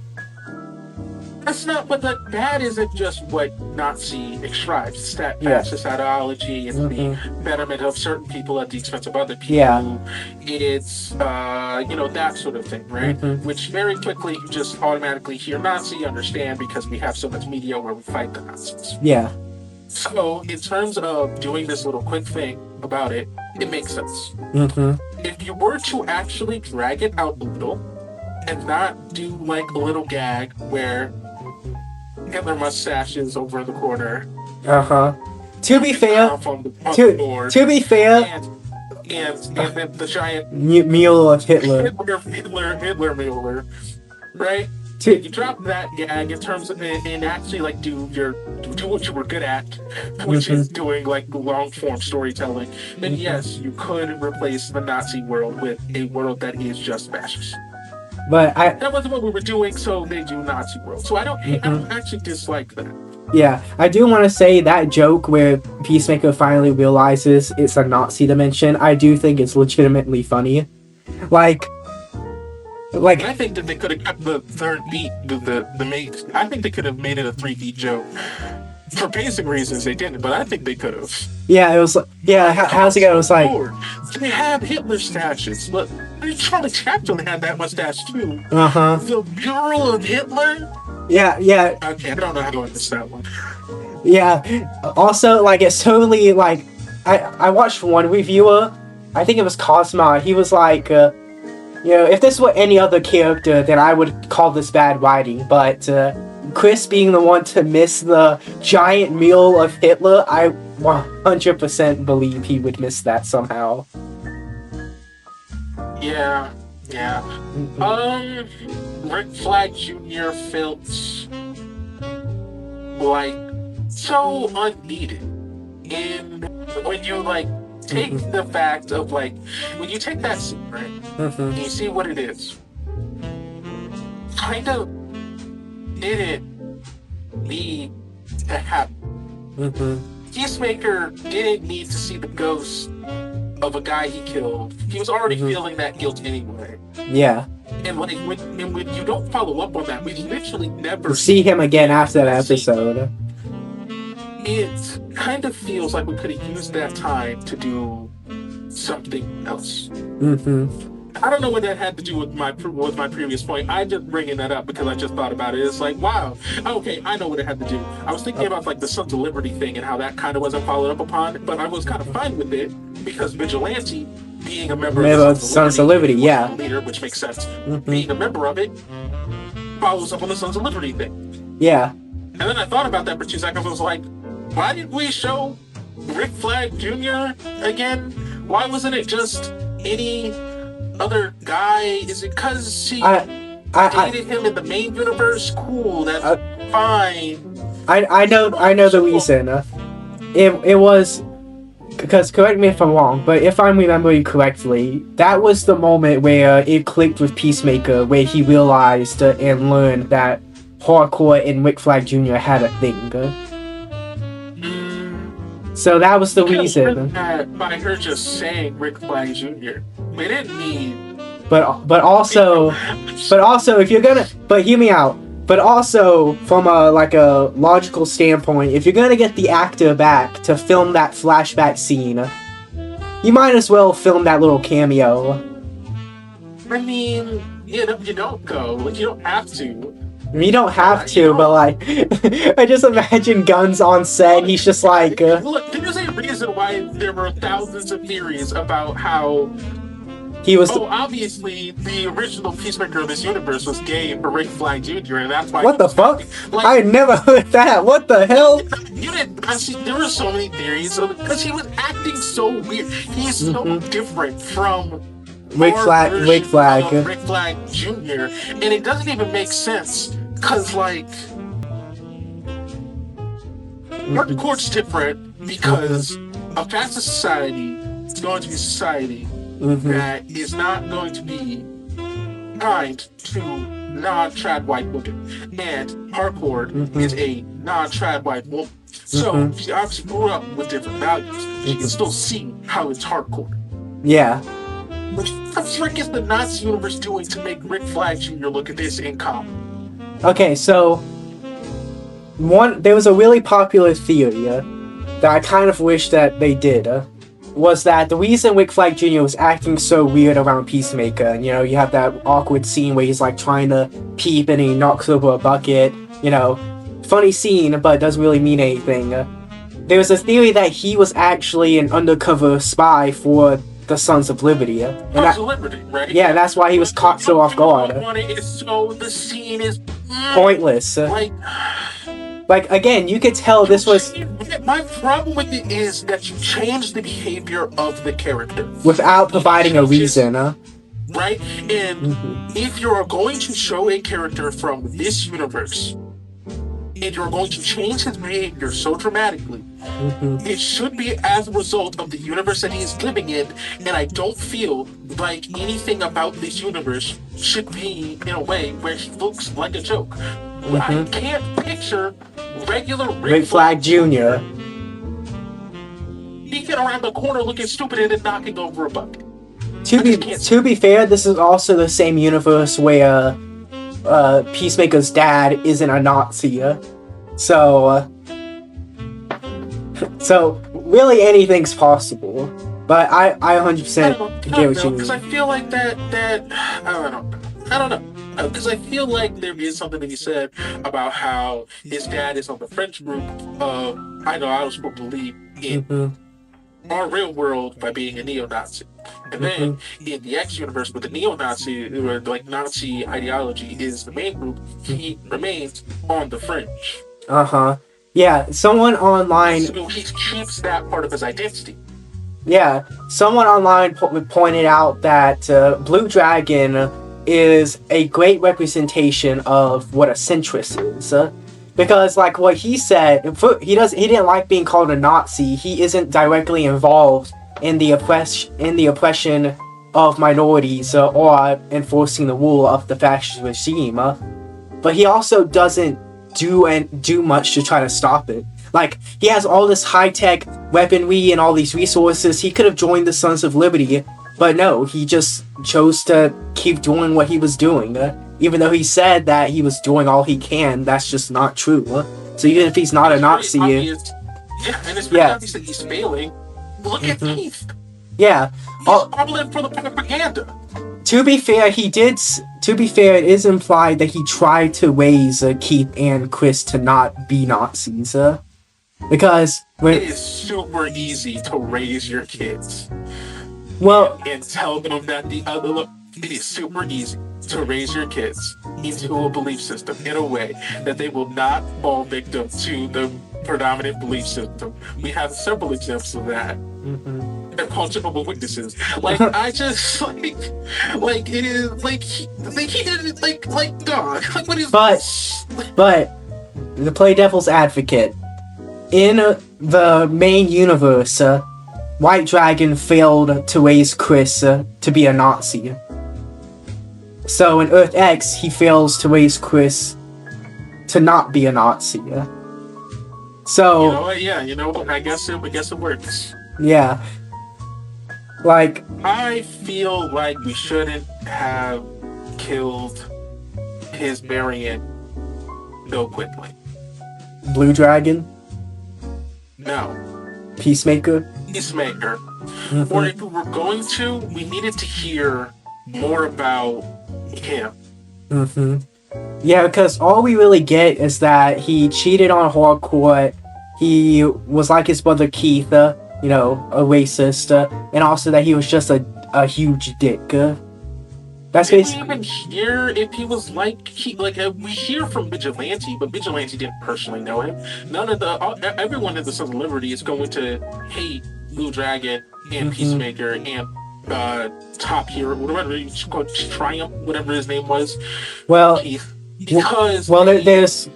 That's not, but the bad isn't just what Nazi describes. It's that fascist ideology and the betterment of certain people at the expense of other people. Yeah. It's, that sort of thing, right? Which very quickly you just automatically hear Nazi, understand, because we have so much media where we fight the Nazis. Yeah. So, in terms of doing this little quick thing about it, it makes sense. If you were to actually drag it out a little and not do like a little gag where Hitler mustaches over in the corner. To be fair, to be fair, and then the giant meal of Hitler. Hitler Mueller, right? If you drop that gag in terms of and actually like do what you were good at, which is doing like long form storytelling, then yes, you could replace the Nazi world with a world that is just fascist. But that wasn't what we were doing, so they do Nazi world. So I don't actually dislike that. Yeah, I do want to say that joke where Peacemaker finally realizes it's a Nazi dimension, I do think it's legitimately funny. Like, Like, I think that they could have kept the third beat, the main. I think they could have made it a 3-beat joke. For basic reasons, they didn't, but I think they could have. yeah, it was like, yeah, how's it go? It was like, They have Hitler stashes. Look, Charlie Chaplin had that mustache too. The mural of Hitler? yeah. Okay, I don't know how to miss that one. Yeah. Also, like, it's totally like, I watched one reviewer. I think it was Cosma. He was like, if this were any other character, then I would call this bad writing. But Chris being the one to miss the giant mural of Hitler, I 100% believe he would miss that somehow. Yeah. Rick Flag Jr. felt like so unneeded. And when you take the fact of when you take that scene, right? And you see what it is. Kind of didn't need to happen. Peacemaker didn't need to see the ghost of a guy he killed. He was already feeling that guilt anyway. Yeah. And when you don't follow up on that, we literally never see him again after that episode. It kind of feels like we could have used that time to do something else. I don't know what that had to do with my previous point. I just bringing that up because I just thought about it. It's like, wow, okay, I know what it had to do. I was thinking about the Sons of Liberty thing and how that kind of wasn't followed up upon, but I was kind of fine with it because Vigilante, being a member of the Sons of Liberty, yeah, leader, which makes sense. Being a member of it follows up on the Sons of Liberty thing. Yeah. And then I thought about that for 2 seconds. I was like, why did we show Rick Flag Jr. again? Why wasn't it just any other guy? Is it because he dated him in the main universe? Cool, that's fine. I know the reason. It was because, correct me if I'm wrong, but if I'm remembering correctly, that was the moment where it clicked with Peacemaker, where he realized and learned that Hardcore and Rick Flag Jr. had a thing. So that was the reason. By her just saying Rick Flag Jr. They didn't mean. But also, if you're gonna, but hear me out. But also, from a logical standpoint, if you're gonna get the actor back to film that flashback scene, you might as well film that little cameo. I mean, you don't go. You don't have to. You don't have to, but I just imagine Guns on set. He's just like. Look, there's a reason why there were thousands of theories about how. He was. Obviously, the original Peacemaker of this universe was gay for Rick Flag Jr., and that's why. What the fuck? I never heard that. What the hell? You didn't. There were so many theories because he was acting so weird. He's so different from. Rick Flag Jr. And it doesn't even make sense because Hardcore's different because a faster society is going to be a society that is not going to be kind to non-trad white women, and Hardcore is a non-trad white woman, so she obviously grew up with different values. She can still see how it's hardcore. Yeah. What the frick is the Nazi universe doing to make Rick Flag Jr. look at this in common? Okay, so there was a really popular theory that I kind of wish that they did. Was that the reason Rick Flag Jr. was acting so weird around Peacemaker? And you have that awkward scene where he's trying to peep and he knocks over a bucket. Funny scene, but it doesn't really mean anything. There was a theory that he was actually an undercover spy for the Sons of Liberty. Sons of Liberty, right? Yeah, that's why he was caught so off guard. So the scene is pointless. Again, you could tell this was. My problem with it is that you change the behavior of the character without providing a reason, right? And if you're going to show a character from this universe, and you're going to change his behavior so dramatically, it should be as a result of the universe that he is living in, and I don't feel like anything about this universe should be in a way where he looks like a joke. I can't picture regular Rick Flag Jr. He get around the corner looking stupid and then knocking over a bucket. To be fair, this is also the same universe where Peacemaker's dad isn't a Nazi. So really anything's possible. But I 100% get what you mean. Because I feel like that I don't know. Because I feel like there is something to be said about how his dad is on the French group of, I was supposed to believe in our real world by being a neo-Nazi. And then in the X universe with the neo-Nazi, or like Nazi ideology is the main group, he remains on the fringe. Yeah, someone online... So he keeps that part of his identity. Yeah, someone online pointed out that Blue Dragon is a great representation of what a centrist is. Because, like what he said, he didn't like being called a Nazi. He isn't directly involved in the oppression of minorities or enforcing the rule of the fascist regime. But he also doesn't do much to try to stop it. Like, he has all this high-tech weaponry and all these resources. He could have joined the Sons of Liberty, but no, he just chose to keep doing what he was doing. Even though he said that he was doing all he can, that's just not true. So even if he's not a Nazi... and it's pretty obvious that he's failing. Look at Keith. Yeah. He's all in for the propaganda. To be fair, it is implied that he tried to raise Keith and Chris to not be Nazis. Because... It is super easy to raise your kids. Well... And tell them that it is super easy to raise your kids into a belief system in a way that they will not fall victim to the predominant belief system. We have several examples of that. They're called Jehovah's Witnesses. Like, I just, like, it is, like, he did it, like, dog. Like, what is this? But, to play devil's advocate, in the main universe, White Dragon failed to raise Chris to be a Nazi. So in Earth X, he fails to raise Chris to not be a Nazi. So... You know what? Yeah, you know what? I guess it works. Yeah. Like... I feel like we shouldn't have killed his variant so quickly. Blue Dragon? No. Peacemaker? Peacemaker. Or if we were going to, we needed to hear more about him. Yeah, because all we really get is that he cheated on Harcourt, he was like his brother Keith, a racist, and also that he was just a huge dick. That's basically... We even hear if he was we hear from Vigilante, but Vigilante didn't personally know him. Everyone in the Sons of Liberty is going to hate Blue Dragon and Peacemaker and top hero, whatever you call it, Triumph, whatever his name was. Well, because there's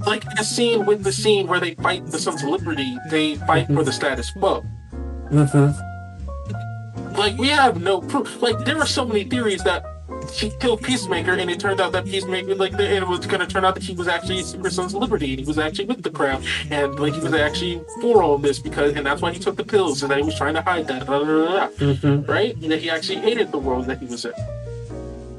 like the scene where they fight the Sons of Liberty, they fight for the status quo. Like, we have no proof. Like, there were so many theories that he killed Peacemaker, and it turned out that Peacemaker, it was going to turn out that he was actually Secret Sons of Liberty, and he was actually with the crowd, and he was actually for all this and that's why he took the pills, and that he was trying to hide that, right? And that he actually hated the world that he was in.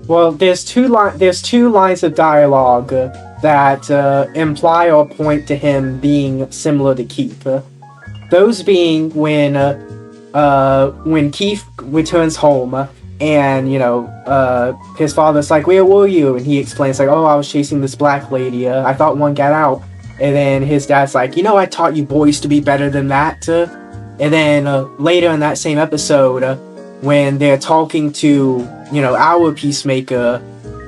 Well, there's two lines of dialogue that imply or point to him being similar to Keith. Those being when Keith returns home, and his father's like, "Where were you?" And he explains like, "Oh, I was chasing this black lady. I thought one got out." And then his dad's like, "I taught you boys to be better than that." And then later in that same episode, when they're talking to our Peacemaker,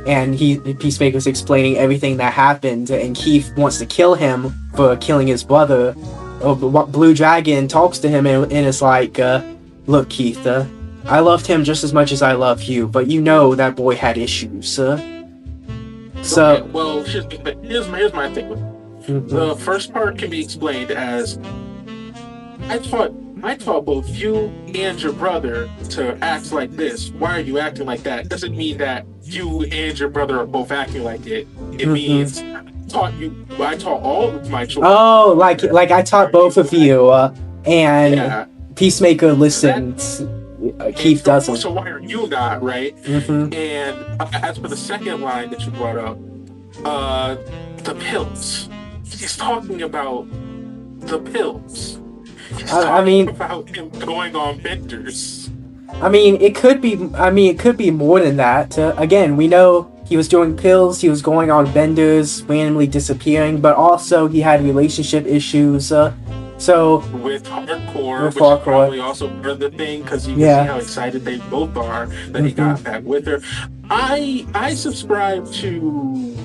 and Peacemaker's explaining everything that happened, and Keith wants to kill him for killing his brother. Blue Dragon talks to him and is like, "Look, Keith, I loved him just as much as I love you, but that boy had issues." So, okay, well, here's my thing with it. The first part can be explained as, I taught both you and your brother to act like this. Why are you acting like that? Doesn't mean that you and your brother are both acting like it. It means I taught all of my children. Oh, like I taught both of you, and Peacemaker listened. Keith doesn't. So why are you not, right? Mm-hmm. And as for the second line that you brought up, the pills. He's talking about the pills. He's talking about him going on benders. I mean, it could be more than that. Again, we know he was doing pills, he was going on benders, randomly disappearing, but also he had relationship issues. So with hardcore, which hardcore. is probably also part of the thing, because you can see how excited they both are that he got back with her. I subscribe to,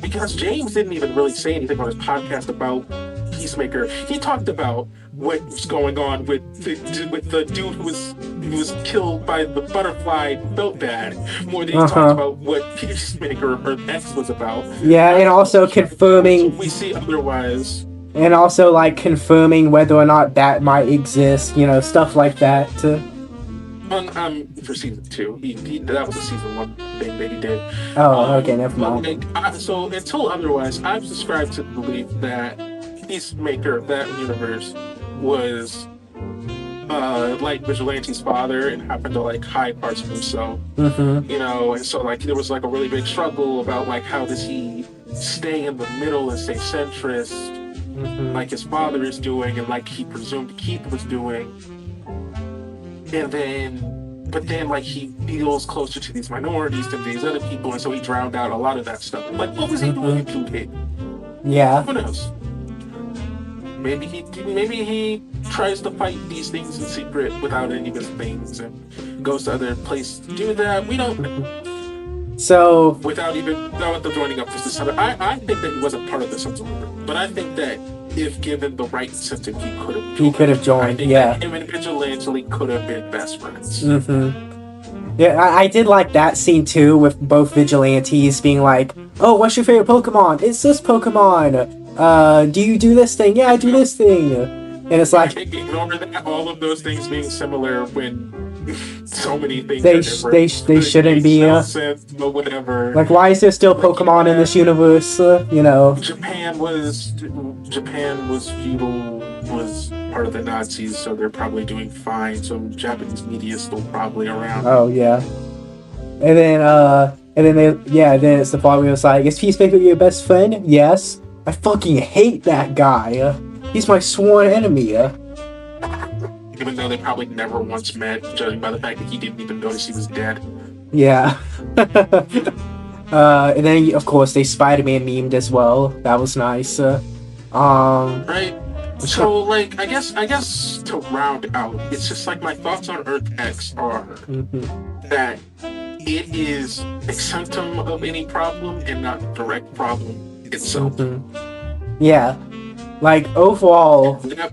because James didn't even really say anything on his podcast about Peacemaker. He talked about what's going on with the dude who was killed by the butterfly who felt bad, more than he talked about what Peacemaker or X was about. Yeah, and also confirming we see otherwise. And also, like, confirming whether or not that might exist, stuff like that. For season 2, that was a season 1 thing that he did. Oh, okay, never mind. So until otherwise, I've subscribed to the belief that Peacemaker of that universe was like Vigilante's father and happened to like hide parts of himself. And so like there was like a really big struggle about like how does he stay in the middle and stay centrist, like his father is doing and like he presumed Keith was doing. But then like he feels closer to these minorities than these other people, and so he drowned out a lot of that stuff. Like what was he doing in 2K? Yeah. Who knows? Maybe he tries to fight these things in secret without any of his things and goes to other places to do that. We don't know. So without them joining up for this other, I think that he wasn't part of this whatsoever. But I think that if given the right incentive, he could have joined. I think that him and Vigilante could have been best friends. Yeah, I did like that scene too, with both Vigilantes being like, "Oh, what's your favorite Pokemon? It's this Pokemon. Do you do this thing? Yeah, I do this thing." And it's like, ignore that, all of those things being similar when so many things they shouldn't be. Sense, but whatever. Like, why is there still Pokemon in this universe? Japan was feudal, was part of the Nazis, so they're probably doing fine. So Japanese media is still probably around. Oh yeah. And then then it's the part where it's like, "Is Peacemaker your best friend?" "Yes." "I fucking hate that guy. He's my sworn enemy." Even though they probably never once met, judging by the fact that he didn't even notice he was dead. Yeah. And then of course they Spider-Man memed as well. That was nice. Right. So like I guess to round out, it's just like my thoughts on Earth X are that it is a symptom of any problem and not a direct problem itself. Yeah. Like overall, that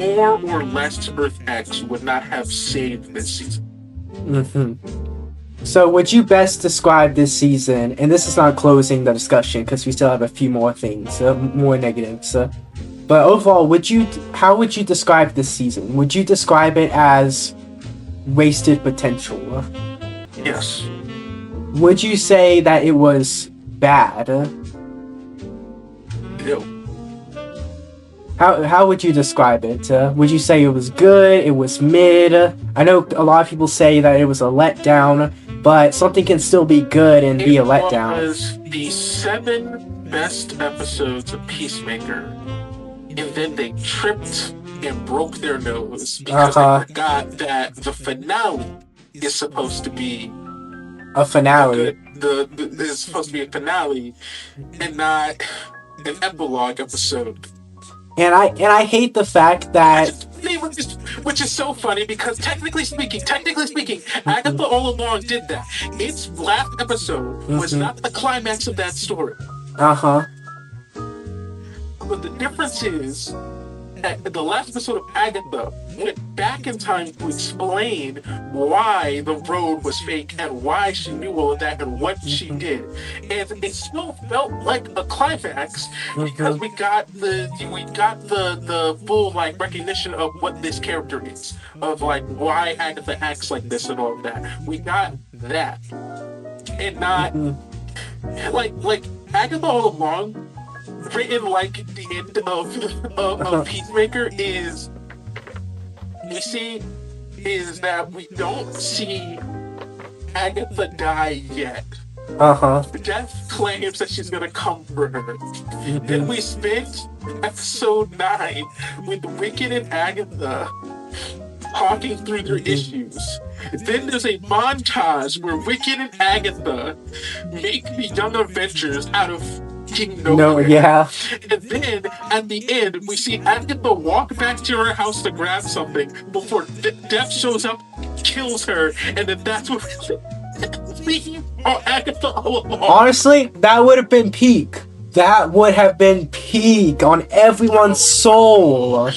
more or less Earth X would not have saved this season. So would you best describe this season, and this is not closing the discussion because we still have a few more things, more negatives, but overall, how would you describe this season? Would you describe it as wasted potential? Yes. Would you say that it was bad? No. How would you describe it? Would you say it was good? It was mid? I know a lot of people say that it was a letdown, but something can still be good and be a letdown. It was the 7 best episodes of Peacemaker, and then they tripped and broke their nose because they forgot that the finale is supposed to be a finale. It's supposed to be a finale and not an epilogue episode. And I hate the fact that, which is so funny because technically speaking, Agatha all along did that. Its last episode was not the climax of that story. But the difference is that the last episode of Agatha went back in time to explain why the road was fake and why she knew all of that and what she did. And it still felt like a climax because we got the full like recognition of what this character is, of like why Agatha acts like this and all of that. We got that. And not like Agatha all along, written like the end of Peacemaker is, you see is that we don't see Agatha die yet. Death claims that she's gonna come for her. And we spent episode 9 with Wicked and Agatha talking through their issues. Then there's a montage where Wicked and Agatha make the Young Avengers out of fucking nowhere. No, yeah. And then at the end, we see Agatha walk back to her house to grab something before Death shows up, kills her, and then that's what we Agatha all along. Honestly, that would have been peak. That would have been peak on everyone's soul.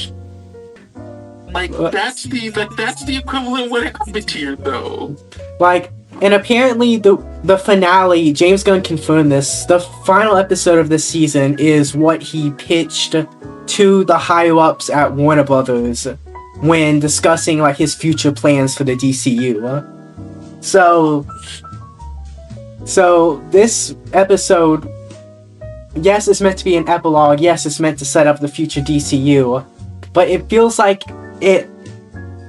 Like that's the equivalent when it happened here, though. Like, and apparently the finale, James Gunn confirmed this, the final episode of this season is what he pitched to the higher-ups at Warner Brothers when discussing, like, his future plans for the DCU. So this episode, yes, it's meant to be an epilogue, yes, it's meant to set up the future DCU, but it feels like it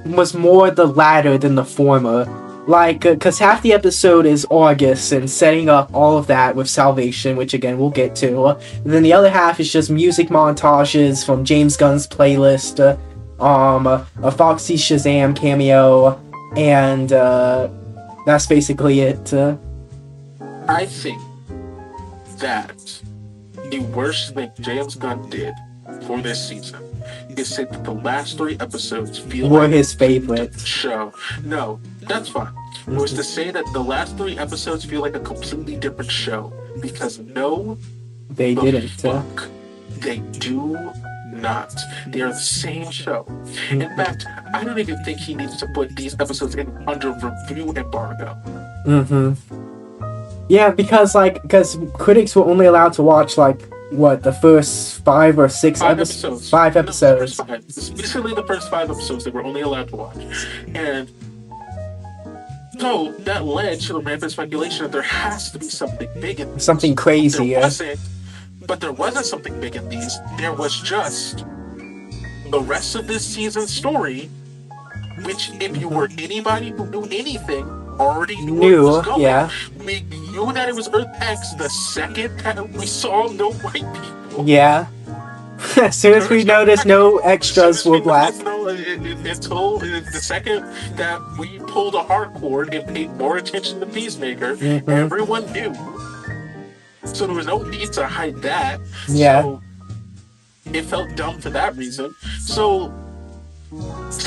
was more the latter than the former. Like, because half the episode is August and setting up all of that with Salvation, which again we'll get to. And then the other half is just music montages from James Gunn's playlist, a Foxy Shazam cameo, and that's basically it. I think that the worst thing James Gunn did for this season is say that the last 3 episodes feel were like his favorite show. No, that's fine. It was to say that the last 3 episodes feel like a completely different show because they didn't. Fuck, they do not. They are the same show. In fact, I don't even think he needs to put these episodes under review embargo. Yeah, because critics were only allowed to watch the first 5 or 6 episodes. 5 episodes. No, basically the first 5 episodes they were only allowed to watch. And so that led to the rampant speculation that there has to be something big in these. Something crazy, But there wasn't something big in these. There was just the rest of this season's story, which if you were anybody who knew anything, already knew where it was going. Yeah. We knew that it was Earth X the second that we saw no white people. Yeah. As soon as we noticed no extras were black. Until the second that we pulled a hardcore and paid more attention to Peacemaker, everyone knew. So there was no need to hide that. Yeah. So it felt dumb for that reason. So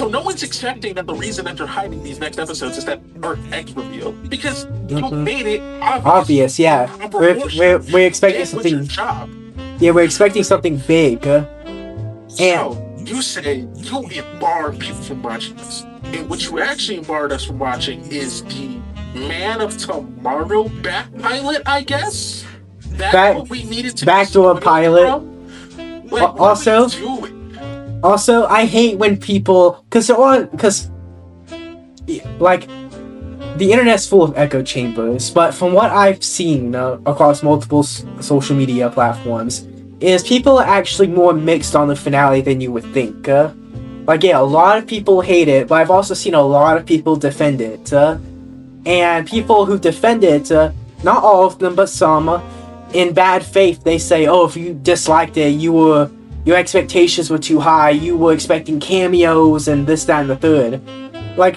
no one's expecting that the reason that you're hiding these next episodes is that Earth X reveal. Because you made it obvious. Yeah. We're expecting something. Job. Yeah, we're expecting something big. So you say you barred people from watching this. And what you actually barred us from watching is the Man of Tomorrow back pilot, I guess? That's what we needed to backdoor pilot. Like, Also, I hate when people, because the internet's full of echo chambers, but from what I've seen across multiple social media platforms, is people are actually more mixed on the finale than you would think. A lot of people hate it, but I've also seen a lot of people defend it. And people who defend it, not all of them, but some, in bad faith, they say, oh, if you disliked it, your expectations were too high, you were expecting cameos and this, that, and the third.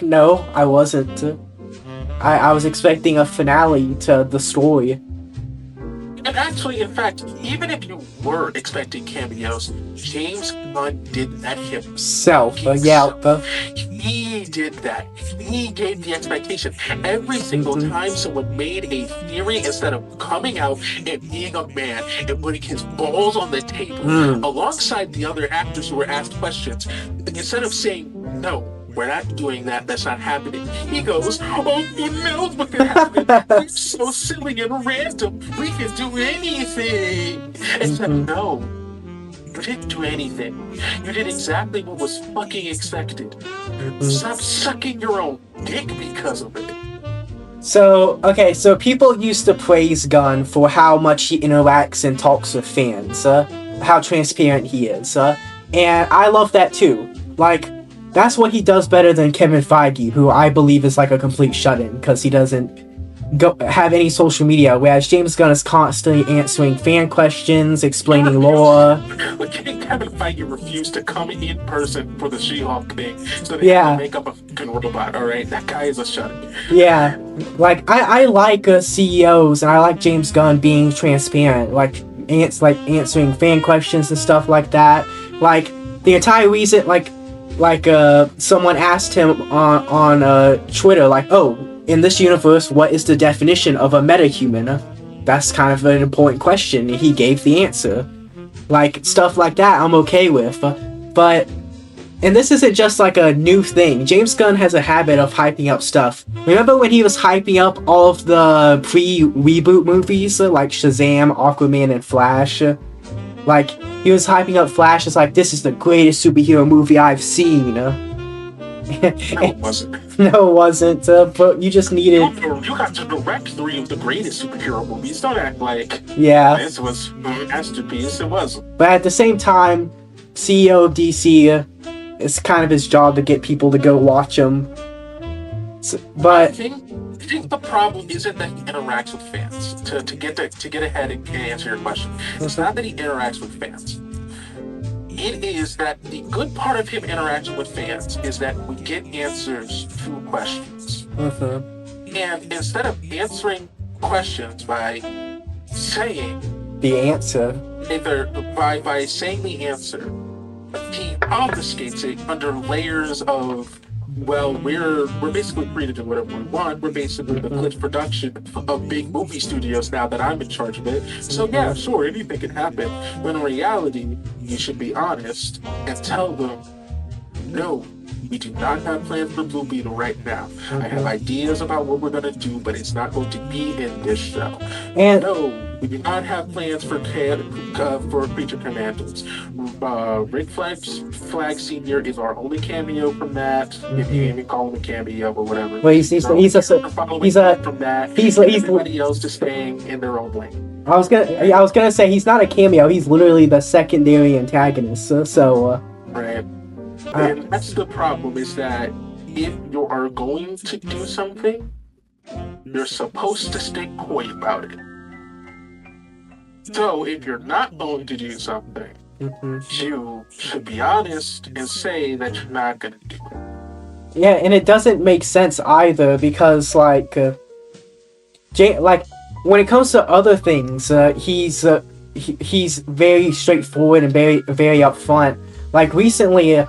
No, I wasn't. I was expecting a finale to the story. And actually, in fact, even if you were expecting cameos, James Gunn did that himself. He did that. He gave the expectation. Every single time someone made a theory, instead of coming out and being a man and putting his balls on the table alongside the other actors who were asked questions, instead of saying, no, we're not doing that, that's not happening, he goes, oh, who knows what could happen? We're so silly and random, we can do anything. Except no, you didn't do anything. You did exactly what was fucking expected. Stop sucking your own dick because of it. So people used to praise Gunn for how much he interacts and talks with fans, how transparent he is, and I love that too. that's what he does better than Kevin Feige, who I believe is like a complete shut-in because he doesn't have any social media, whereas James Gunn is constantly answering fan questions, explaining lore. Like, Kevin Feige refused to come in person for the She-Hulk thing, so they had to make up a fucking robot. All right, that guy is a shut-in. Yeah, like I like CEOs, and I like James Gunn being transparent, like answering fan questions and stuff like that. Like the entire reason, like someone asked him on Twitter, like, oh, in this universe, what is the definition of a metahuman? That's kind of an important question. He gave the answer. Like, stuff like that I'm okay with. But, and this isn't just like a new thing. James Gunn has a habit of hyping up stuff. Remember when he was hyping up all of the pre-reboot movies, like Shazam, Aquaman, and Flash? Like, he was hyping up Flash as like, this is the greatest superhero movie I've seen. No, it wasn't. No, it wasn't. But you just needed. You got to direct 3 of the greatest superhero movies. Don't act like this was a masterpiece. It wasn't. But at the same time, CEO of DC, it's kind of his job to get people to go watch them. But I think the problem isn't that he interacts with fans. To get ahead and answer your question, it's not that he interacts with fans. It is that the good part of him interacting with fans is that we get answers through questions. And instead of answering questions by saying the answer, either by saying the answer, he obfuscates it under layers of, well, we're basically free to do whatever we want. We're basically the glitch production of big movie studios now that I'm in charge of it. So yeah, sure, anything can happen. When in reality, you should be honest and tell them, no, we do not have plans for Blue Beetle right now. I have ideas about what we're going to do, but it's not going to be in this show. And no, we do not have plans for Creature Commandos. Rick Flag Sr. is our only cameo from that. If you even call him a cameo or whatever. Well, he's everybody else is staying in their own lane. I was gonna say he's not a cameo. He's literally the secondary antagonist. Right. And that's the problem, is that if you are going to do something, you're supposed to stay coy about it. So if you're not going to do something, you should be honest and say that you're not going to do it. Yeah, and it doesn't make sense either because, like when it comes to other things, he's very straightforward and very upfront. Like recently,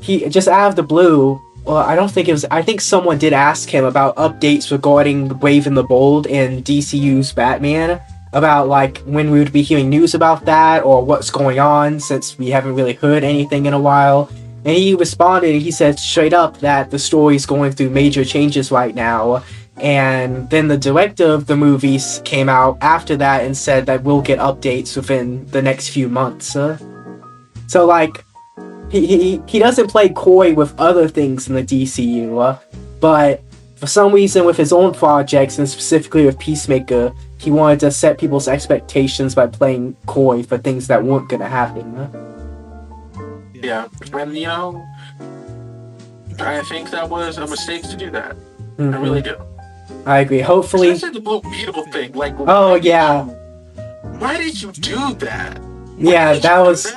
he just out of the blue. Well, I think someone did ask him about updates regarding Brave and the Bold and DCU's Batman, about like when we would be hearing news about that or what's going on, since we haven't really heard anything in a while. And he responded, he said straight up that the story's going through major changes right now. And then the director of the movies came out after that and said that we'll get updates within the next few months. So like, he doesn't play coy with other things in the DCU, but for some reason with his own projects, and specifically with Peacemaker, he wanted to set people's expectations by playing coy for things that weren't gonna happen. Yeah, and I think that was a mistake to do that. I really do. I agree. Hopefully, especially the Blue Beetle thing. Like, oh yeah, why did you do that? Yeah, that was.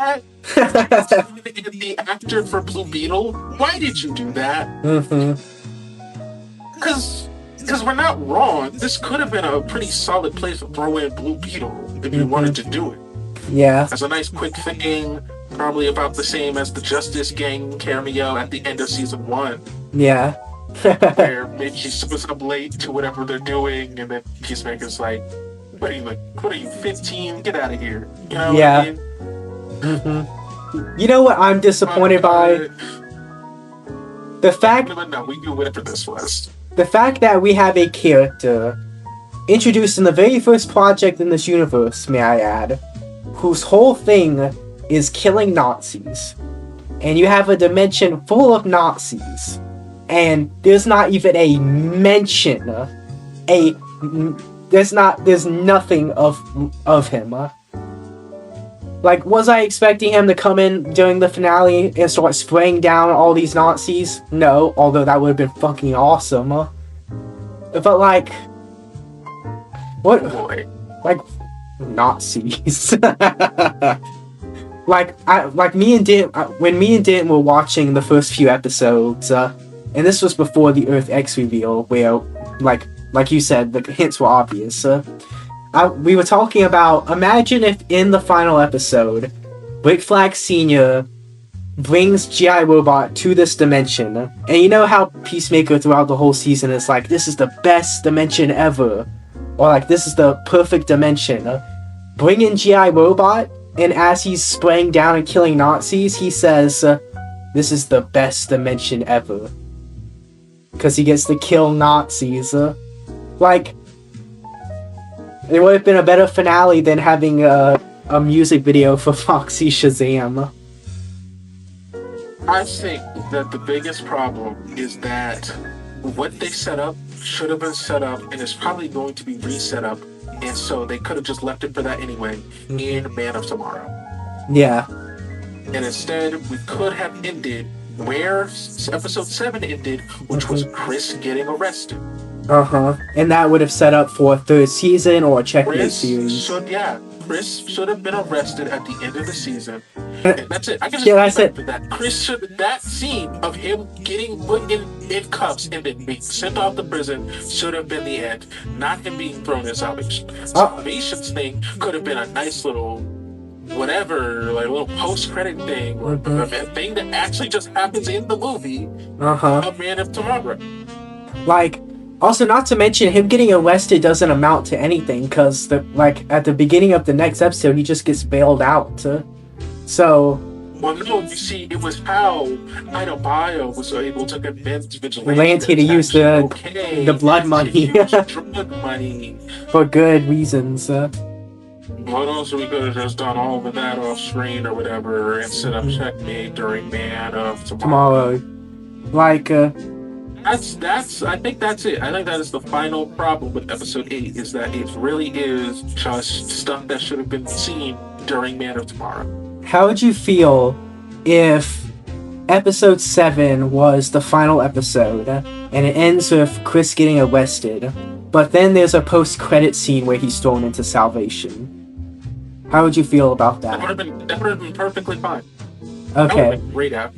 The actor for Blue Beetle. Why did you do that? Because we're not wrong. This could have been a pretty solid place to throw in Blue Beetle if you wanted to do it. Yeah. As a nice quick thing, probably about the same as the Justice Gang cameo at the end of season 1. Yeah. Where maybe he shows up late to whatever they're doing, and then Peacemaker's like, what are you, 15? Get out of here. You know what I mean? You know what I'm disappointed by? The fact... No, we knew whatever this was. The fact that we have a character introduced in the very first project in this universe, may I add, whose whole thing is killing Nazis. And you have a dimension full of Nazis. And there's not even a mention, there's nothing of him. Like, was I expecting him to come in during the finale and start spraying down all these Nazis? No, although that would have been fucking awesome. But like, what? Boy. Like, Nazis. When me and Dan were watching the first few episodes, and this was before the Earth X reveal, where, like you said, the hints were obvious. We were talking about, imagine if in the final episode, Rick Flag Sr. brings G.I. Robot to this dimension, and you know how Peacemaker throughout the whole season is like, this is the best dimension ever, or like, this is the perfect dimension. Bring in G.I. Robot, and as he's spraying down and killing Nazis, he says, this is the best dimension ever. Because he gets to kill Nazis. It would have been a better finale than having a music video for Foxy Shazam. I think that the biggest problem is that what they set up should have been set up and is probably going to be reset up, and so they could have just left it for that anyway in Man of Tomorrow. Yeah. And instead, we could have ended where episode 7 ended, which was Chris getting arrested. And that would have set up for a third season or a checkmate series. Chris should have been arrested at the end of the season. And that's it. I can just that's it. For that. That scene of him getting put in cuffs and then being sent off to prison should have been the end. Not him being thrown in Salvation. Salvation's thing could have been a nice little whatever, like a little post-credit thing, or a thing that actually just happens in the movie of Man of Tomorrow. Like, also, not to mention, him getting arrested doesn't amount to anything, because, at the beginning of the next episode, he just gets bailed out. So... Well, no, you see, it was how Ida Bio was able to convince Vigilante to use the blood money. Drug money. For good reasons. What else we could have just done all of that off screen or whatever and set up checkmate during Man of Tomorrow. I think that's it. I think that is the final problem with episode 8, is that it really is just stuff that should have been seen during Man of Tomorrow. How would you feel if episode 7 was the final episode and it ends with Chris getting arrested, but then there's a post-credit scene where he's thrown into Salvation? How would you feel about that? That would have been perfectly fine. Okay. That would have been great out.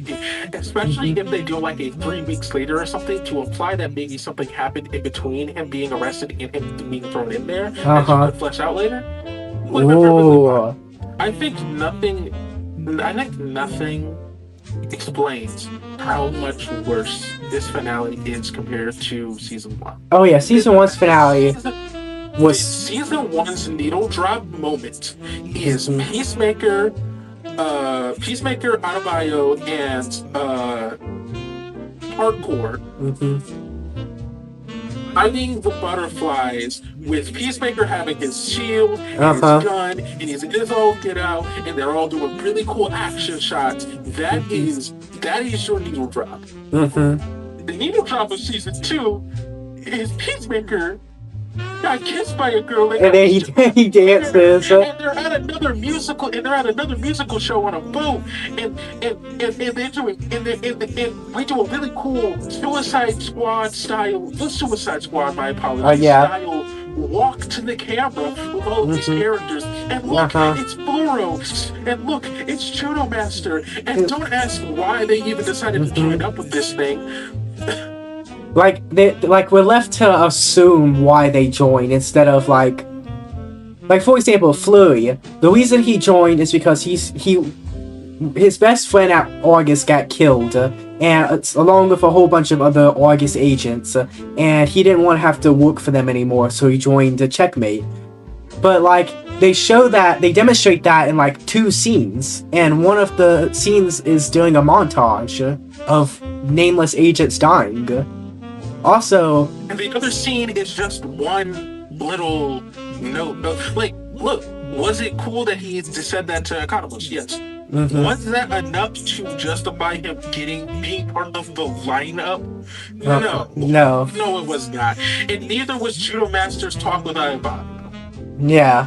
Especially if they do like a 3 weeks later or something to imply that maybe something happened in between him being arrested and him being thrown in there that you could flesh out later. Would have been perfectly fine. I think nothing explains how much worse this finale is compared to season 1. Oh yeah, season 1's finale was... Season 1's needle drop moment is Peacemaker, Adebayo, and Hardcore fighting the butterflies, with Peacemaker having his shield and his gun, and he's in his own get out, and they're all doing really cool action shots. That is your needle drop. The needle drop of season 2 is Peacemaker got kissed by a girl, and then he dances. And they're at another musical show on a boat, and they're doing and we do a really cool Suicide Squad style. The Suicide Squad, my apologies. Style walk to the camera with all of these characters, and look, it's Boros, and look, it's Judo Master, and don't ask why they even decided to join up with this thing. We're left to assume why they joined instead of for example, Flurry. The reason he joined is because his best friend at August got killed, and along with a whole bunch of other August agents, and he didn't want to have to work for them anymore, so he joined Checkmate. But they demonstrate that in 2 scenes, and one of the scenes is during a montage of nameless agents dying. Also, and the other scene is just one little note. Look, was it cool that he said that to Economist? Yes. Was that enough to justify him being part of the lineup? No, it was not. And neither was Judo Master's talk with Iabano. Yeah.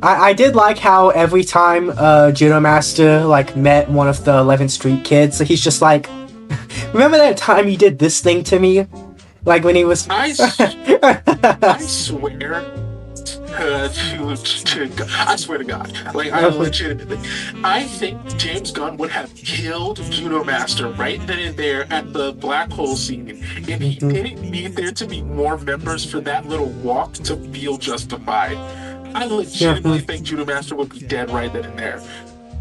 I did like how every time Judo Master like met one of the 11th Street kids, he's just like, remember that time you did this thing to me? Like when he was. I swear. I swear to God, like I legitimately, I think James Gunn would have killed Judo Master right then and there at the black hole scene, and he didn't need there to be more members for that little walk to feel justified. I legitimately think Judo Master would be dead right then and there.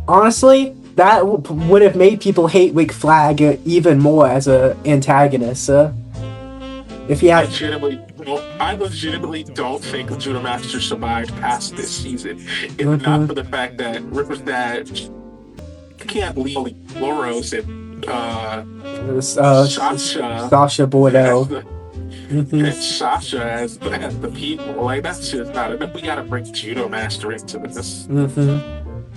Honestly, that would have made people hate Rick Flag even more as an antagonist. If he had. I legitimately don't think Judo Master survived past this season. If not for the fact that I can't leave Loros and Sasha Bordeaux. And Sasha as the people. Like, that's just not enough. We gotta bring Judo Master into this.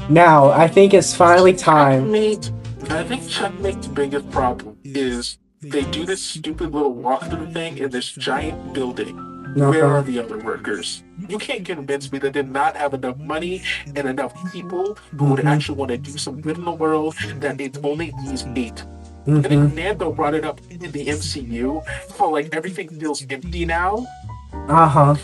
Now, I think it's finally time. I think Checkmate's biggest problem is they do this stupid little walkthrough thing in this giant building. Where are the other workers? You can't convince me they did not have enough money and enough people who would actually want to do some good in the world, that it's only these 8. And then Nando brought it up in the MCU, how like everything feels empty now. How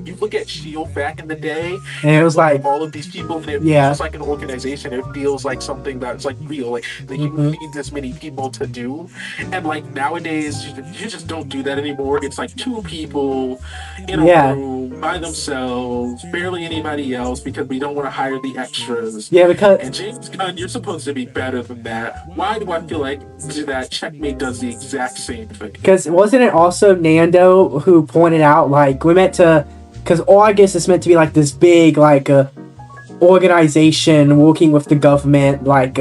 you look at S.H.I.E.L.D. back in the day, and it was like all of these people, and it feels like an organization. It feels like something that's like real, like that you need this many people to do. And like nowadays, you just don't do that anymore. It's like 2 people in a room by themselves, barely anybody else, because we don't want to hire the extras. And James Gunn, you're supposed to be better than that. Why do I feel like that Checkmate does the exact same thing? Because wasn't it also Nando who pointed out, like, we're meant to, because August is meant to be like this big like organization working with the government, like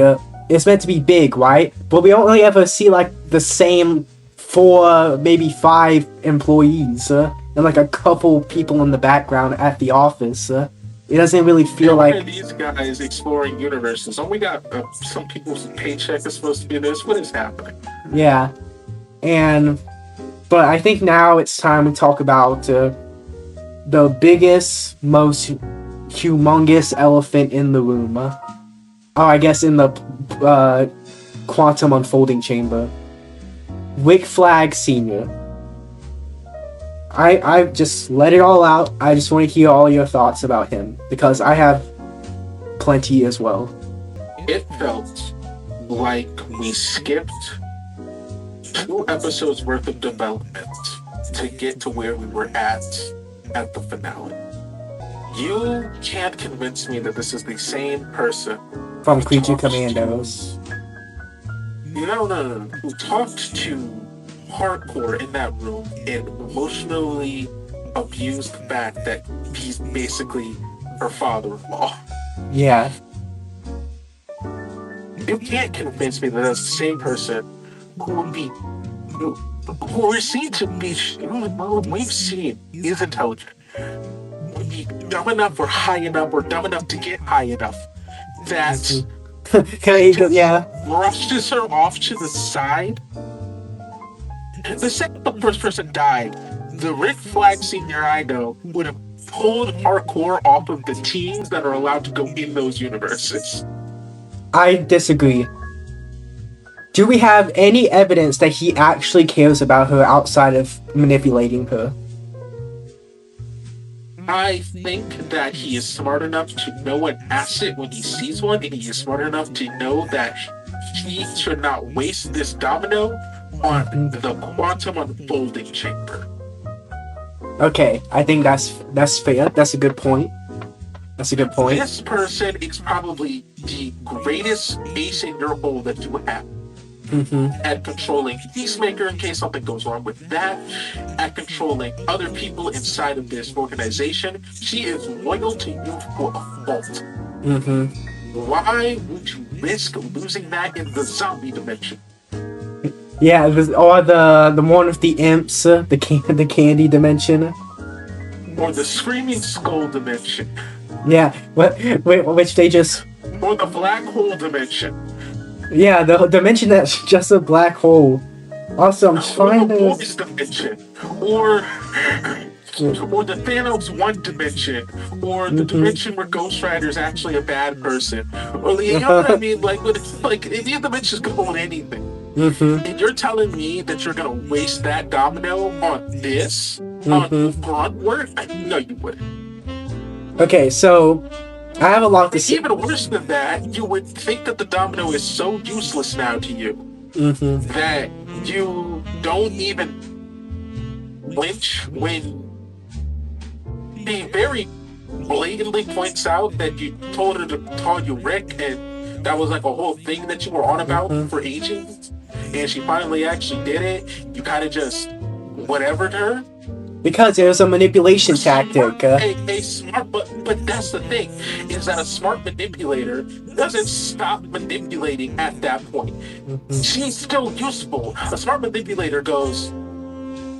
it's meant to be big, right? But we only ever see like the same 4, maybe 5 employees and like a couple people in the background at the office. It doesn't really feel like these guys exploring universes. Oh, we got some people's paycheck is supposed to be this. What is happening? Yeah, but I think now it's time to talk about the biggest, most humongous elephant in the room. I guess in the quantum unfolding chamber. Rick Flag Sr. I just let it all out. I just want to hear all your thoughts about him, because I have plenty as well. It felt like we skipped 2 episodes worth of development to get to where we were at the finale. You can't convince me that this is the same person from Creature Commandos. No. Who talked to Hardcore in that room and emotionally abused the fact that he's basically her father-in-law. Yeah. You can't convince me that that's the same person who we're seen to be, we've seen is intelligent, would be dumb enough or high enough or dumb enough to get high enough that brushes her off to the side. The second the first person died, the Rick Flag Sr. I know would have pulled Hardcore off of the teams that are allowed to go in those universes. I disagree. Do we have any evidence that he actually cares about her outside of manipulating her? I think that he is smart enough to know an asset when he sees one, and he is smart enough to know that he should not waste this domino on the quantum unfolding chamber. Okay, I think that's fair. That's a good point. This person is probably the greatest ace in your hole that you have. At controlling Peacemaker in case something goes wrong with that, at controlling other people inside of this organization. She is loyal to you for a fault. Why would you risk losing that in the zombie dimension? Yeah, or the one with the imps, the candy dimension, or the screaming skull dimension. Yeah, which they just, or the black hole dimension. Yeah, the dimension that's just a black hole. Also, I'm trying or the boys dimension, or or the Thanos one dimension, or the dimension where Ghost Rider is actually a bad person, or you know what I mean? Like, when it's, like these dimensions could hold anything. And you're telling me that you're gonna waste that domino on this on grunt work? No, you wouldn't. Okay, so I have a lot to say. Even worse than that, you would think that the domino is so useless now to you that you don't even flinch when he very blatantly points out that you told her to call you Rick, and that was like a whole thing that you were on about for ages, and she finally actually did it. You kind of just whatevered her. Because it was a manipulation tactic. A smart, but that's the thing, is that a smart manipulator doesn't stop manipulating at that point. She's still useful. A smart manipulator goes,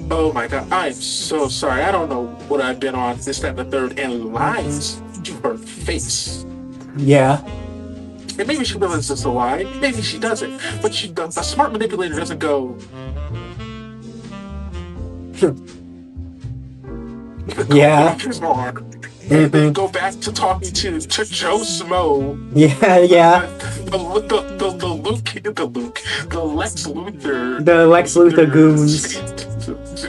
oh my god, I'm so sorry. I don't know what I've been on, this, that, and the third, and lies to her face. Yeah. And maybe she realizes it's a lie. Maybe she doesn't. But a smart manipulator doesn't go, yeah. And then go back to talking to Joe Smo. Yeah, yeah. The Lex Luthor. The Lex Luthor goons.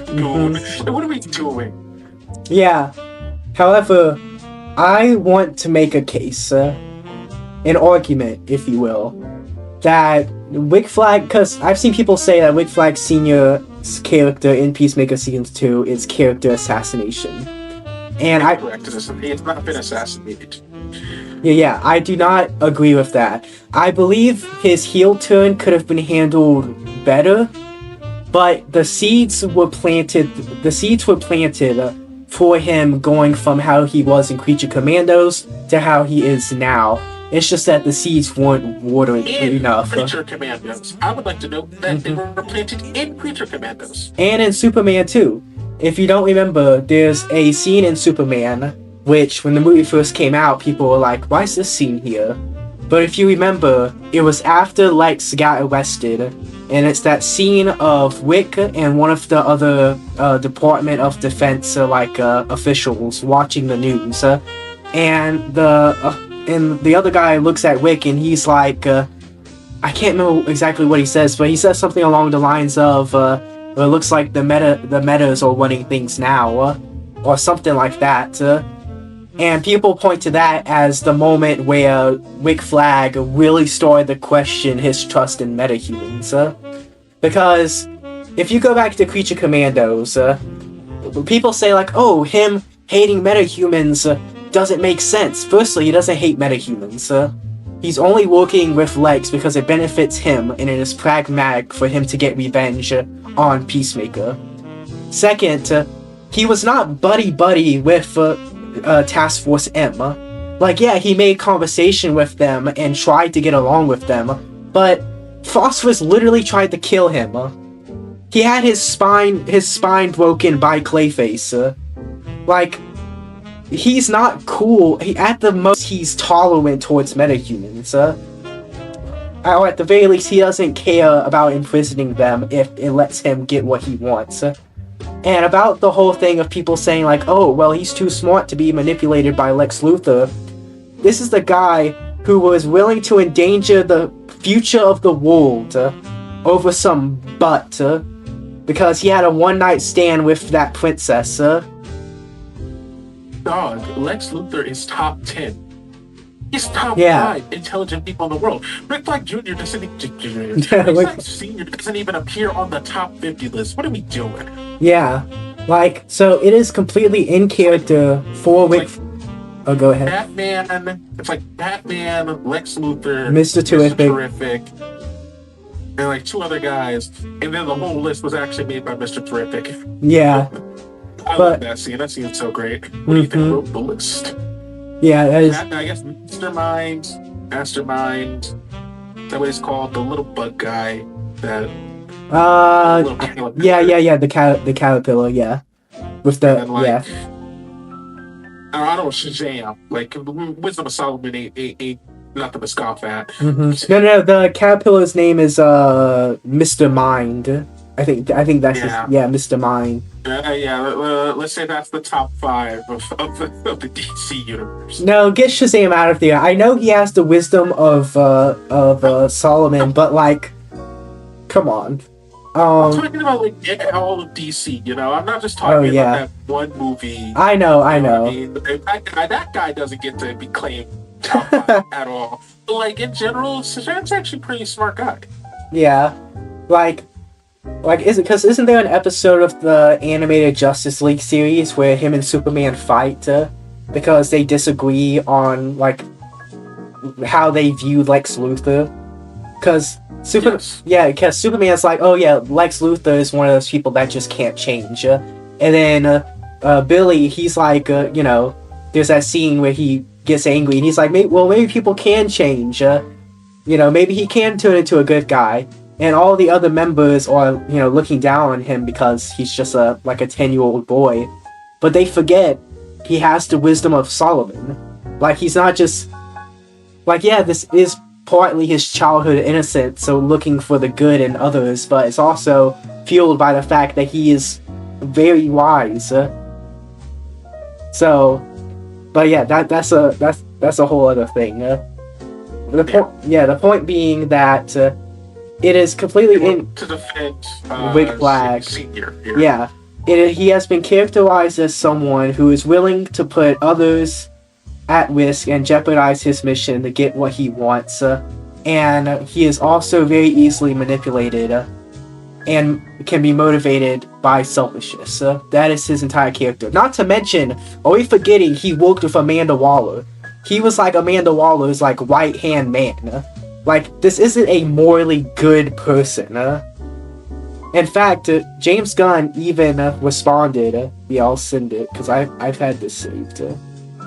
Goon. What are we doing? Yeah. However, I want to make a case, an argument, if you will, that Rick Flag, because I've seen people say that Rick Flag Sr.'s character in Peacemaker Season 2 is character assassination. And correct, it's not been assassinated. Yeah, I do not agree with that. I believe his heel turn could have been handled better, but the seeds were planted for him going from how he was in Creature Commandos to how he is now. It's just that the seeds weren't watered enough. Creature Commandos. I would like to note that they were planted in Creature Commandos. And in Superman 2. If you don't remember, there's a scene in Superman, which when the movie first came out, people were like, why is this scene here? But if you remember, it was after Lex got arrested, and it's that scene of Rick and one of the other Department of Defense officials watching the news, and the other guy looks at Rick and he's like, I can't remember exactly what he says, but he says something along the lines of, it looks like the metas are running things now, or something like that. And people point to that as the moment where Rick Flag really started to question his trust in metahumans. Because if you go back to Creature Commandos, people say like, oh, him hating metahumans doesn't make sense. Firstly, he doesn't hate metahumans. He's only working with Lex because it benefits him, and it is pragmatic for him to get revenge on Peacemaker. Second, he was not buddy-buddy with Task Force M. Like, yeah, he made conversation with them and tried to get along with them, but Phosphorus literally tried to kill him. He had his spine broken by Clayface. Like, he's not cool. At the most, he's tolerant towards metahumans. Or at the very least, he doesn't care about imprisoning them if it lets him get what he wants. And about the whole thing of people saying like, oh, well, he's too smart to be manipulated by Lex Luthor. This is the guy who was willing to endanger the future of the world over some butt because he had a one-night stand with that princess. Dog, Lex Luthor is top 10. He's top 5 intelligent people in the world. Rick Flag Jr. doesn't even, Senior doesn't even appear on the top 50 list. What are we doing? Yeah, like, so it is completely in character for Rick. Oh, go ahead. It's like Batman, Lex Luthor, Mr. Terrific, and like 2 other guys, and then the whole list was actually made by Mr. Terrific. Yeah. I love that scene. That scene's so great. What do you think wrote the list? Yeah, that is. I guess Mastermind. Is that what he's called? The little bug guy. That. Yeah. The caterpillar. Yeah. With the I don't know, Shazam. Like Wisdom of Solomon ain't nothing to scoff at. No. The caterpillar's name is Mr. Mind. I think that's Mr. Mind. Let's say that's the top 5 of the DC universe. No, get Shazam out of there. I know he has the wisdom of Solomon, but like, come on. I'm talking about like all of DC. I'm not just talking about that one movie. I know. I mean, that guy doesn't get to be claimed top 5 at all. But like in general, Shazam's actually a pretty smart guy. Yeah, like isn't there an episode of the animated Justice League series where him and Superman fight because they disagree on like how they view Lex Luthor? Because Superman's like, oh yeah, Lex Luthor is one of those people that just can't change, and then Billy, he's like, there's that scene where he gets angry and he's like, maybe people can change, maybe he can turn into a good guy. And all the other members are, looking down on him because he's just a 10-year-old boy. But they forget he has the wisdom of Solomon. Like, he's not just... Like, yeah, this is partly his childhood innocence, so looking for the good in others, but it's also fueled by the fact that he is very wise. But yeah, that's a whole other thing. The point being that... it is completely to defend Rick Flag. Senior. Yeah, he has been characterized as someone who is willing to put others at risk and jeopardize his mission to get what he wants. And he is also very easily manipulated and can be motivated by selfishness. That is his entire character. Not to mention, are we forgetting he worked with Amanda Waller? He was like Amanda Waller's right-hand man. This isn't a morally good person. In fact, James Gunn even responded. I'll send it, because I've had this saved.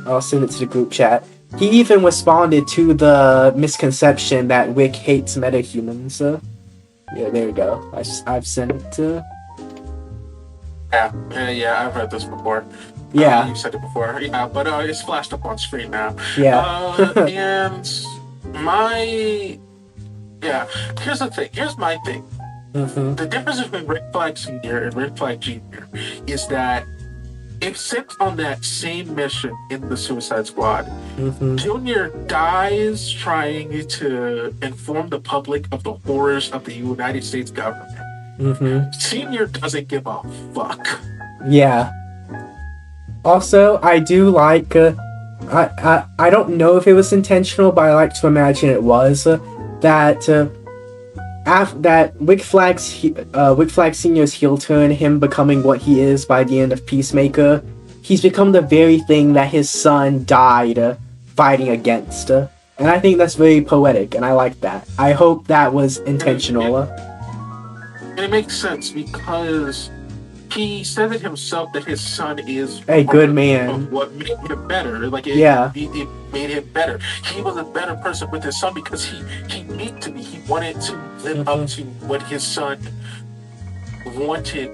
I'll send it to the group chat. He even responded to the misconception that Rick hates metahumans. Yeah, there we go. I've sent it. Yeah, I've read this before. Yeah. You said it before. Yeah, but it's flashed up on screen now. Yeah. And... here's the thing. Here's my thing. Mm-hmm. The difference between Rick Flag Sr. and Rick Flag Jr. is that if sent on that same mission in the Suicide Squad, mm-hmm. Jr. dies trying to inform the public of the horrors of the United States government. Mm-hmm. Senior doesn't give a fuck. Yeah. Also, I do like... I don't know if it was intentional, but I like to imagine it was that Rick Flag Senior's heel turn, him becoming what he is by the end of Peacemaker, he's become the very thing that his son died fighting against, and I think that's very poetic, and I like that. I hope that was intentional. And it makes sense because he said it himself that his son is a good man. Of what made him better. It made him better. He was a better person with his son because he needed to be. He wanted to live up to what his son wanted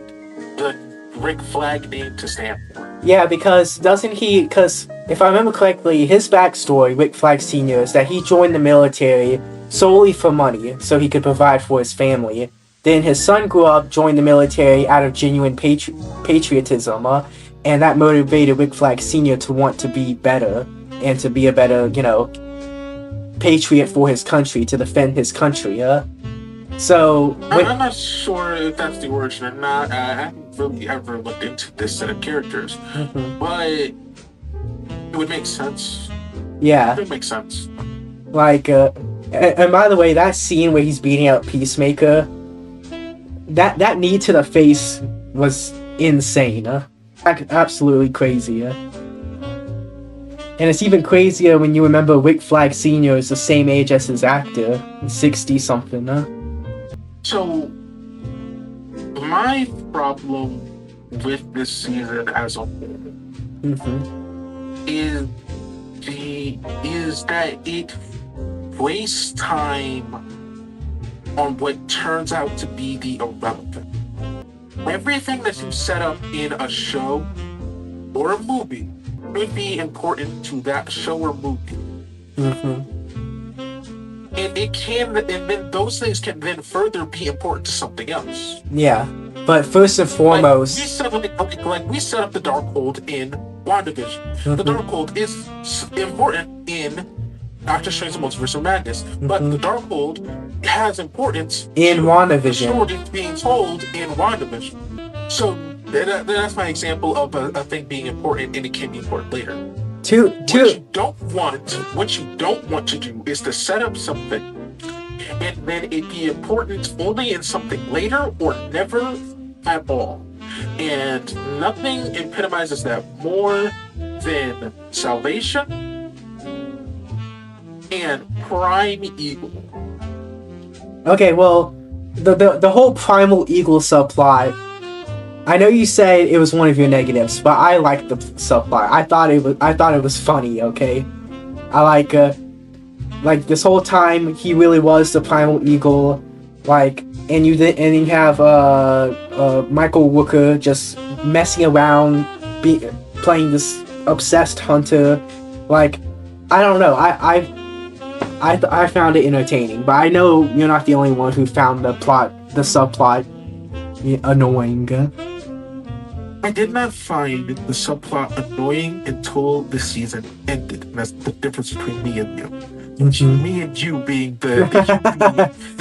the Rick Flag name to stand for. Yeah, because if I remember correctly, his backstory, Rick Flag Sr., is that he joined the military solely for money, so he could provide for his family. Then his son grew up, joined the military out of genuine patriotism, and that motivated Rick Flag Sr. to want to be better, and to be a better, patriot for his country, to defend his country. So... I'm not sure if that's the origin or not. I haven't really ever looked into this set of characters, but it would make sense. Yeah. It would make sense. And by the way, that scene where he's beating out Peacemaker... That knee to the face was insane. Absolutely crazy. And it's even crazier when you remember Rick Flag Sr. is the same age as his actor, 60-something. So, my problem with this season as a whole is that it wastes time on what turns out to be the irrelevant. Everything that you set up in a show or a movie should be important to that show or movie. and then those things can then further be important to something else. Yeah, but first and foremost, Like we set up the Darkhold in WandaVision. The Darkhold is important in Doctor Strange: The Multiverse of Madness, but the Darkhold has importance in to WandaVision. the story being told in WandaVision. So that's my example of a thing being important, and it can be important later. What you don't want to do is to set up something and then it be important only in something later or never at all. And nothing epitomizes that more than Salvation and Prime Eagle. Okay, well, the whole Primal Eagle subplot, I know you said it was one of your negatives, but I liked the subplot. I thought it was funny. Okay, I like this whole time he really was the Primal Eagle, and you have Michael Rooker just messing around, playing this obsessed hunter. Like, I don't know, I found it entertaining, but I know you're not the only one who found the subplot annoying. I did not find the subplot annoying until the season ended. And that's the difference between me and you. Me and you being the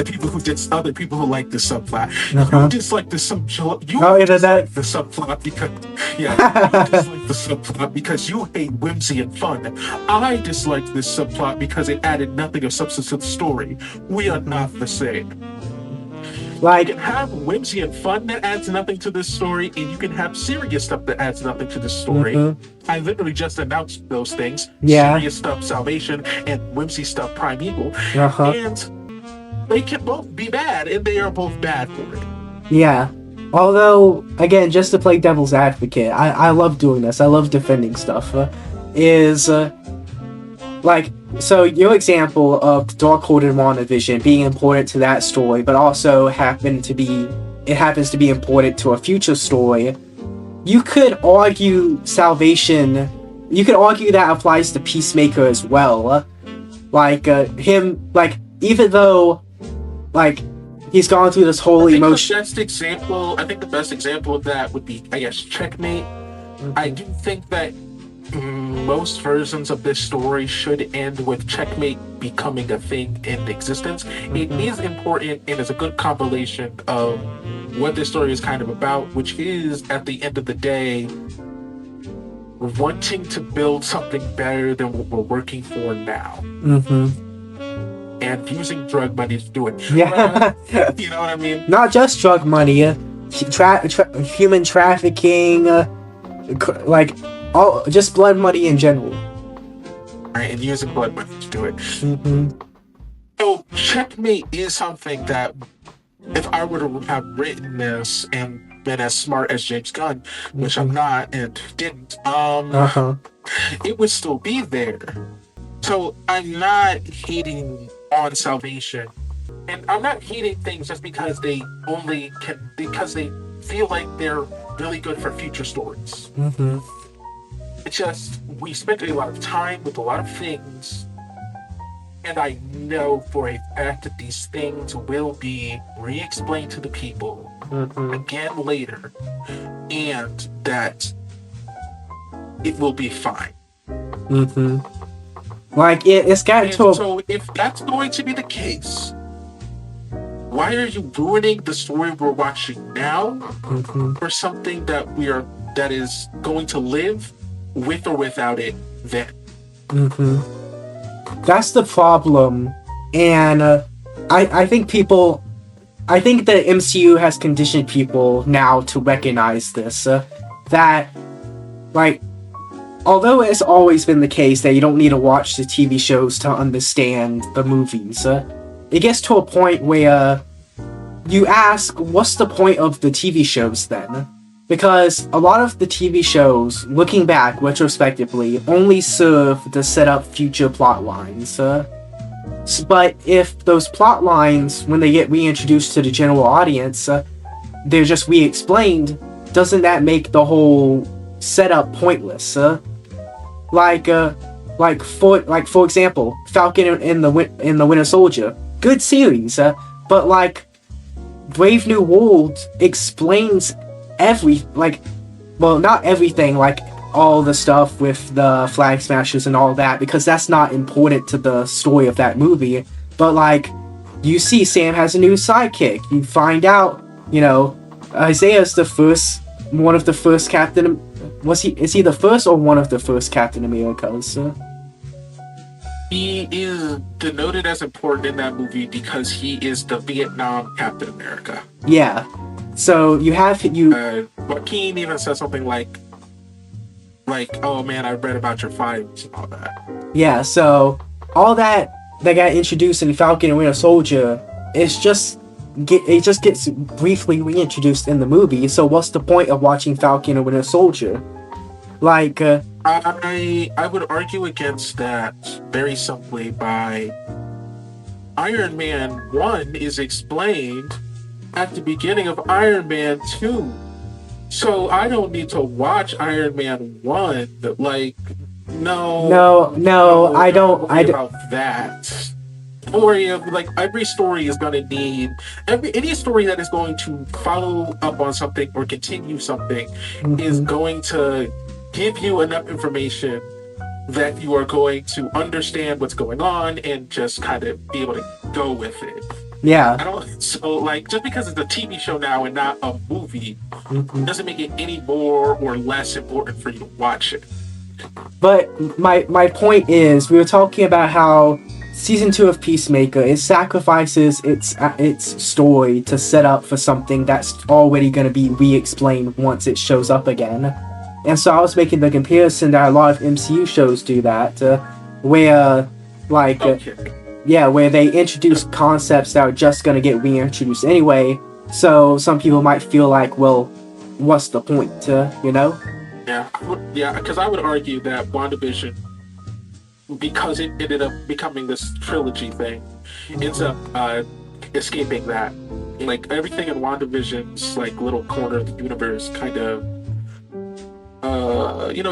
people who did other people who like the subplot. You dislike the subplot. Dislike the subplot because you dislike the subplot because you hate whimsy and fun. I dislike this subplot because it added nothing of substance to the story. We are not the same. You can have whimsy and fun that adds nothing to this story, and you can have serious stuff that adds nothing to this story. I literally just announced those things. Serious stuff, Salvation, and whimsy stuff, Prime Eagle. And they can both be bad, and they are both bad for it. Yeah. Although, again, just to play devil's advocate, I love doing this. I love defending stuff. So your example of Darkhold and WandaVision being important to that story, but also happens to be important to a future story. You could argue Salvation. You could argue that applies to Peacemaker as well. Even though, he's gone through this whole emotion. I think the best example of that would be, I guess, Checkmate. I do think that most versions of this story should end with Checkmate becoming a thing in existence. It is important and is a good compilation of what this story is kind of about, which is, at the end of the day, wanting to build something better than what we're working for now. And using drug money to do it. Yeah. You know what I mean? Not just drug money, human trafficking, just blood money in general. Right, and using blood money to do it. So, Checkmate is something that, if I were to have written this and been as smart as James Gunn, which I'm not and didn't, it would still be there. So, I'm not hating on Salvation. And I'm not hating things just because they feel like they're really good for future stories. It's just, we spent a lot of time with a lot of things, and I know for a fact that these things will be re-explained to the people again later, and that it will be fine. It's gotten to So if that's going to be the case, why are you ruining the story we're watching now for something that is going to live with or without it then? That's the problem. And I think the MCU has conditioned people now to recognize this, that although it's always been the case that you don't need to watch the TV shows to understand the movies, it gets to a point where you ask, what's the point of the TV shows then? Because a lot of the TV shows, looking back retrospectively, only serve to set up future plot lines. But if those plot lines, when they get reintroduced to the general audience, they're just re-explained, doesn't that make the whole setup pointless? for example, Falcon and the Winter Soldier, good series, but like Brave New World explains not everything, like all the stuff with the flag smashers and all that, because that's not important to the story of that movie. But like, you see Sam has a new sidekick. You find out, Isaiah's one of the first Captain. Is he the first or one of the first Captain Americas? He is denoted as important in that movie because he is the Vietnam Captain America. Yeah. So you have Joaquin even says something like, oh man, I read about your fires and all that. Yeah. So all that got introduced in Falcon and Winter Soldier, it just gets briefly reintroduced in the movie. So what's the point of watching Falcon and Winter Soldier? Like, I would argue against that very simply by Iron Man 1 is explained at the beginning of Iron Man 2. So I don't need to watch Iron Man 1. Like, no, I don't about that. Don't worry, like every story is gonna need any story that is going to follow up on something or continue something is going to give you enough information that you are going to understand what's going on and just kind of be able to go with it. Yeah. So like, just because it's a TV show now and not a movie doesn't make it any more or less important for you to watch it. But my point is, we were talking about how season 2 of Peacemaker, it sacrifices its story to set up for something that's already going to be re-explained once it shows up again. And so I was making the comparison that a lot of MCU shows do that, where they introduce concepts that are just going to get reintroduced anyway. So some people might feel like, well, what's the point, Yeah, because I would argue that WandaVision, because it ended up becoming this trilogy thing, ends up escaping that. Like, everything in WandaVision's like little corner of the universe kind of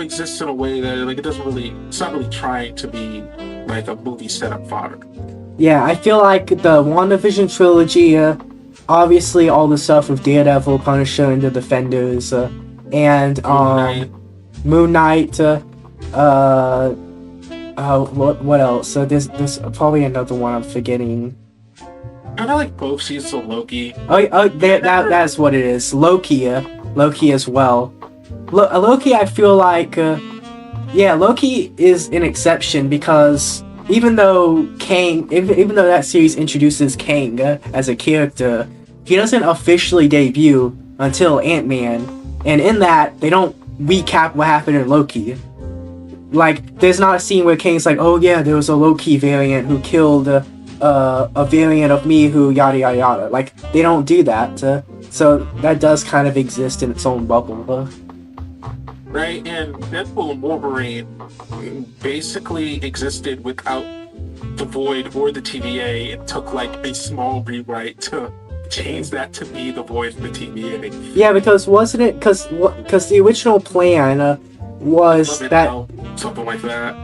exists in a way that like it's not really trying to be like a movie setup fodder. Yeah, I feel like the WandaVision trilogy, obviously all the stuff with Daredevil, Punisher, and the Defenders, and Moon Knight, what else? So there's probably another one I'm forgetting. And I like both seasons of Loki. That's what it is. Loki as well. Loki, I feel like, Loki is an exception because even though that series introduces Kang as a character, he doesn't officially debut until Ant-Man, and in that they don't recap what happened in Loki. Like, there's not a scene where Kang's like, oh yeah, there was a Loki variant who killed a variant of me who yada yada yada. Like, they don't do that, so that does kind of exist in its own bubble. Right, and Deadpool and Wolverine basically existed without the Void or the TVA. It took like a small rewrite to change that to be the Void of the TVA. Yeah, because wasn't it? Because the original plan was that something like that.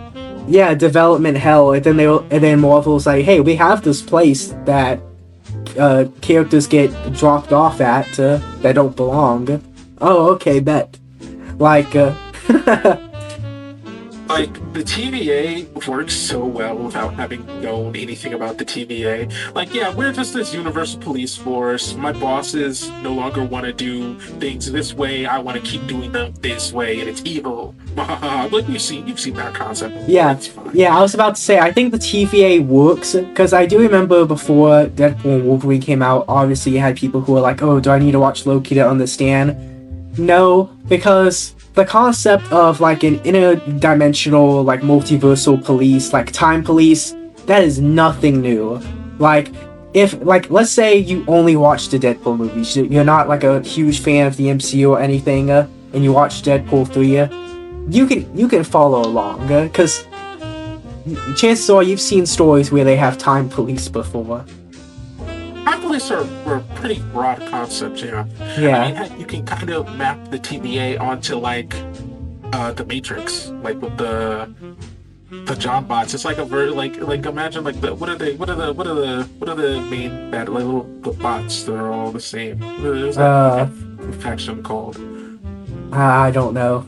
Yeah, development hell, and then Marvel's like, hey, we have this place that characters get dropped off at that don't belong. Oh, okay, bet. Like, like, the TVA works so well without having known anything about the TVA. Like, yeah, we're just this universal police force. My bosses no longer want to do things this way. I want to keep doing them this way, and it's evil. Like, you've seen that concept. Yeah, I was about to say, I think the TVA works, because I do remember before Deadpool and Wolverine came out, obviously you had people who were like, oh, do I need to watch Loki to understand? No, because the concept of like an interdimensional, like multiversal police, like time police, that is nothing new. Like, let's say you only watch the Deadpool movies, you're not like a huge fan of the MCU or anything, and you watch Deadpool 3, you can follow along, because chances are you've seen stories where they have time police before. Time police are a pretty broad concept, yeah. Yeah. I mean, you can kind of map the TVA onto like the Matrix, like with the the John bots. It's like a like imagine like the what are the main bad like little the bots that are all the same. There's that faction called. I don't know.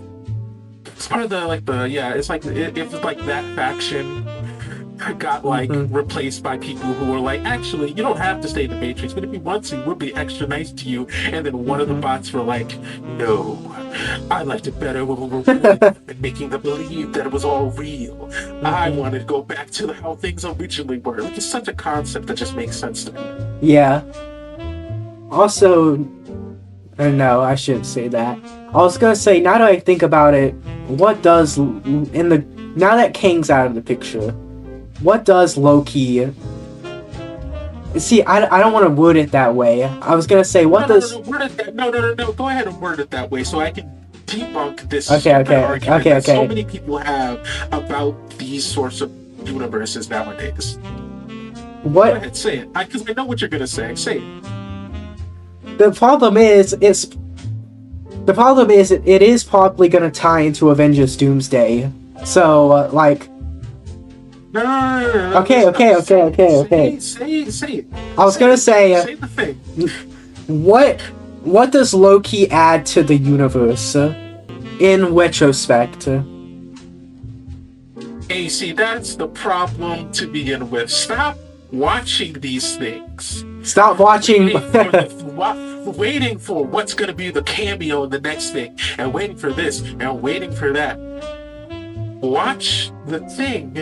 It's part of it's like if it's like that faction got like replaced by people who were like, actually, you don't have to stay in the Matrix, but if you want to, we'll be extra nice to you. And then one of the bots were like, no, I liked it better when we were and making them believe that it was all real. I wanted to go back to how things originally were. Like, it's such a concept that just makes sense to me. Yeah. Also, no, I shouldn't say that. I was gonna say, now that I think about it, now that Kang's out of the picture, what does Loki... See, I don't want to word it that way. I was gonna say, what does... No, go ahead and word it that way so I can debunk this argument that so many people have about these sorts of universes nowadays. What? Go ahead, say it. Because I know what you're gonna say. Say it. The problem is, it is probably gonna tie into Avengers Doomsday. So, like... No. Okay. Say it. I was gonna say... Say the thing. What does Loki add to the universe, in retrospect? Hey, see, that's the problem to begin with. Stop watching these things. Stop watching... waiting for what's going to be the cameo in the next thing, and waiting for this, and waiting for that. Watch the thing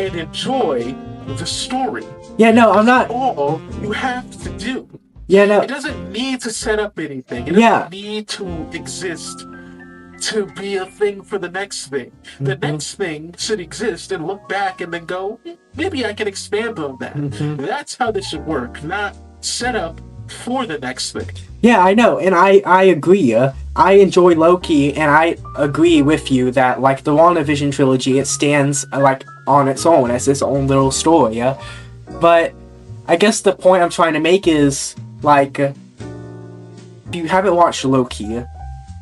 and enjoy the story. Yeah, no, I'm not... That's all you have to do. Yeah, no. It doesn't need to set up anything. It doesn't need to exist to be a thing for the next thing. The next thing should exist and look back and then go, maybe I can expand on that. That's how this should work, not set up for the next thing. Yeah, I know, and I agree. I enjoy Loki, and I agree with you that, like, the WandaVision trilogy, it stands, like, on its own as its own little story. But I guess the point I'm trying to make is, like, if you haven't watched Loki,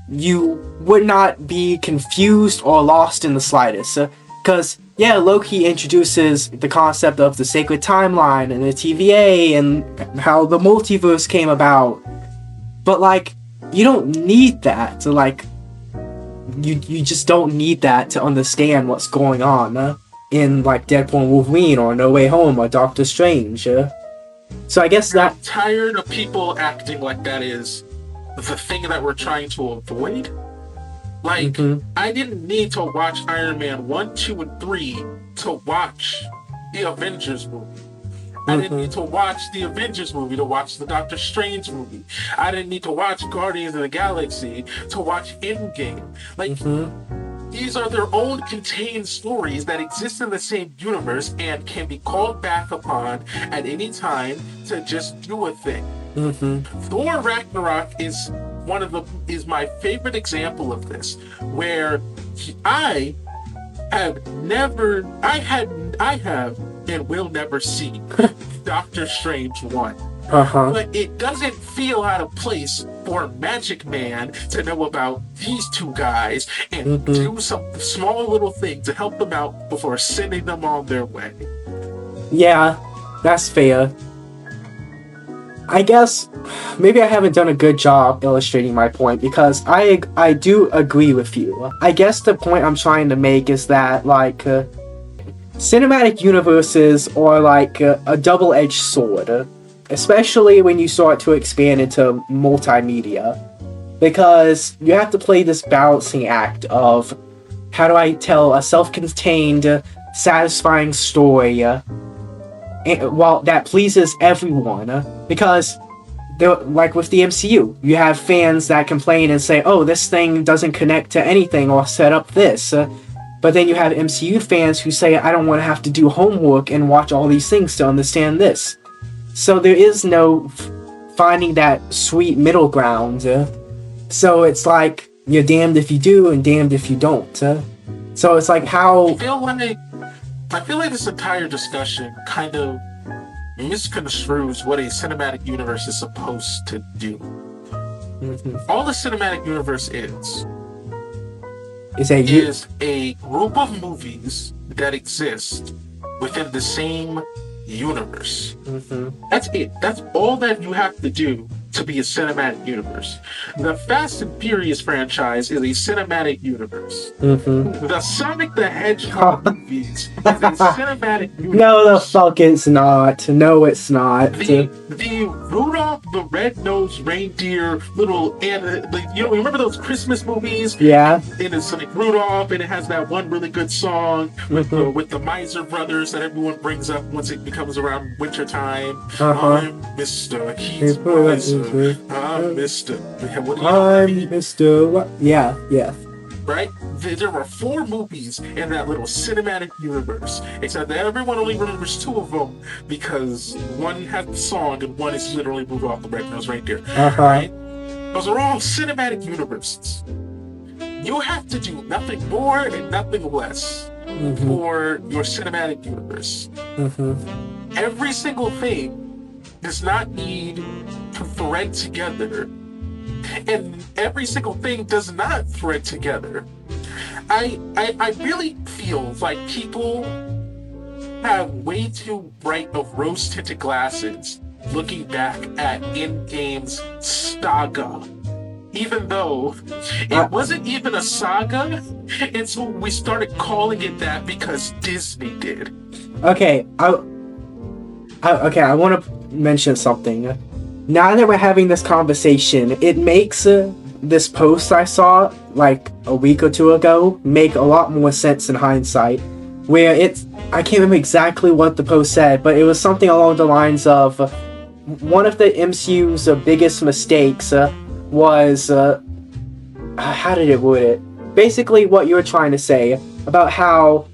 you would not be confused or lost in the slightest. Because, yeah, Loki introduces the concept of the sacred timeline and the TVA and how the multiverse came about. But, like, you don't need that to, like... You just don't need that to understand what's going on in, like, Deadpool and Wolverine or No Way Home or Doctor Strange. So I guess that... I'm tired of people acting like that is the thing that we're trying to avoid. Like, I didn't need to watch Iron Man 1, 2, and 3 to watch the Avengers movie. I didn't need to watch the Avengers movie to watch the Doctor Strange movie. I didn't need to watch Guardians of the Galaxy to watch Endgame. Like, these are their own contained stories that exist in the same universe and can be called back upon at any time to just do a thing. Thor Ragnarok is my favorite example of this, where I have and will never see Doctor Strange 1. But it doesn't feel out of place for Magic Man to know about these two guys and do some small little thing to help them out before sending them on their way. Yeah, that's fair. I guess maybe I haven't done a good job illustrating my point, because I do agree with you. I guess the point I'm trying to make is that, like, cinematic universes are like a double-edged sword, especially when you start to expand into multimedia, because you have to play this balancing act of, how do I tell a self-contained, satisfying story while that pleases everyone? Because, like with the MCU, you have fans that complain and say, oh, this thing doesn't connect to anything or set up this. But then you have MCU fans who say, I don't want to have to do homework and watch all these things to understand this. So there is no finding that sweet middle ground. So it's like, you're damned if you do and damned if you don't. So it's like how... I feel like this entire discussion kind of misconstrues what a cinematic universe is supposed to do. All the cinematic universe is Is a is a group of movies that exist within the same universe. That's it. That's all that you have to do to be a cinematic universe. The Fast and Furious franchise is a cinematic universe. The Sonic the Hedgehog movies is a cinematic universe. No, the fuck it's not. No, it's not. The Rudolph the Red-Nosed Reindeer little, remember those Christmas movies? Yeah. And it's like Rudolph, and it has that one really good song with the Miser Brothers that everyone brings up once it becomes around winter time. I'm Mr. He's Miser. I'm Mr. I'm Mr. What? Yeah. Right? There were 4 movies in that little cinematic universe, except that everyone only remembers 2 of them because one has the song and one is literally Rudolph the Red-Nosed Reindeer. Right? Those are all cinematic universes. You have to do nothing more and nothing less for your cinematic universe. Every single thing does not need to thread together, and every single thing does not thread together. I really feel like people have way too bright of rose-tinted glasses looking back at Endgame's saga, even though it wasn't even a saga, and so we started calling it that because Disney did. Okay, I want to mention something. Now that we're having this conversation, it makes this post I saw like a week or 2 ago make a lot more sense in hindsight. Where I can't remember exactly what the post said, but it was something along the lines of one of the MCU's biggest mistakes was how did it word it? Basically, what you're trying to say about how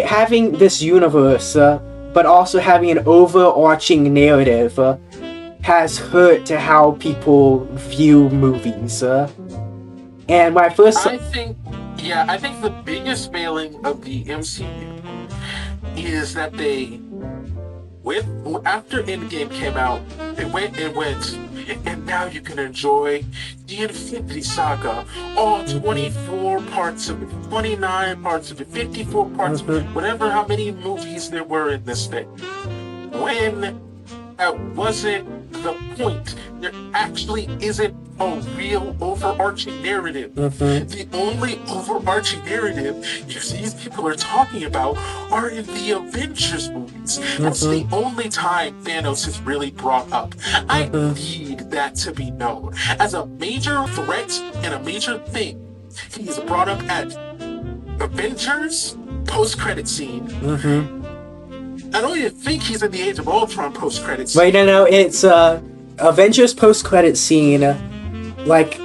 having this universe, but also having an overarching narrative, has hurt to how people view movies. And when I first, I think the biggest failing of the MCU is that after Endgame came out, it went, and now you can enjoy the Infinity Saga, all 24 parts of it, 29 parts of it, 54 parts of it, whatever how many movies there were in this thing. When that wasn't the point. There actually isn't a real overarching narrative. The only overarching narrative these people are talking about are in the Avengers movies. That's the only time Thanos is really brought up. I need that to be known. As a major threat and a major thing, he is brought up at Avengers post-credit scene. I don't even think he's in the Age of Ultron post-credit scene. Wait, no, it's Avengers post-credit scene, like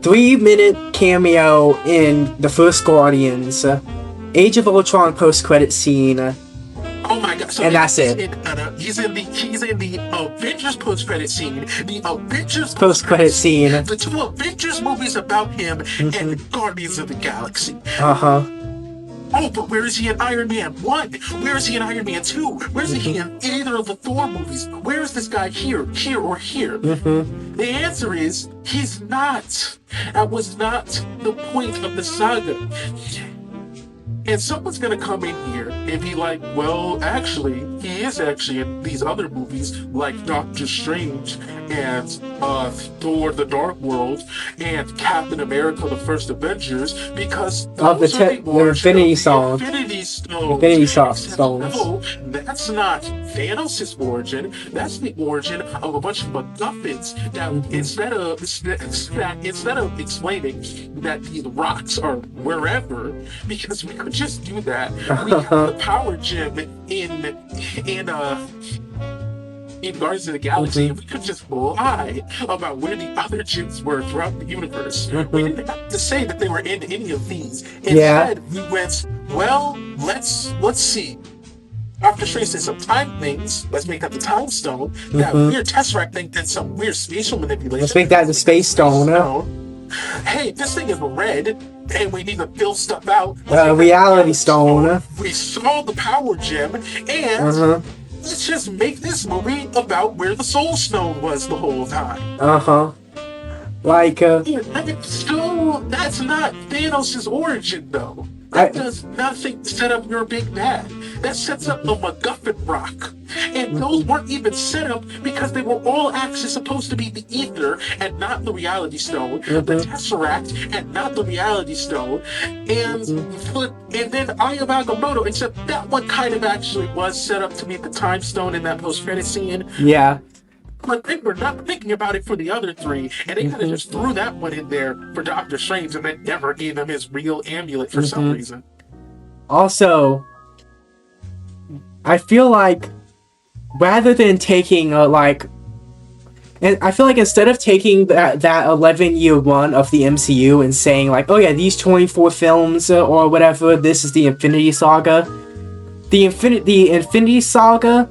3-minute cameo in the first Guardians, Age of Ultron post-credit scene. Oh my god! So and that's it. He's in the Avengers post-credit scene. The Avengers post-credit scene. The 2 Avengers movies about him and Guardians of the Galaxy. Oh, but where is he in Iron Man 1? Where is he in Iron Man 2? Where is he in either of the Thor movies? Where is this guy here, or here? The answer is, he's not. That was not the point of the saga. And someone's gonna come in here and be like, well, actually, he is actually in these other movies like Doctor Strange and Thor the Dark World and Captain America the First Avengers because of the Infinity Stones. Infinity Stones. No, that's not Thanos' origin. That's the origin of a bunch of MacGuffins that instead of explaining that these rocks are wherever, because we could just do that. We have the power gem in Guardians of the Galaxy, and we could just lie about where the other gems were throughout the universe. We didn't have to say that they were in any of these. Instead, we went, well, let's see. After tracing some time things, let's make that the time stone. That weird Tesseract thing did some weird spatial manipulation. Let's make that the space stone. Hey, this thing is red, and we need to fill stuff out. Reality stone. We saw the power gem, and let's just make this movie about where the Soul Stone was the whole time. Like, So that's not Thanos' origin, though. That does nothing to set up your big bad. That sets up a MacGuffin rock. And those weren't even set up because they were all actually supposed to be the ether and not the reality stone, the Tesseract and not the reality stone, and then Eye of Agamotto, except that one kind of actually was set up to be the time stone in that post-credit scene. yeah. But they were not thinking about it for the other three, and they kind of just threw that one in there for Doctor Strange and then never gave him his real amulet for some reason. Also, I feel like rather than taking and I feel like instead of taking that 11-year run of the MCU and saying like, oh yeah, these 24 films or whatever, this is the Infinity Saga. The Infinity Saga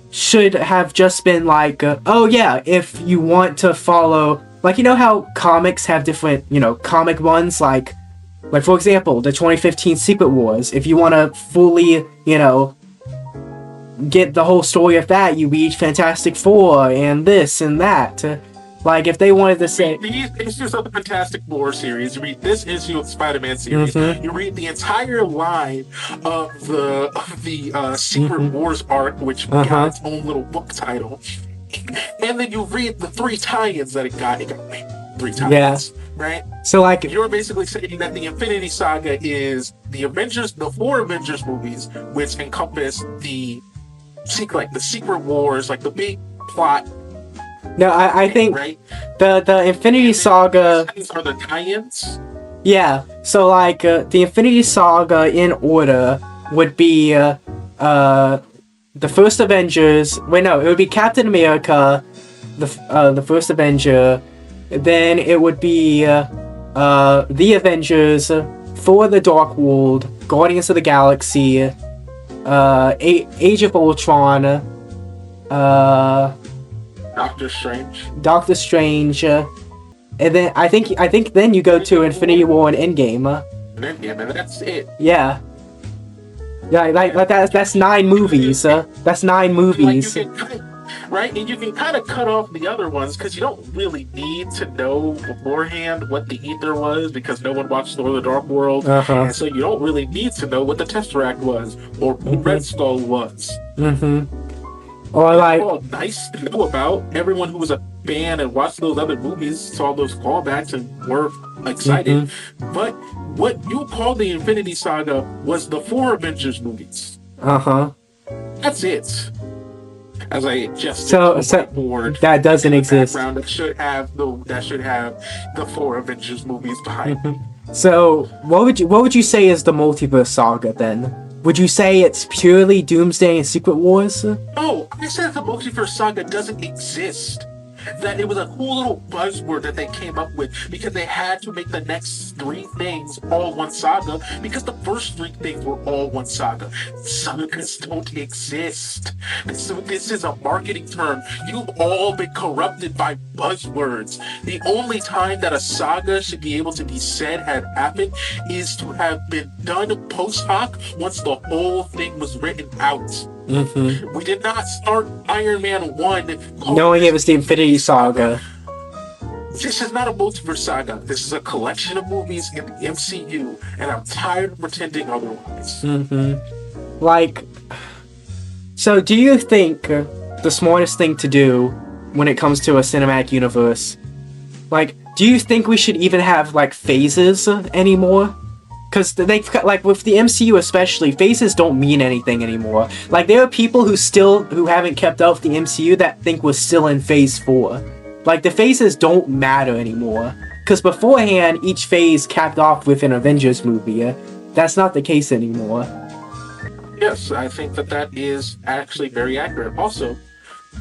should have just been like, oh yeah, if you want to follow, like, you know how comics have different, comic runs, like for example, the 2015 Secret Wars. If you want to fully, get the whole story of that, you read Fantastic Four and this and that. Like, if they wanted to say... These issues of the Fantastic Four series, you read this issue of the Spider-Man series, you read the entire line of the Secret Wars arc, which got its own little book title, and then you read the 3 tie-ins that it got 3 tie-ins, right? So, like... You're basically saying that the Infinity Saga is the 4 Avengers movies, which encompass the Secret Wars, like the big plot. No, I think right? the Infinity Saga are the tie-ins. Yeah, so like the Infinity Saga in order would be the first Avengers. Wait, no, it would be Captain America, the first Avenger. Then it would be the Avengers, Thor: The Dark World, Guardians of the Galaxy, Age of Ultron, Doctor Strange, and then I think then you go to Infinity War and Endgame. And that's it. Yeah. Yeah, like that's 9 movies. That's 9 movies. Right, and you can kind of cut off the other ones because you don't really need to know beforehand what the ether was, because no one watched Thor: The Dark World, and so you don't really need to know what the Tesseract was or who Red Skull was. Or like, all nice to know about. Everyone who was a fan and watched those other movies saw those callbacks and were excited. But what you call the Infinity Saga was the 4 Avengers movies. That's it. As I just board that doesn't exist. That should have the 4 Avengers movies behind it. So what would you say is the multiverse saga then? Would you say it's purely Doomsday and Secret Wars? No, I said the multiverse saga doesn't exist. That it was a cool little buzzword that they came up with because they had to make the next 3 things all one saga, because the first 3 things were all one saga. Sagas don't exist. So this is a marketing term. You've all been corrupted by buzzwords. The only time that a saga should be able to be said had happened is to have been done post hoc once the whole thing was written out. We did not start Iron Man 1 knowing it was the Infinity Saga. This is not a multiverse saga. This is a collection of movies in the MCU, and I'm tired of pretending otherwise. Like, so do you think the smartest thing to do when it comes to a cinematic universe, like, do you think we should even have like phases anymore? Because they, like, with the MCU especially, phases don't mean anything anymore. Like, there are people who haven't kept up with the MCU that think we're still in phase 4. Like, the phases don't matter anymore. Because beforehand, each phase capped off with an Avengers movie. That's not the case anymore. Yes, I think that is actually very accurate. Also,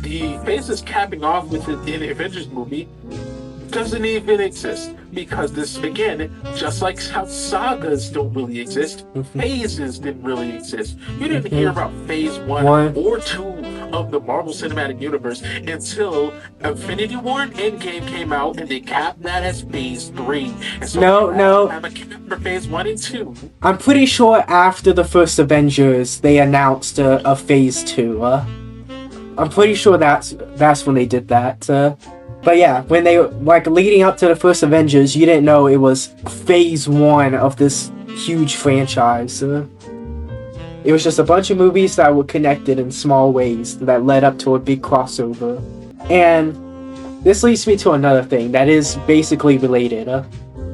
the phases capping off with an Avengers movie doesn't even exist, because this, again, just like how sagas don't really exist, phases didn't really exist. You didn't hear about phase 1 or 2 of the Marvel Cinematic Universe until Infinity War and Endgame came out, and they capped that as phase 3. And so no. I'm a cap for phase 1 and 2. I'm pretty sure after the first Avengers, they announced a phase 2. I'm pretty sure that's when they did that. But yeah, when they like leading up to the first Avengers, you didn't know it was phase 1 of this huge franchise. It was just a bunch of movies that were connected in small ways that led up to a big crossover. And this leads me to another thing that is basically related.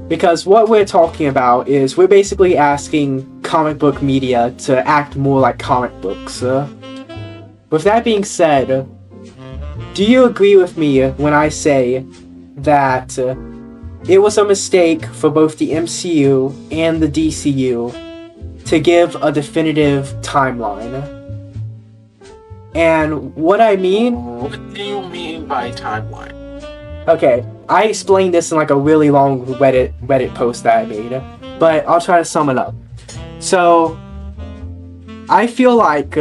Because what we're talking about is we're basically asking comic book media to act more like comic books. With that being said, do you agree with me when I say that it was a mistake for both the MCU and the DCU to give a definitive timeline? And what I mean... What do you mean by timeline? Okay, I explained this in like a really long Reddit post that I made, but I'll try to sum it up. So, I feel like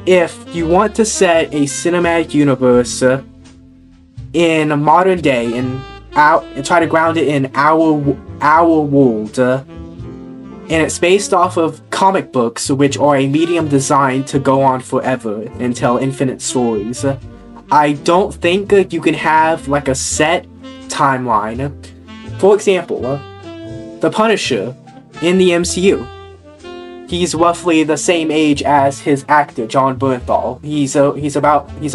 if you want to set a cinematic universe in a modern day and try to ground it in our world, and it's based off of comic books, which are a medium designed to go on forever and tell infinite stories, I don't think you can have like a set timeline. For example, the Punisher in the MCU. He's roughly the same age as his actor, John Bernthal. He's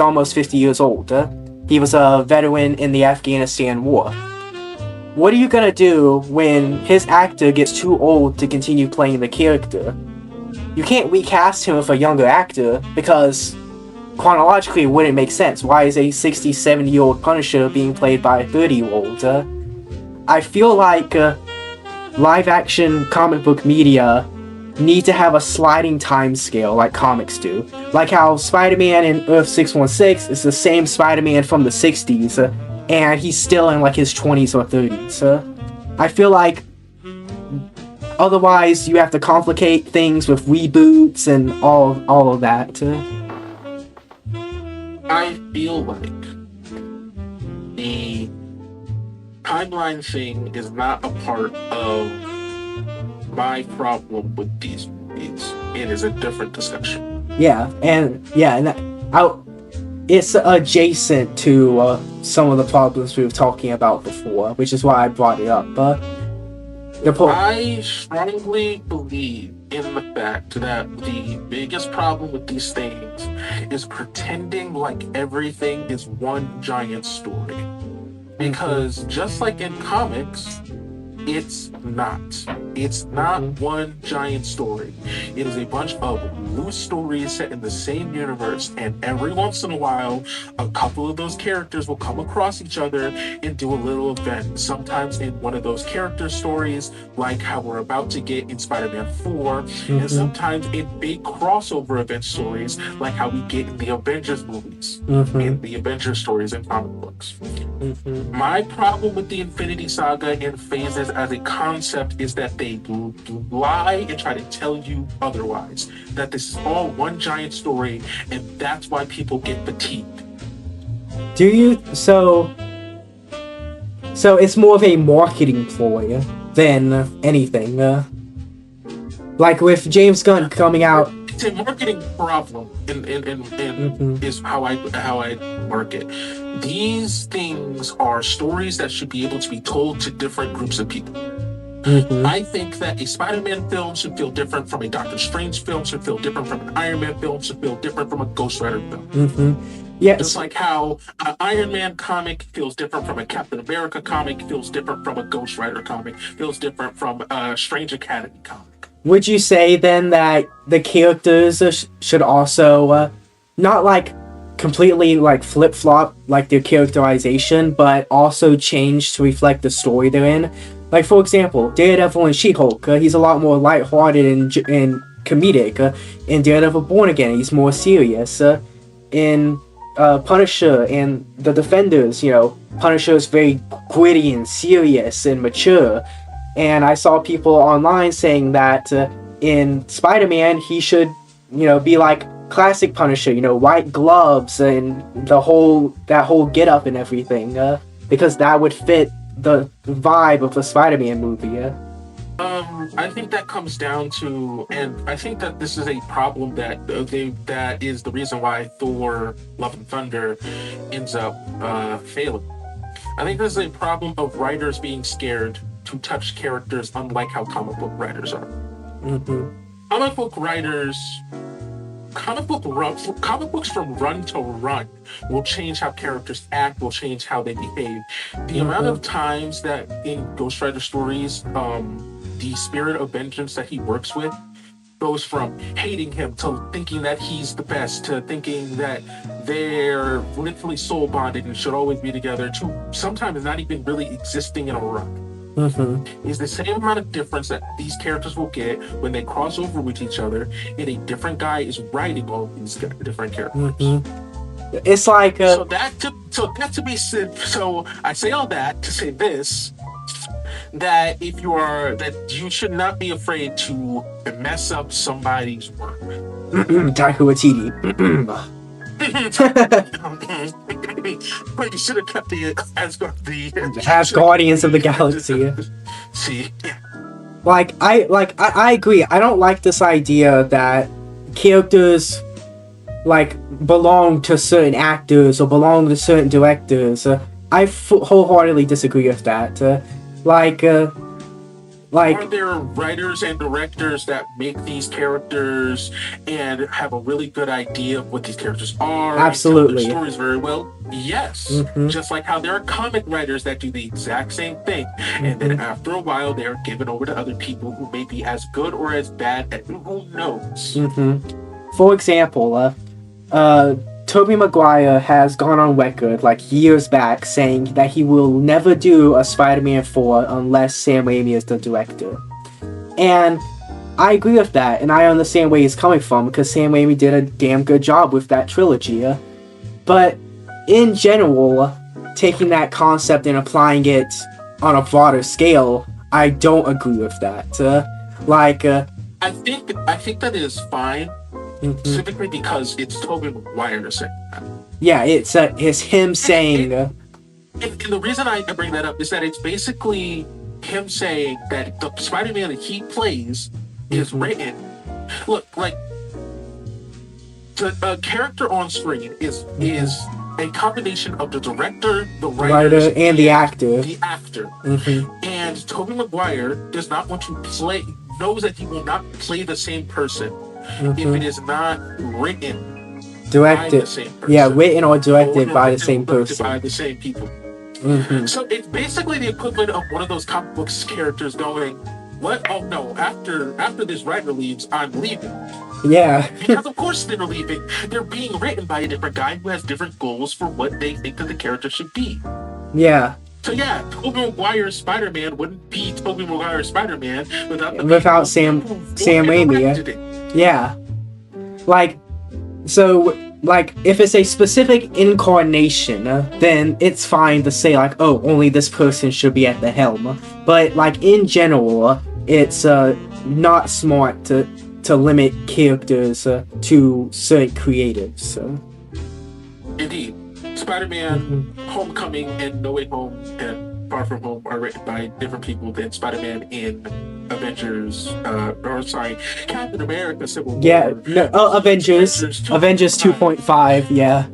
almost 50 years old. He was a veteran in the Afghanistan war. What are you gonna do when his actor gets too old to continue playing the character? You can't recast him with a younger actor because chronologically it wouldn't make sense. Why is a 60, 70-year-old Punisher being played by a 30-year-old? I feel like live-action comic book media need to have a sliding time scale like comics do. Like how Spider-Man in Earth 616 is the same Spider-Man from the 60s, and he's still in like his 20s or 30s. I feel like otherwise you have to complicate things with reboots and all of that. I feel like the timeline thing is not a part of my problem with these movies. It is a different discussion. It's adjacent to some of the problems we were talking about before, which is why I brought it up. I strongly believe in the fact that the biggest problem with these things is pretending like everything is one giant story. Because just like in comics, it's not. It's not one giant story. It is a bunch of loose stories set in the same universe, and every once in a while, a couple of those characters will come across each other and do a little event. Sometimes in one of those character stories, like how we're about to get in Spider-Man 4, and sometimes in big crossover event stories, like how we get in the Avengers movies, in the Avengers stories and comic books. My problem with the Infinity Saga and phases as a concept is that they lie and try to tell you otherwise. That this is all one giant story, and that's why people get fatigued. Do you? So it's more of a marketing ploy than anything. Like with James Gunn coming out. It's a marketing problem, and is how I mark it. These things are stories that should be able to be told to different groups of people. I think that a Spider-Man film should feel different from a Doctor Strange film, should feel different from an Iron Man film, should feel different from a Ghost Rider film. Yes. Just like how an Iron Man comic feels different from a Captain America comic, feels different from a Ghost Rider comic, feels different from a Strange Academy comic. Would you say then that the characters should also not like completely like flip-flop like their characterization, but also change to reflect the story they're in? Like for example, Daredevil and She-Hulk, he's a lot more lighthearted and comedic. In Daredevil Born Again, he's more serious. In Punisher and the Defenders, Punisher is very gritty and serious and mature. And I saw people online saying that in Spider-Man, he should, be like classic Punisher, white gloves and that whole get-up and everything, because that would fit the vibe of the Spider-Man movie. I think that comes down to, and I think that this is a problem that is the reason why Thor: Love and Thunder ends up failing. I think this is a problem of writers being scared to touch characters, unlike how comic book writers are. Mm-hmm. Comic book writers, comic books from run to run will change how characters act, will change how they behave. The amount of times that in Ghost Rider stories, the spirit of vengeance that he works with goes from hating him to thinking that he's the best to thinking that they're literally soul bonded and should always be together to sometimes not even really existing in a run. Is the same amount of difference that these characters will get when they cross over with each other and a different guy is writing all these different characters. It's like so I say all that to say this, that you should not be afraid to mess up somebody's work. Taika Waititi. But you should have kept the Guardians of the Galaxy. See, I agree. I don't like this idea that characters belong to certain actors or belong to certain directors. I wholeheartedly disagree with that. Are there writers and directors that make these characters and have a really good idea of what these characters are? Absolutely. And tell their stories very well? Yes. Just like how there are comic writers that do the exact same thing. And then after a while, they're given over to other people who may be as good or as bad, at who knows? For example, Tobey Maguire has gone on record years back saying that he will never do a Spider-Man 4 unless Sam Raimi is the director. And I agree with that, and I understand where he's coming from because Sam Raimi did a damn good job with that trilogy. But in general, taking that concept and applying it on a broader scale, I don't agree with that. I think that is fine. Specifically because it's Tobey Maguire saying that. Yeah, it's him saying. And the reason I bring that up is that it's basically him saying that the Spider-Man that he plays is written. Look, the character on screen is a combination of the director, the writer, and the actor. And Tobey Maguire does not want to play. Knows that he will not play the same person. If it is not written, directed, by the same person. Yeah, written or directed by the same person, by the same people. So it's basically the equivalent of one of those comic books characters going, "What? Oh no! After this writer leaves, I'm leaving." Yeah, because of course they're leaving. They're being written by a different guy who has different goals for what they think that the character should be. Yeah. So yeah, Tobey Maguire's Spider-Man wouldn't be Tobey Maguire's Spider-Man without Sam Raimi. Yeah. If it's a specific incarnation, then it's fine to say only this person should be at the helm. But in general, it's not smart to limit characters to certain creatives. Indeed. Spider-Man, Homecoming, and No Way Home, and Far From Home are written by different people than Spider-Man in Captain America Civil War. Yeah, Avengers 2.5, yeah.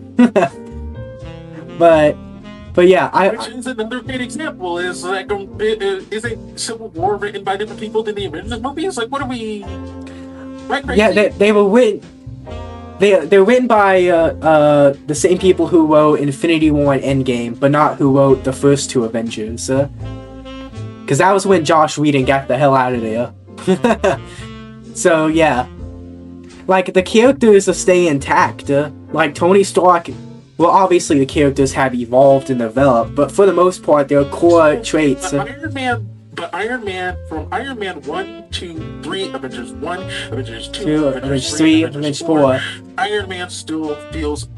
but yeah, which is another great example. Is is a Civil War written by different people than the Avengers movie? It's what are we? Yeah, they were written. They're written by the same people who wrote Infinity War and Endgame, but not who wrote the first two Avengers. Because that was when Josh Whedon got the hell out of there. So yeah, the characters are staying intact. Tony Stark. Well, obviously the characters have evolved and developed, but for the most part, their core traits. Iron Man from Iron Man 1, 2, 3, Avengers 1, Avengers 2, Avengers 3, Avengers 4. Iron Man still feels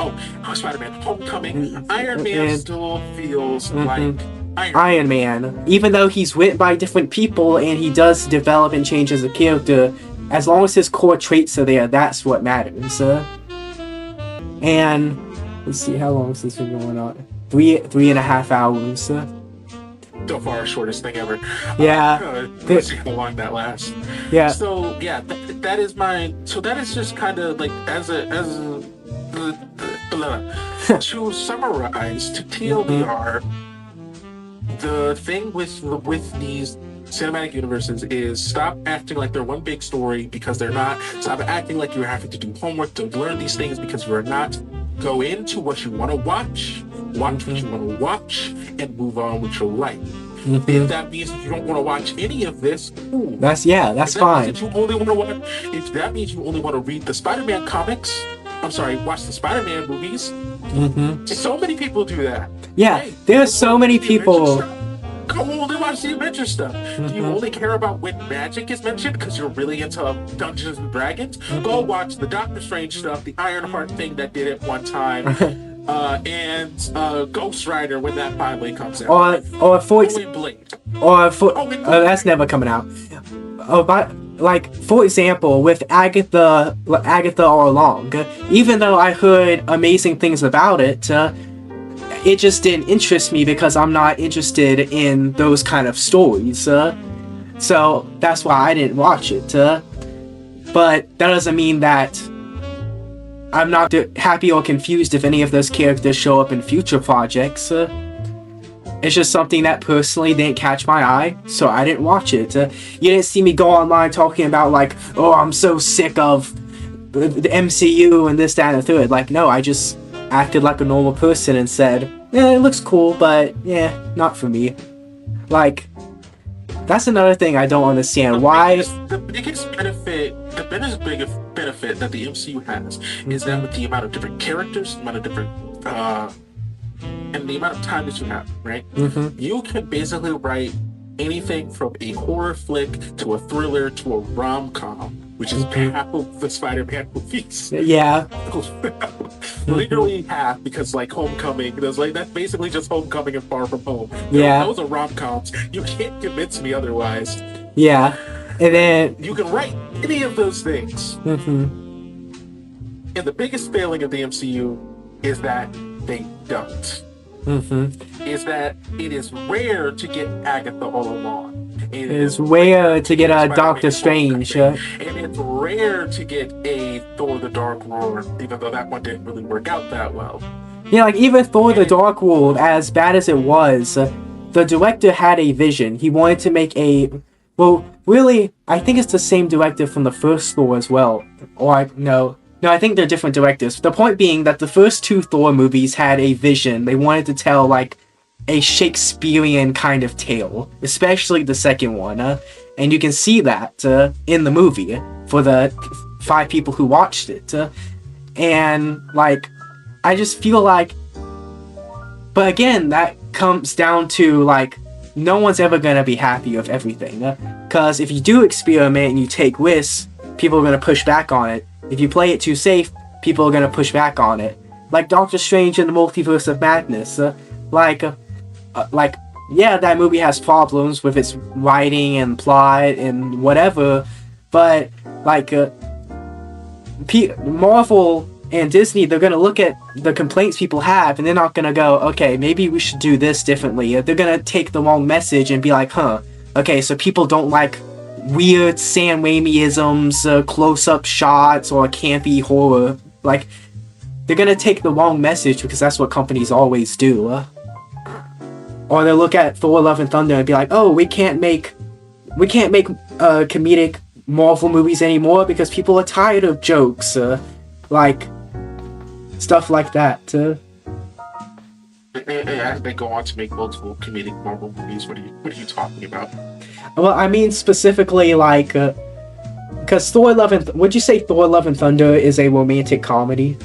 Spider-Man Homecoming. Iron Man still feels like Iron Man. Even though he's written by different people and he does develop and change as a character, as long as his core traits are there, that's what matters. And let's see, how long has this been going on? 3.5 hours. so far shortest thing ever. Yeah. Let's see how long that lasts. Yeah. So yeah, that is my. So that is just kind of like to summarize, to TLDR, the thing with these cinematic universes is stop acting like they're one big story because they're not. Stop acting like you're having to do homework to learn these things because you're not. Go into what you want to watch what you want to watch, and move on with your life. If that means that you don't want to watch any of this, cool. That's fine. If that means you only want to read the Spider-Man comics, watch the Spider-Man movies. So many people do that. Yeah, hey, there's so many people. Go only watch the Adventure stuff. Do you only care about when magic is mentioned because you're really into Dungeons and Dragons? Go watch the Doctor Strange stuff, the Ironheart thing that did it one time, and Ghost Rider when that finally comes out. Or for that's never coming out. But like for example, with Agatha all along, even though I heard amazing things about it. It just didn't interest me because I'm not interested in those kind of stories. So that's why I didn't watch it. But that doesn't mean that I'm not happy or confused if any of those characters show up in future projects. It's just something that personally didn't catch my eye, so I didn't watch it. You didn't see me go online talking about like, oh, I'm so sick of the MCU and this, that, and the third. Like, no, I just acted like a normal person and said, yeah, it looks cool, but yeah, not for me. Like, that's another thing I don't understand. Why? The biggest benefit that the MCU has is that with the amount of different characters, the amount of different, and the amount of time that you have, right? You can basically write anything from a horror flick to a thriller to a rom-com, which is half of the Spider-Man movies. Yeah. Literally half, because like Homecoming, that's basically just Homecoming and Far From Home. Yeah. Those are rom-coms. You can't convince me otherwise. Yeah. And then you can write any of those things. And the biggest failing of the MCU is that they don't. Is that it is rare to get Agatha all along. It is rare to get a Doctor Strange. And it's rare to get a Thor the Dark World, even though that one didn't really work out that well. Yeah, like even Thor the Dark World, as bad as it was, the director had a vision. He wanted to make well, really, I think it's the same director from the first Thor as well. No, I think they're different directors. The point being that the first two Thor movies had a vision. They wanted to tell, like, a Shakespearean kind of tale, especially the second one, and you can see that in the movie for the 5 people who watched it, and like I just feel like, but again, that comes down to like no one's ever gonna be happy with everything, because if you do experiment and you take risks, people are gonna push back on it. If you play it too safe, people are gonna push back on it, like Doctor Strange and the Multiverse of Madness. Yeah, that movie has problems with its writing and plot and whatever, but like Marvel and Disney, they're gonna look at the complaints people have and they're not gonna go, okay, maybe we should do this differently. They're gonna take the wrong message and be like, okay, so people don't like weird Sam Raimi-isms, close-up shots, or campy horror. Like, they're gonna take the wrong message because that's what companies always do. Or they'll look at Thor: Love and Thunder and be like, oh, we can't make comedic Marvel movies anymore because people are tired of jokes, like stuff like that. As they go on to make multiple comedic Marvel movies, what are you talking about? Well, I mean specifically like, because would you say Thor: Love and Thunder is a romantic comedy?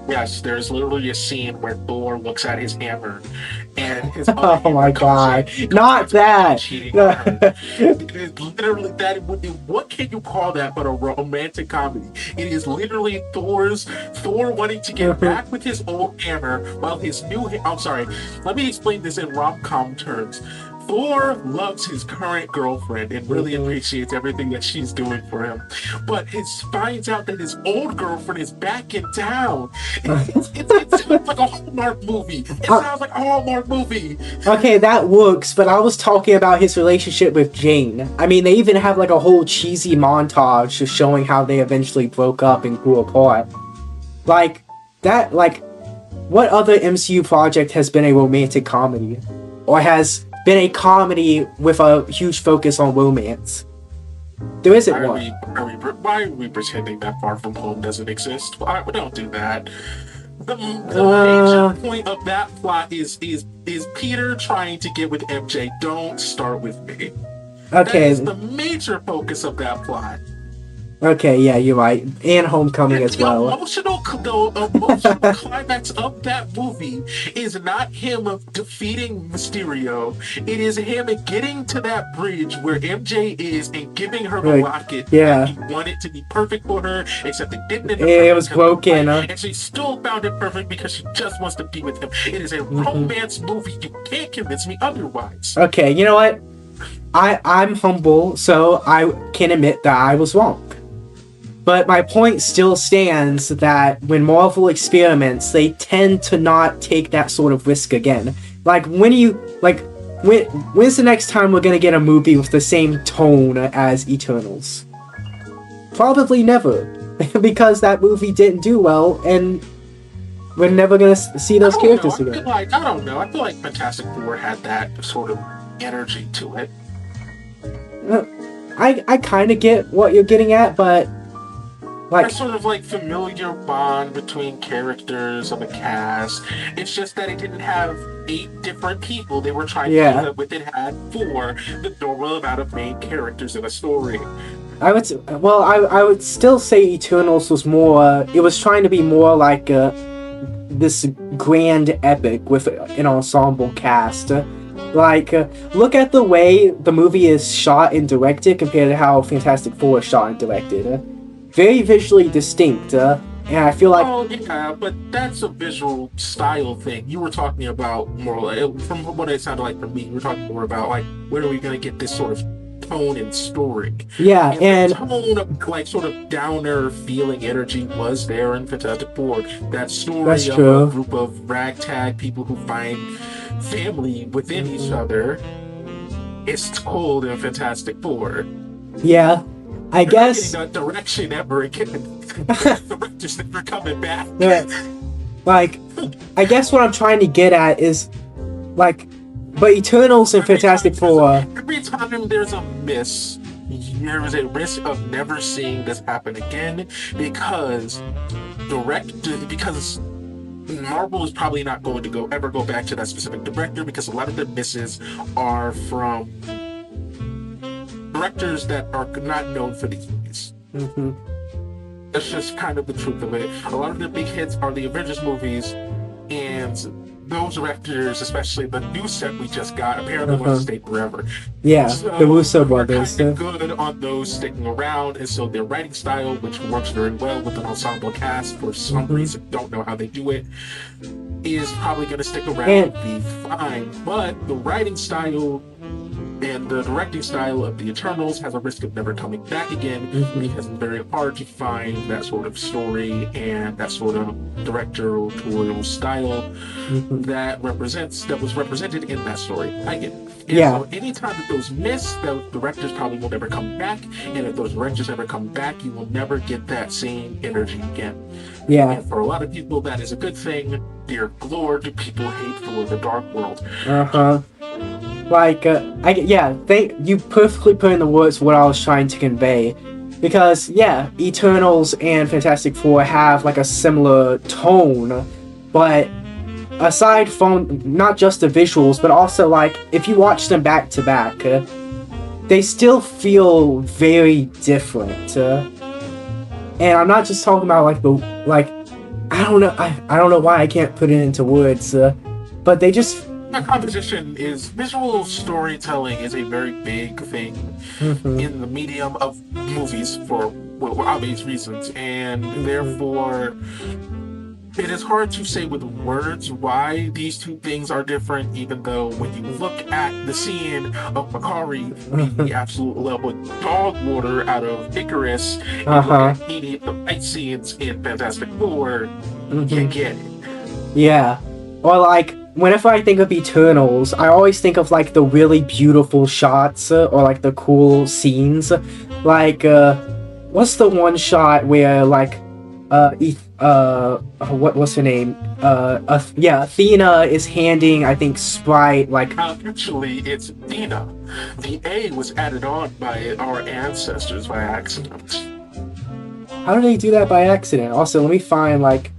Yes, there's literally a scene where Thor looks at his hammer and his oh my god, not that! Cheating on her. It is literally that. What can you call that but a romantic comedy? It is literally Thor wanting to get back with his old hammer while his new I'm sorry, let me explain this in rom-com terms. Thor loves his current girlfriend and really appreciates everything that she's doing for him, but finds out that his old girlfriend is back in town. It's like a Hallmark movie. It sounds like a Hallmark movie. Okay, that works, but I was talking about his relationship with Jane. I mean, they even have like a whole cheesy montage just showing how they eventually broke up and grew apart. Like, that, like, what other MCU project has been a romantic comedy? Or has been a comedy with a huge focus on romance? There isn't one. Why are we pretending that Far From Home doesn't exist? We don't do that. The major point of that plot is Peter trying to get with MJ. Don't start with me. Okay. That is the major focus of that plot. Okay, yeah, you're right. And Homecoming as well. The emotional climax of that movie is not him defeating Mysterio. It is him getting to that bridge where MJ is and giving her the rocket. Yeah. He wanted to be perfect for her, except it didn't end up It was broken. And she still found it perfect because she just wants to be with him. It is a romance movie. You can't convince me otherwise. Okay, you know what? I'm humble, so I can admit that I was wrong. But my point still stands that when Marvel experiments, they tend to not take that sort of risk again. Like, when's the next time we're gonna get a movie with the same tone as Eternals? Probably never. Because that movie didn't do well, and we're never gonna see those characters again. I don't know. I feel like Fantastic Four had that sort of energy to it. I kind of get what you're getting at, but like, a sort of like familiar bond between characters of a cast. It's just that it didn't have 8 different people they were trying to do that with. It had 4, the normal amount of main characters in a story. I would still say Eternals was more. It was trying to be more like this grand epic with an ensemble cast. Like, look at the way the movie is shot and directed compared to how Fantastic Four is shot and directed. Very visually distinct, and I feel like... Oh, yeah, but that's a visual style thing. You were talking about more like, from what it sounded like for me, you were talking more about, like, where are we going to get this sort of tone and story? Yeah, and... the tone of, like, sort of downer feeling energy was there in Fantastic Four. That story of a group of ragtag people who find family within each other is told in Fantastic Four. Yeah. I guess not getting that direction ever again. The director's never coming back. Like, I guess what I'm trying to get at is, like, but Eternals and Fantastic Four. Every time there's a miss, there is a risk of never seeing this happen again because Marvel is probably not going to ever go back to that specific director because a lot of the misses are from directors that are not known for these movies. That's just kind of the truth of it. A lot of the big hits are the Avengers movies, and those directors, especially the new set we just got, apparently want to stay forever. Yeah, so the Russo brothers. They're kind of good on those sticking around, and so their writing style, which works very well with an ensemble cast, for some reason, don't know how they do it, is probably going to stick around and be fine. But the writing style and the directing style of the Eternals has a risk of never coming back again because it's very hard to find that sort of story and that sort of directorial style that was represented in that story. I get it. And so anytime that those miss, those directors probably will never come back, and if those directors ever come back, you will never get that same energy again. Yeah. And for a lot of people, that is a good thing. Dear Lord, people hate for the Dark World. Like, you perfectly put in the words what I was trying to convey. Because, yeah, Eternals and Fantastic Four have, like, a similar tone, but aside from not just the visuals, but also, like, if you watch them back to back, they still feel very different. And I'm not just talking about, like, I don't know why I can't put it into words, but they just... My composition is visual storytelling is a very big thing in the medium of movies for obvious reasons, and therefore It is hard to say with words why these two things are different, even though when you look at the scene of Makari being the absolute level dog water out of Icarus, and look at any of the fight scenes in Fantastic Four, you get it. Yeah. Or like, whenever I think of Eternals, I always think of like the really beautiful shots or like the cool scenes. Like, what's the one shot where like, what's her name? Athena is handing, I think, Sprite, like... Actually, it's Athena. The A was added on by our ancestors by accident. How do they do that by accident? Also, let me find, like,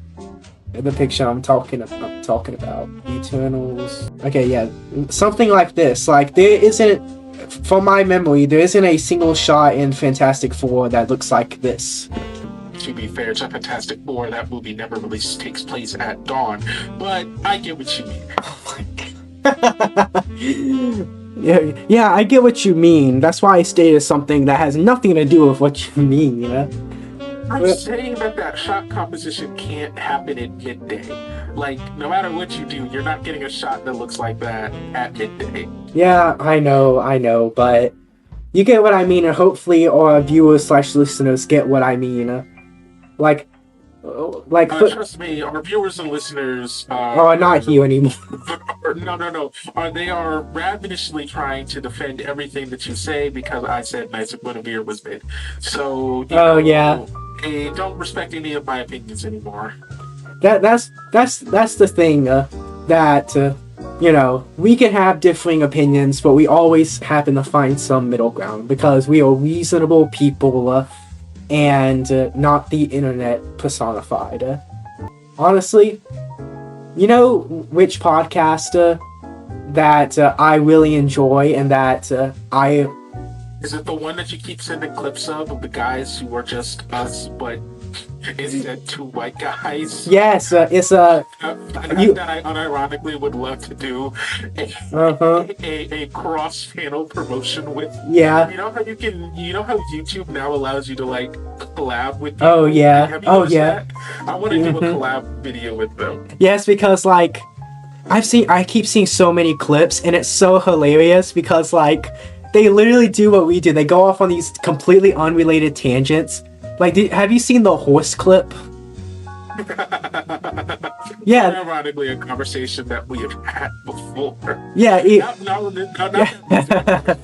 the picture I'm talking about. Eternals. Okay, yeah. Something like this. Like, there isn't... From my memory, there isn't a single shot in Fantastic Four that looks like this. To be fair to Fantastic Four, that movie never really takes place at dawn, but I get what you mean. Oh my god. yeah, I get what you mean. That's why I stated something that has nothing to do with what you mean, you know? I'm saying that shot composition can't happen at midday. Like, no matter what you do, you're not getting a shot that looks like that at midday. Yeah, I know, but you get what I mean, and hopefully our viewers/listeners get what I mean. Trust me, our viewers and listeners are not here anymore. No. They are ravenously trying to defend everything that you say because I said Knights of Guinevere was mid. So, yeah. They don't respect any of my opinions anymore. That's the thing, that we can have differing opinions, but we always happen to find some middle ground because we are reasonable people. And not the internet personified. Honestly, you know which podcast that I really enjoy and that I... Is it the one that you keep sending clips of the guys who are just us, but instead two white guys? Yes, it's that I unironically would love to do a cross-channel promotion with. Yeah. You know how YouTube now allows you to like collab with people? Oh yeah. Have you noticed that? I want to do a collab video with them. Yes, because like I keep seeing so many clips and it's so hilarious because like they literally do what we do. They go off on these completely unrelated tangents. Like, have you seen the horse clip? Yeah. Ironically, a conversation that we have had before. Yeah. But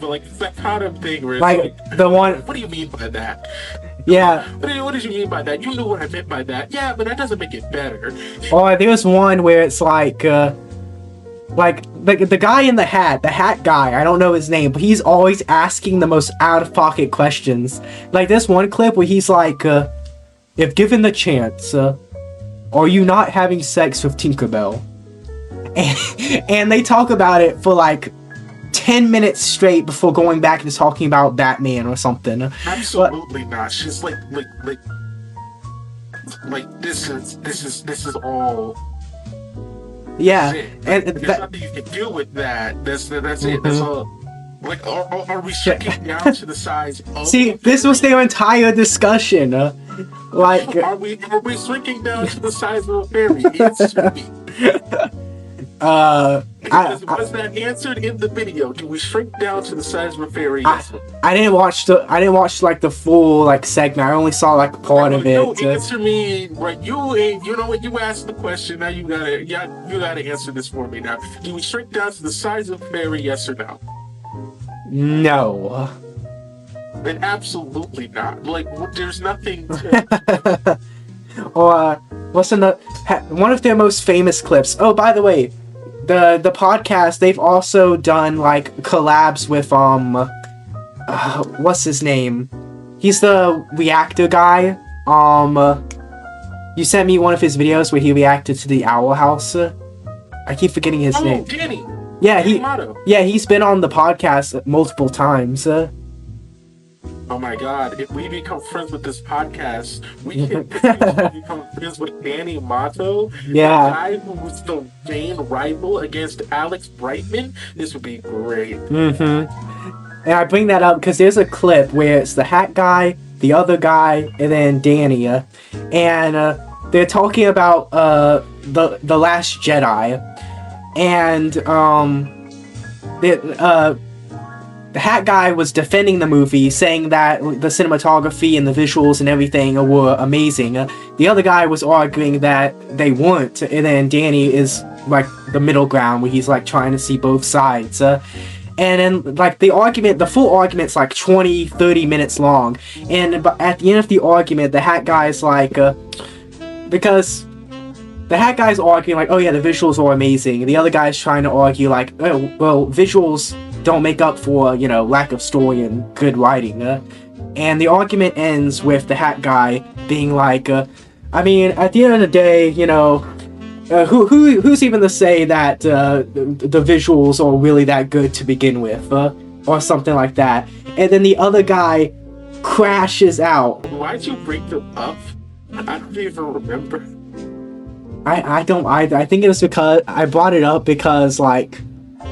like it's that kind of thing where it's like the one. What do you mean by that? Yeah. What did you mean by that? You knew what I meant by that. Yeah, but that doesn't make it better. Oh, there's one where it's like the guy in the hat guy, I don't know his name, but he's always asking the most out-of-pocket questions. Like this one clip where he's like, if given the chance, are you not having sex with Tinkerbell? And they talk about it for like 10 minutes straight before going back and talking about Batman or something. Absolutely not. She's like this is all. Yeah, and there's nothing you can do with that. That's it. That's all. Like, are we shrinking down to the size of? See, this was their entire discussion. Are we shrinking down to the size of a fairy? Answer me. Was that answered in the video? Do we shrink down to the size of a fairy? I didn't watch like the full like segment. I only saw like part of it. No, answer me. Right, you know what? You asked the question. Now you gotta answer this for me. Now, do we shrink down to the size of a fairy? Yes or no? No. Then absolutely not. Like, there's nothing to... Or what's another one of their most famous clips? Oh, by the way, the podcast, they've also done like collabs with what's his name? He's the reactor guy. You sent me one of his videos where he reacted to the Owl House. I keep forgetting his name. Danny. Yeah, Danny he's been on the podcast multiple times. Oh my god, if we become friends with this podcast, we can become friends with Danny Motto, yeah, the guy who was the main rival against Alex Brightman. This would be great. And I bring that up because there's a clip where it's the hat guy, the other guy, and then Danny. And they're talking about the Last Jedi, and the hat guy was defending the movie, saying that the cinematography and the visuals and everything were amazing. The other guy was arguing that they weren't, and then Danny is like the middle ground where he's like trying to see both sides. And then like the full argument's like 20-30 minutes long, and at the end of the argument, the hat guy's like, because the hat guy's arguing like, oh yeah, the visuals are amazing. The other guy's trying to argue like, oh well, visuals don't make up for, lack of story and good writing. And the argument ends with the hat guy being like, I mean, at the end of the day, who's even to say that the visuals are really that good to begin with, or something like that. And then the other guy crashes out. Why'd you bring them up? I don't even remember. I don't either. I think it was because I brought it up because like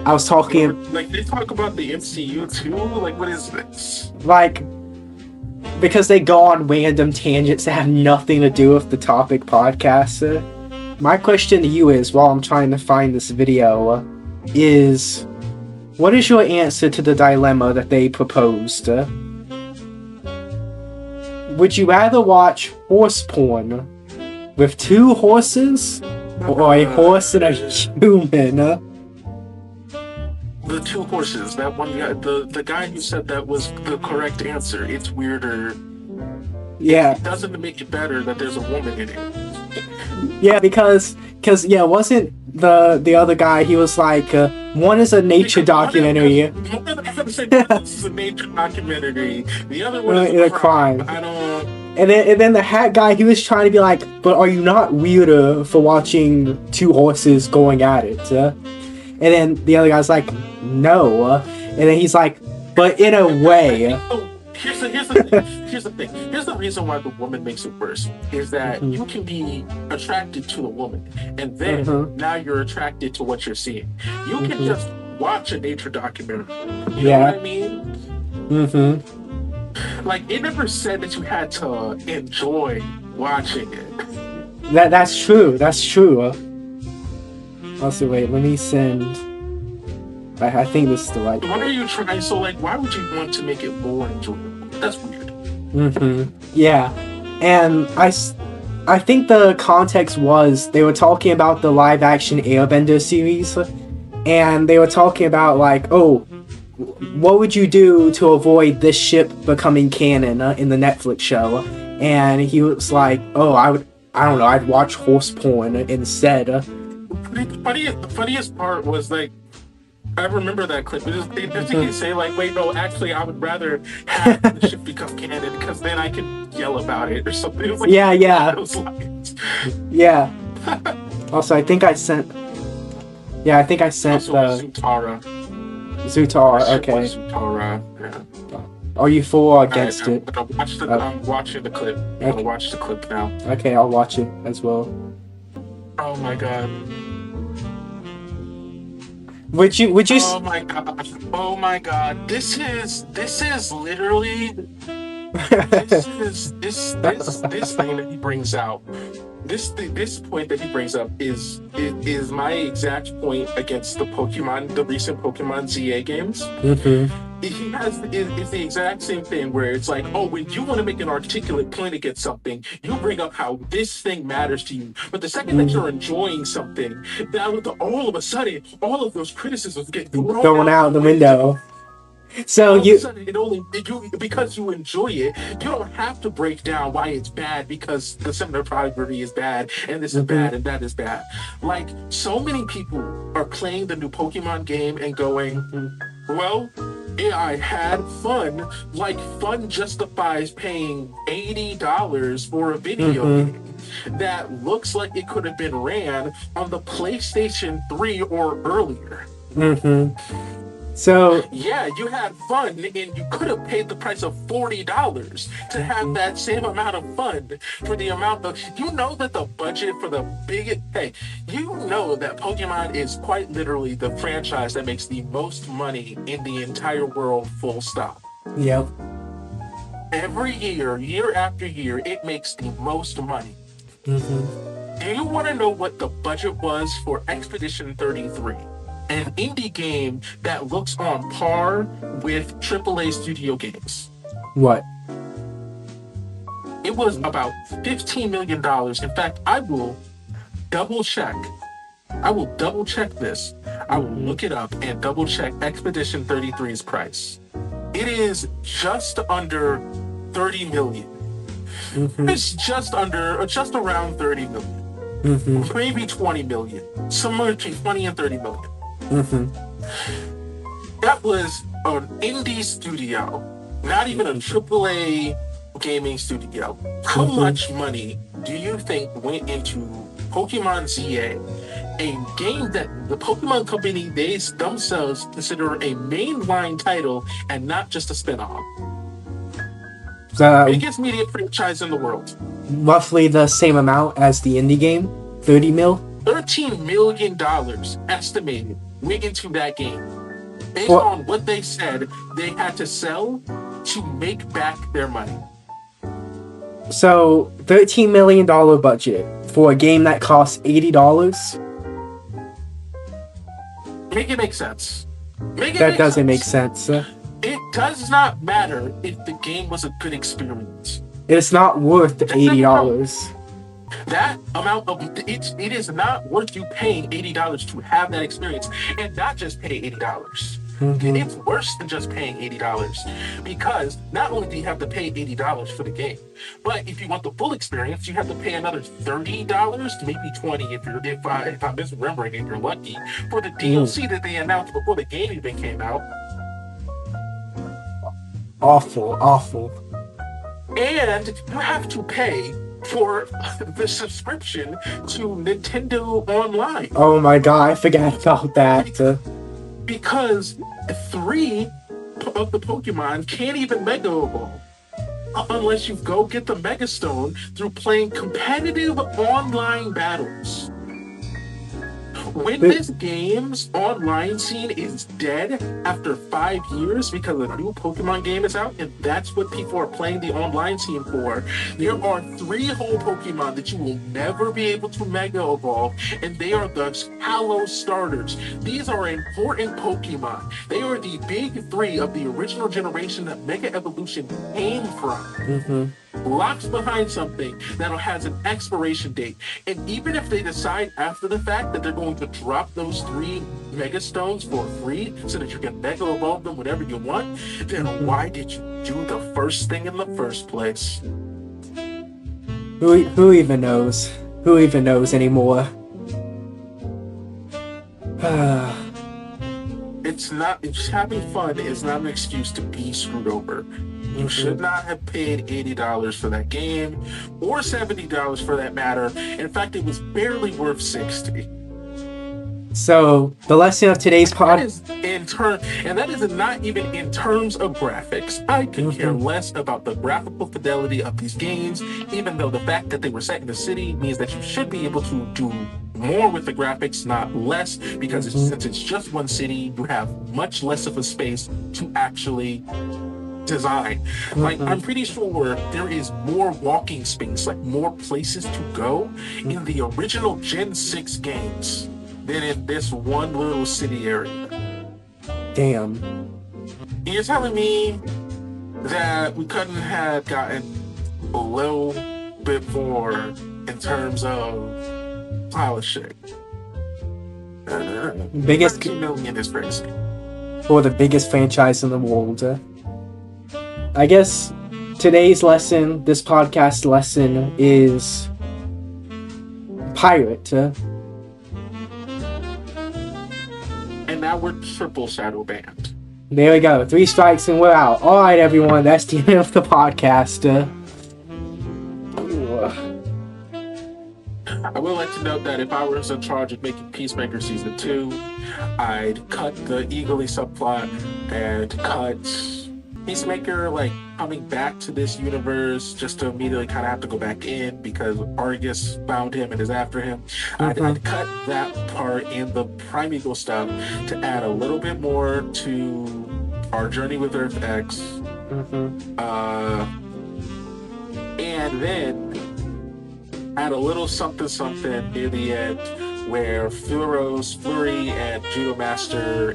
I was talking, like they talk about the MCU too. Like, what is this? Like, because they go on random tangents that have nothing to do with the topic podcast. My question to you is, while I'm trying to find this video, is what is your answer to the dilemma that they proposed? Would you rather watch horse porn with 2 horses, or a horse and a human? The 2 horses. That one guy, the guy who said that was the correct answer. It's weirder. Yeah. It doesn't make it better that there's a woman in it. Yeah, because wasn't the other guy? He was like, one is a nature documentary. This is a nature documentary. The other one is a crime. I don't. And then the hat guy, he was trying to be like, but are you not weirder for watching 2 horses going at it? And then the other guy's like, no. And then he's like, but in a way. Here's the thing. Here's the reason why the woman makes it worse. Is that you can be attracted to the woman, and then now you're attracted to what you're seeing. You can just watch a nature documentary. You know what I mean? Like, it never said that you had to enjoy watching it. That's true. That's true. Also, wait, let me send. I think this is the right. What are you trying? So, like, why would you want to make it more enjoyable? That's weird. Yeah, and I think the context was they were talking about the live-action Airbender series, and they were talking about like, oh, what would you do to avoid this ship becoming canon in the Netflix show? And he was like, oh, I don't know, I'd watch horse porn instead. The funniest part was like, I remember that clip. They just say like, wait, no, actually, I would rather have the ship become canon because then I can yell about it or something. It was like, yeah. Those lines. Yeah. Also, I think I sent. Yeah, I think I sent also, the Zutara. Okay. Zutara. Yeah. Are you for or against it? I'm watching the clip. I'm gonna watch the clip now. Okay, I'll watch it as well. Oh my god. Would you? Oh my god! Oh my god! This is literally this thing that he brings out. This point that he brings up is my exact point against the recent Pokemon ZA games. It's the exact same thing where it's like, oh, when you want to make an articulate point against something, you bring up how this thing matters to you. But the second that you're enjoying something, now all of a sudden, all of those criticisms get thrown out the window. So because you enjoy it, you don't have to break down why it's bad because the cinematography is bad and this is bad and that is bad. Like, so many people are playing the new Pokemon game and going, well, yeah, I had fun. Like, fun justifies paying $80 for a video game that looks like it could have been ran on the PlayStation 3 or earlier. So yeah, you had fun, and you could have paid the price of $40 to have that same amount of fun for the amount of. You know that the budget for the biggest. Hey, you know that Pokemon is quite literally the franchise that makes the most money in the entire world. Full stop. Yep. Every year after year, it makes the most money. Mm-hmm. Do you want to know what the budget was for Expedition 33? An indie game that looks on par with AAA studio games. What? It was about $15 million. In fact, I will double check. This. I will look it up and double check Expedition 33's price. It is just under 30 million. Mm-hmm. It's just around 30 million. Mm-hmm. Maybe 20 million. Somewhere between 20 and 30 million. Mm-hmm. That was an indie studio, not even a AAA gaming studio. How much money do you think went into Pokemon ZA, a game that the Pokemon Company they themselves consider a mainline title and not just a spin-off? Biggest media franchise in the world. Roughly the same amount as the indie game, 30 mil. $13 million estimated went into that game. Based on what they said they had to sell to make back their money. So, $13 million budget for a game that costs $80? Make it make sense. That doesn't make sense. It does not matter if the game was a good experience. It's not worth the $80. That amount of it is not worth you paying $80 to have that experience, and not just pay $80. It's worse than just paying $80 because not only do you have to pay $80 for the game, but if you want the full experience, you have to pay another $30, maybe $20 if I'm misremembering and you're lucky, for the DLC that they announced before the game even came out. Awful. And you have to pay for the subscription to Nintendo Online. Oh my god, I forgot about that. Because 3 of the Pokemon can't even Mega Evolve unless you go get the Mega Stone through playing competitive online battles. When this game's online scene is dead after 5 years because a new Pokemon game is out, and that's what people are playing the online scene for, there are 3 whole Pokemon that you will never be able to Mega Evolve, and they are the Halo starters. These are important Pokemon. They are the big 3 of the original generation that Mega Evolution came from. Locked behind something that has an expiration date. And even if they decide after the fact that they're going to drop those 3 Mega Stones for free so that you can Mega Evolve them whenever you want, then why did you do the first thing in the first place? Who even knows? Who even knows anymore? It's having fun is not an excuse to be screwed over. You should not have paid $80 for that game, or $70 for that matter. In fact, it was barely worth $60. So the lesson of today's podcast that is not even in terms of graphics. I could care less about the graphical fidelity of these games, even though the fact that they were set in the city means that you should be able to do more with the graphics, not less, because since it's just one city, you have much less of a space to actually design. Like, I'm pretty sure there is more walking space, like more places to go in the original Gen 6 games than in this one little city area. Damn. You're telling me that we couldn't have gotten a little bit more in terms of polishing? Biggest 2 million is crazy. For the biggest franchise in the world. I guess today's lesson, this podcast lesson, is pirate. And now we're triple shadow banned. There we go. 3 strikes and we're out. Alright, everyone. That's the end of the podcast. I would like to note that if I was in charge of making Peacemaker Season 2, I'd cut the Eagerly subplot and cut Peacemaker, like, coming back to this universe just to immediately kind of have to go back in because Argus found him and is after him. I'd cut that part and the Primeval stuff to add a little bit more to our journey with Earth X. And then add a little something something near the end where Flurry and Judo Master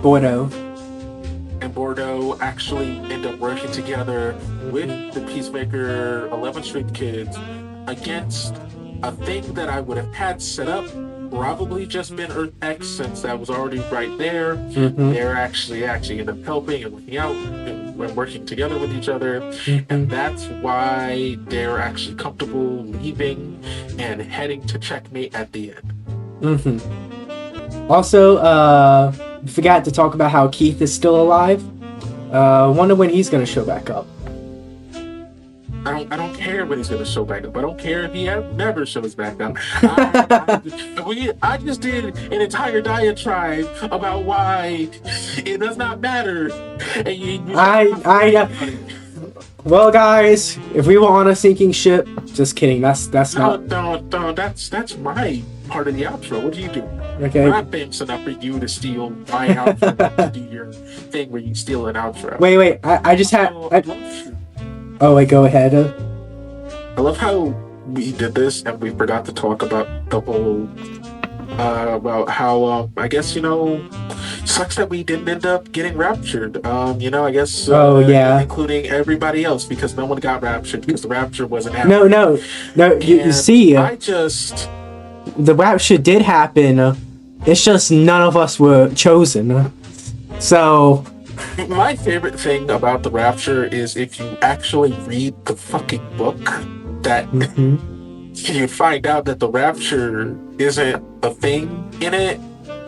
Bordeaux. and Bordeaux actually end up working together with the Peacemaker 11th Street kids against a thing that I would have had set up, probably just been Earth X, since that was already right there. They're actually end up helping and looking out and working together with each other, and that's why they're actually comfortable leaving and heading to checkmate at the end. Also, forgot to talk about how Keith is still alive. Wonder when he's gonna show back up. I don't care when he's gonna show back up. I don't care if he never shows back up. I just did an entire diatribe about why it does not matter. Well, guys, if we were on a sinking ship, just kidding. That's not. No. That's my part of the outro. What do you do? Okay. I'm not famous enough for you to steal my outro to do your thing where you steal an outro. Wait. I just had. Oh wait, go ahead. I love how we did this and we forgot to talk about the whole about how I guess sucks that we didn't end up getting raptured. I guess including everybody else, because no one got raptured because the rapture wasn't happening. No. You see, the rapture did happen. It's just none of us were chosen. So. My favorite thing about the Rapture is if you actually read the fucking book, that you find out that the Rapture isn't a thing in it.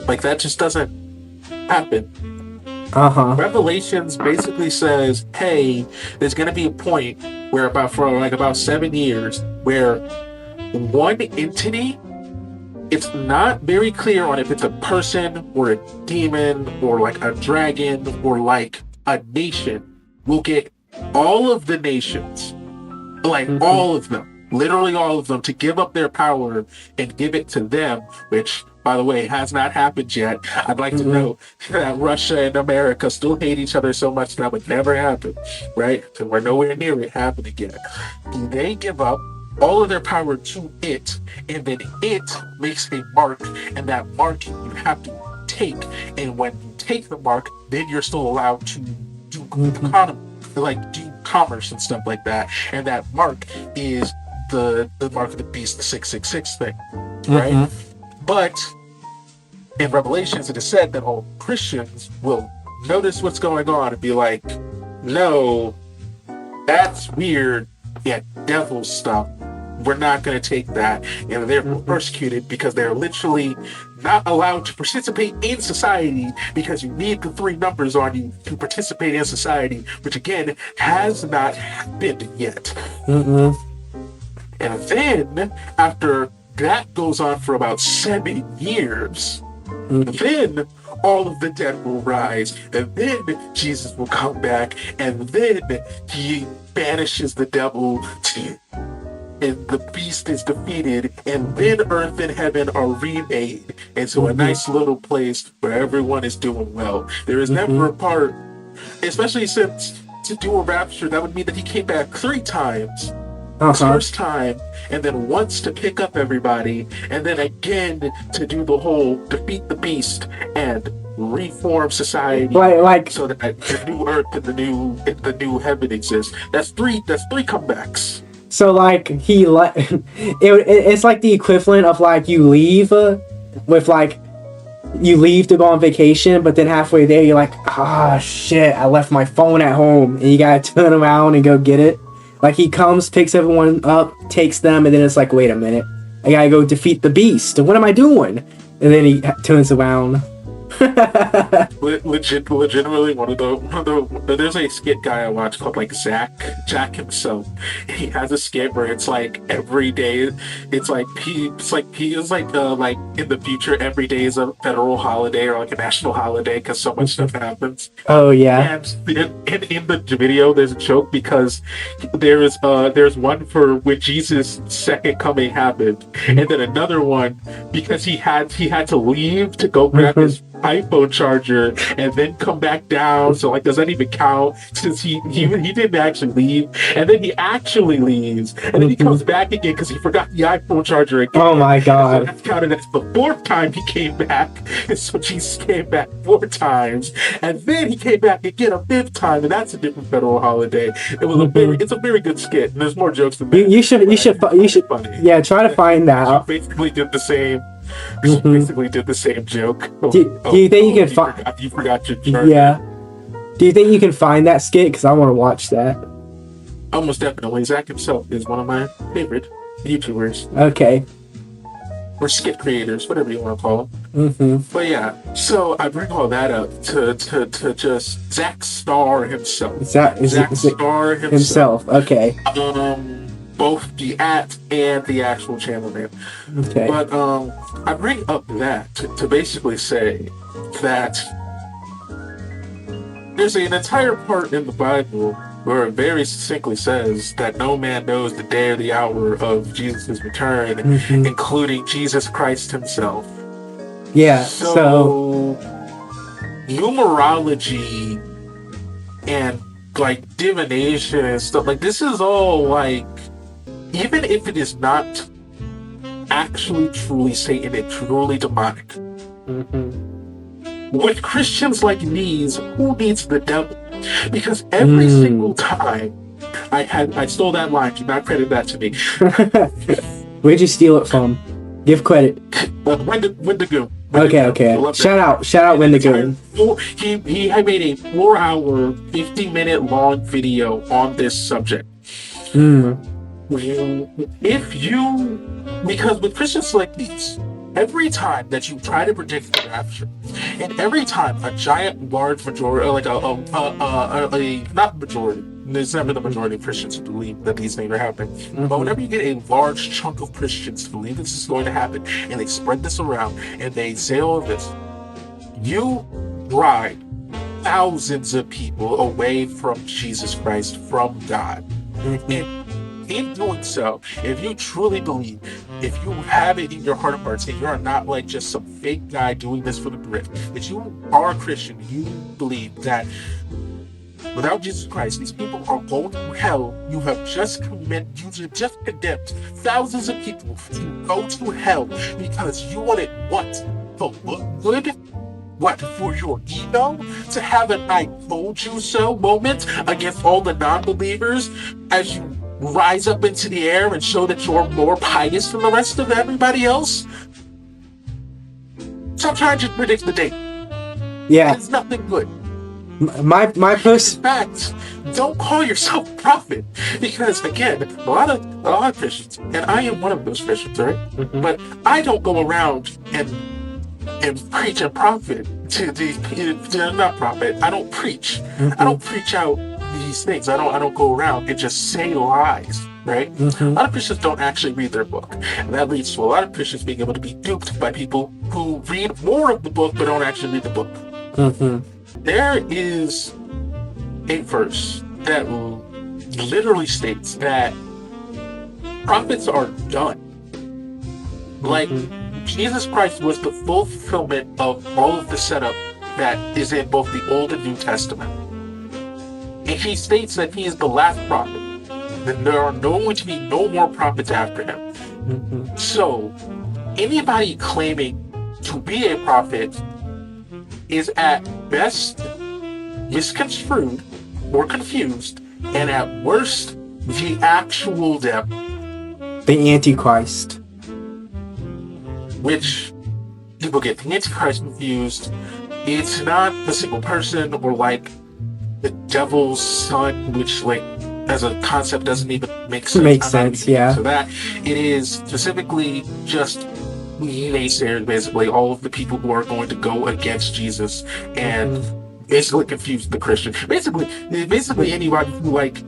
Like, that just doesn't happen. Revelations basically says, hey, there's gonna be a point where about 7 years where one entity, it's not very clear on if it's a person or a demon or like a dragon or like a nation, will get all of the nations, like all of them, literally all of them, to give up their power and give it to them, which, by the way, has not happened yet. I'd like to know that Russia and America still hate each other so much that would never happen, right? So we're nowhere near it happening yet. They give up all of their power to it, and then it makes a mark, and that mark you have to take, and when you take the mark, then you're still allowed to do commerce and stuff like that, and that mark is the mark of the beast, the 666 thing, right? But in Revelations it is said that all Christians will notice what's going on and be like, no, that's weird, devil stuff, we're not going to take that, and they're persecuted because they're literally not allowed to participate in society, because you need the 3 numbers on you to participate in society, which again has not happened yet. And then after that goes on for about 7 years, then all of the dead will rise, and then Jesus will come back, and then he banishes the devil and the beast is defeated, and then earth and heaven are remade into a nice little place where everyone is doing well. There is never a part, especially since to do a rapture, that would mean that he came back 3 times. First time, and then once to pick up everybody, and then again to do the whole defeat the beast and reform society, so that the new earth and the new heaven exist. That's three comebacks. So like it's like the equivalent of like you leave you leave to go on vacation, but then halfway there you're like, shit, I left my phone at home, and you gotta turn around and go get it. Like, he comes, picks everyone up, takes them, and then it's like, wait a minute, I gotta go defeat the beast. What am I doing? And then he turns around. Legitimately one of the there's a skit guy I watch called like Jack himself. He has a skit where it's like every day it's like he is like in the future every day is a federal holiday or like a national holiday because so much stuff happens. Oh yeah. And in the video there's a joke because there's one for when Jesus' second coming happened, and then another one because he had to leave to go grab his iPhone charger and then come back down. So like, does that even count? Since he didn't actually leave, and then he actually leaves, and then he comes back again because he forgot the iPhone charger again. Oh my God! So that's counted as the 4th time he came back. And so Jesus came back 4 times, and then he came back again a 5th time, and that's a different federal holiday. It's a very good skit. And there's more jokes than that. You should Funny. yeah, try to find that. Basically did the same. Basically did the same joke. Do you think you can find? You forgot your charger. Yeah. Do you think you can find that skit? Because I want to watch that. Almost definitely. Zach himself is one of my favorite YouTubers. Okay. Or skit creators, whatever you want to call them. But yeah, so I bring all that up to just Zach Starr himself. Zach Starr himself. Okay. Both the and the actual channel name. Okay. But I bring up that to basically say that there's an entire part in the Bible where it very succinctly says that no man knows the day or the hour of Jesus' return, including Jesus Christ himself. Yeah, so numerology and like divination and stuff, like this is all like, even if it is not actually truly Satan and truly demonic, with Christians like these, who needs the devil? Because every single time I stole that line, do not credit that to me. Where'd you steal it from? Give credit. Wendigo. Okay. Shout out Wendigo. He had made a 4-hour, 50-minute long video on this subject. Because with Christians like these, every time that you try to predict the rapture, and every time a giant, large majority, like not majority, it's never the majority of Christians who believe that these things are happening, but whenever you get a large chunk of Christians to believe this is going to happen, and they spread this around, and they say all of this, you drive thousands of people away from Jesus Christ, from God. And in doing so, if you truly believe, if you have it in your heart of hearts, and you're not like just some fake guy doing this for the grit, that you are a Christian, you believe that without Jesus Christ, these people are going to hell. You have just condemned thousands of people to go to hell because you wanted what? To look good? What, for your ego? To have an I told you so moment against all the non-believers as you rise up into the air and show that you're more pious than the rest of everybody else? Stop trying to predict the date. Yeah. It's nothing good. My post. In fact, don't call yourself a prophet, because again, a lot of Christians, and I am one of those Christians, right? But I don't go around and preach and prophet to these people. Not prophet. I don't preach. I don't preach out these things. I don't go around and just say lies, right? A lot of Christians don't actually read their book, and that leads to a lot of Christians being able to be duped by people who read more of the book but don't actually read the book. There is a verse that literally states that prophets are done. Like, Jesus Christ was the fulfillment of all of the setup that is in both the Old and New Testament. And he states that he is the last prophet. That there are going to be no more prophets after him. So, anybody claiming to be a prophet is at best misconstrued or confused, and at worst, the actual devil. The Antichrist. Which people get the Antichrist confused. It's not a single person or like the devil's son, which like as a concept doesn't even make sense. Makes sense, yeah. So that it is specifically just naysayers, basically all of the people who are going to go against Jesus and basically confuse the Christian. Basically anybody who like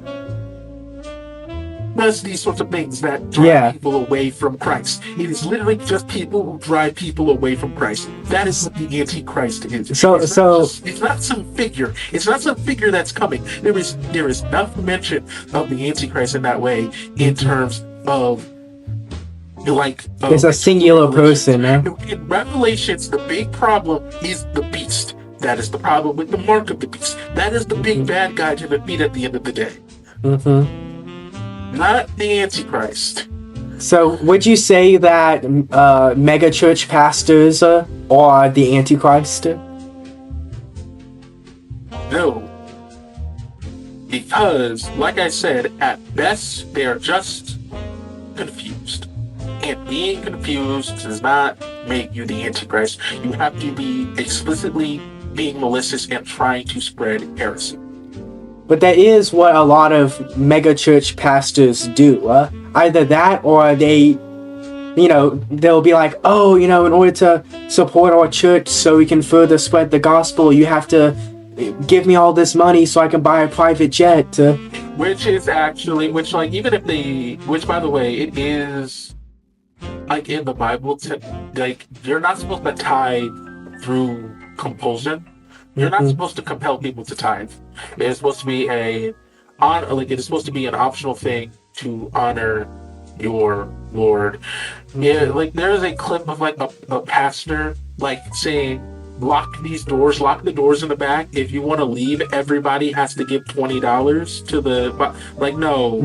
does these sorts of things that drive people away from Christ. It is literally just people who drive people away from Christ. That is what the Antichrist is. It's not some figure. It's not some figure that's coming. There is not mention of the Antichrist in that way in terms of Like It's a singular person, huh? In Revelations, the big problem is the beast. That is the problem with the mark of the beast. That is the big bad guy to defeat at the end of the day. Not the Antichrist. So, would you say that mega church pastors are the Antichrist? No. Because, like I said, at best, they are just confused. And being confused does not make you the Antichrist. You have to be explicitly being malicious and trying to spread heresy. But that is what a lot of mega church pastors do. Either that or they, they'll be like, oh, in order to support our church so we can further spread the gospel, you have to give me all this money so I can buy a private jet. Which is actually, which by the way, it is, like in the Bible, you're not supposed to tithe through compulsion. You're not supposed to compel people to tithe. It's supposed to be it is supposed to be an optional thing to honor your Lord. Yeah, there's a clip of a pastor saying, lock the doors in the back. If you want to leave, everybody has to give $20 to the no.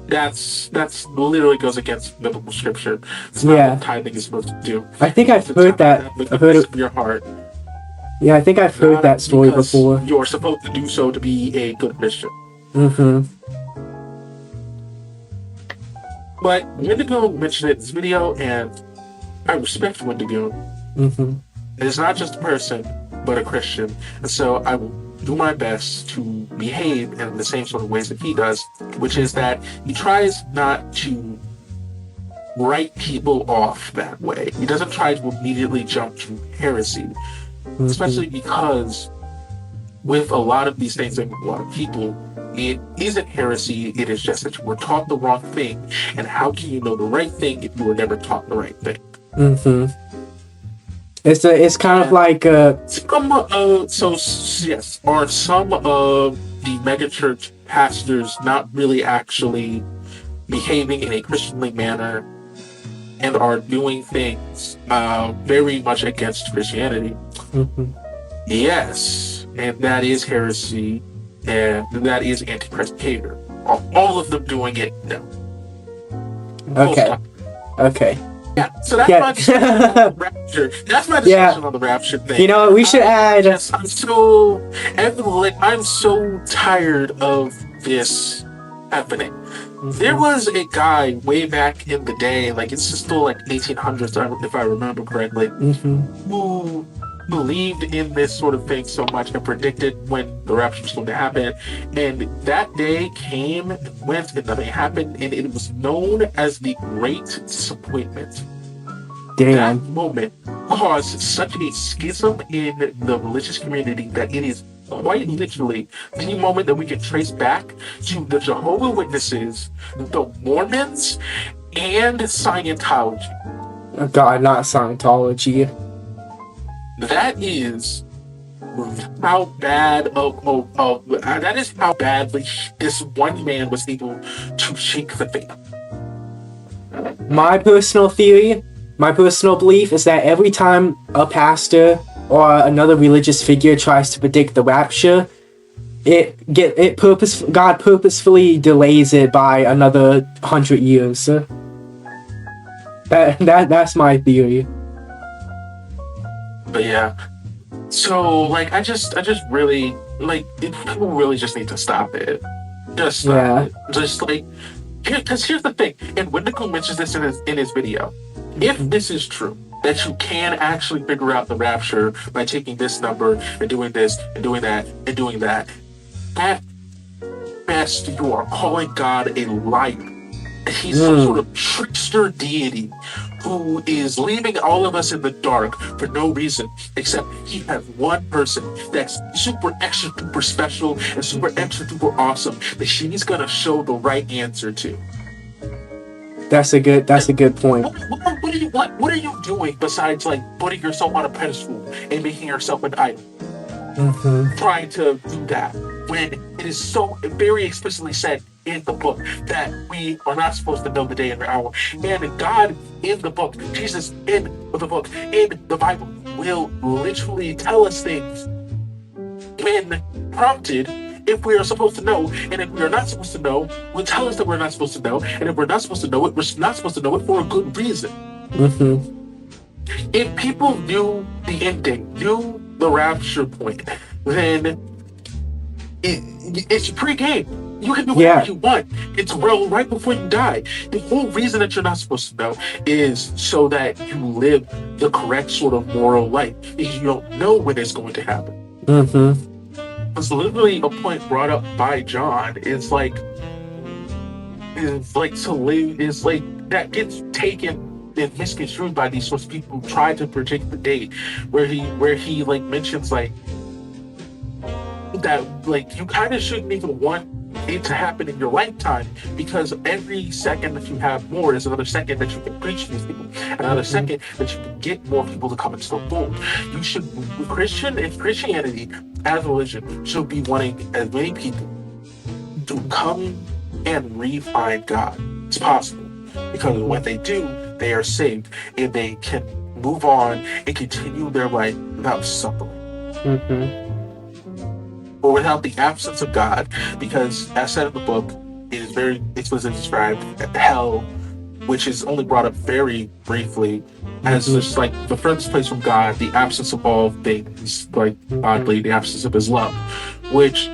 That's literally goes against biblical scripture. It's not what tithing is supposed to do. I think I've heard that. I've heard it your heart. Yeah, I think I've heard that story before. You're supposed to do so to be a good Christian. But Wendigo mentioned it in this video, and I respect Wendigo. It's not just a person, but a Christian. And so I will do my best to behave in the same sort of ways that he does, which is that he tries not to write people off that way. He doesn't try to immediately jump to heresy. Especially because with a lot of these things and with a lot of people, it isn't heresy, it is just that you were taught the wrong thing. And how can you know the right thing if you were never taught the right thing? It's kind of like are some of the megachurch pastors not really actually behaving in a Christianly manner and are doing things very much against Christianity? Yes, and that is heresy, and that is Antichrist behavior. Are all of them doing it? No. Okay. Yeah, so that's my discussion on the Rapture. That's my discussion on the Rapture thing. We should add. I'm so tired of this happening. There was a guy way back in the day, it's still 1800s, if I remember correctly, who believed in this sort of thing so much and predicted when the rapture was going to happen. And that day came and went and nothing happened, and it was known as the Great Disappointment. Damn. That moment caused such a schism in the religious community that it is quite literally the moment that we can trace back to the Jehovah's Witnesses, the Mormons, and Scientology. Oh God, not Scientology. That is how bad that is how badly this one man was able to shake the faith. My personal belief is that every time a pastor or another religious figure tries to predict the rapture, God purposefully delays it by another 100 years. That's my theory. But yeah, so I just really people really just need to stop it. Just stop it. Just because here's the thing, and Wendigo mentions this in his video. If this is true, that you can actually figure out the rapture by taking this number and doing this and doing that and doing that, at best you are calling God a liar. He's some sort of trickster deity who is leaving all of us in the dark for no reason except he has one person that's super extra duper special and super extra duper awesome that she's gonna show the right answer to. That's a good point. What are you doing besides putting yourself on a pedestal and making yourself an idol? Trying to do that when it is so very explicitly said in the book that we are not supposed to know the day and the hour. And God in the book, Jesus in the book, in the Bible, will literally tell us things when prompted. If we are supposed to know, and if we are not supposed to know, will tell us that we're not supposed to know, and if we're not supposed to know it, we're not supposed to know it for a good reason. If people knew the ending, knew the rapture point, then it's pre-game. You can do whatever you want. It's right before you die. The whole reason that you're not supposed to know is so that you live the correct sort of moral life, because you don't know when it's going to happen. It's literally a point brought up by John. It's like to live is like that gets taken and misconstrued by these sorts of people who try to predict the date, where he like mentions like that like you kind of shouldn't even want it to happen in your lifetime, because every second that you have more is another second that you can preach to these people, another second that you can get more people to come into the fold. You should Christianity as a religion should be wanting as many people to come and re-find God as possible, because when they do, they are saved and they can move on and continue their life without suffering. Or without the absence of God, because as said in the book, it is very explicitly described hell, which is only brought up very briefly as just like the furthest place from God, the absence of all things, like oddly, the absence of his love, which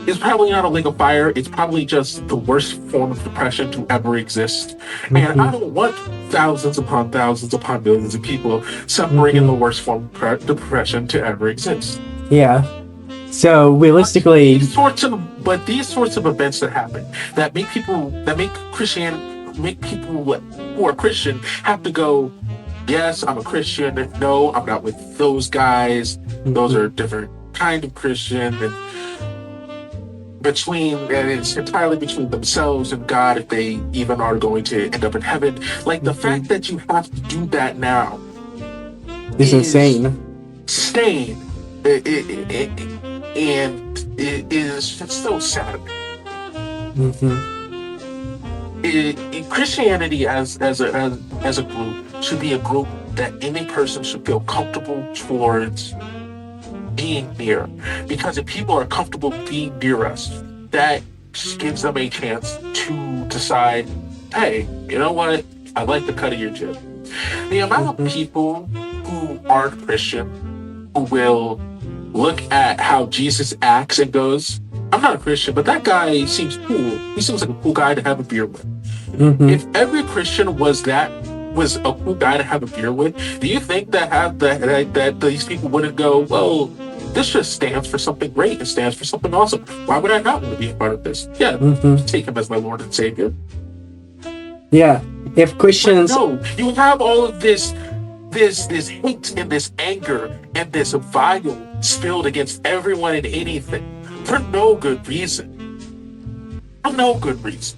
is probably not a lake of fire. It's probably just the worst form of depression to ever exist. And I don't want thousands upon millions of people suffering in the worst form of depression to ever exist. So realistically, these sorts of events that happen that make people who are Christian have to go, yes, I'm a Christian. No, I'm not with those guys. Those are different kind of Christian. And it's entirely between themselves and God if they even are going to end up in heaven. Like the fact that you have to do that now is insane. And it is just so sad. Christianity as a group should be a group that any person should feel comfortable towards being near, because if people are comfortable being near us, that gives them a chance to decide, hey, you know what, I like the cut of your jib. The amount of people who aren't Christian who will look at how Jesus acts and goes, I'm not a Christian, but that guy seems cool. He seems like a cool guy to have a beer with. If every Christian was a cool guy to have a beer with, do you think that these people wouldn't go, well, this just stands for something great. It stands for something awesome. Why would I not want to be a part of this? Yeah, take him as my Lord and Savior. Yeah, if Christians... But no, you have all of this hate and this anger and this vile spilled against everyone and anything for no good reason. For no good reason.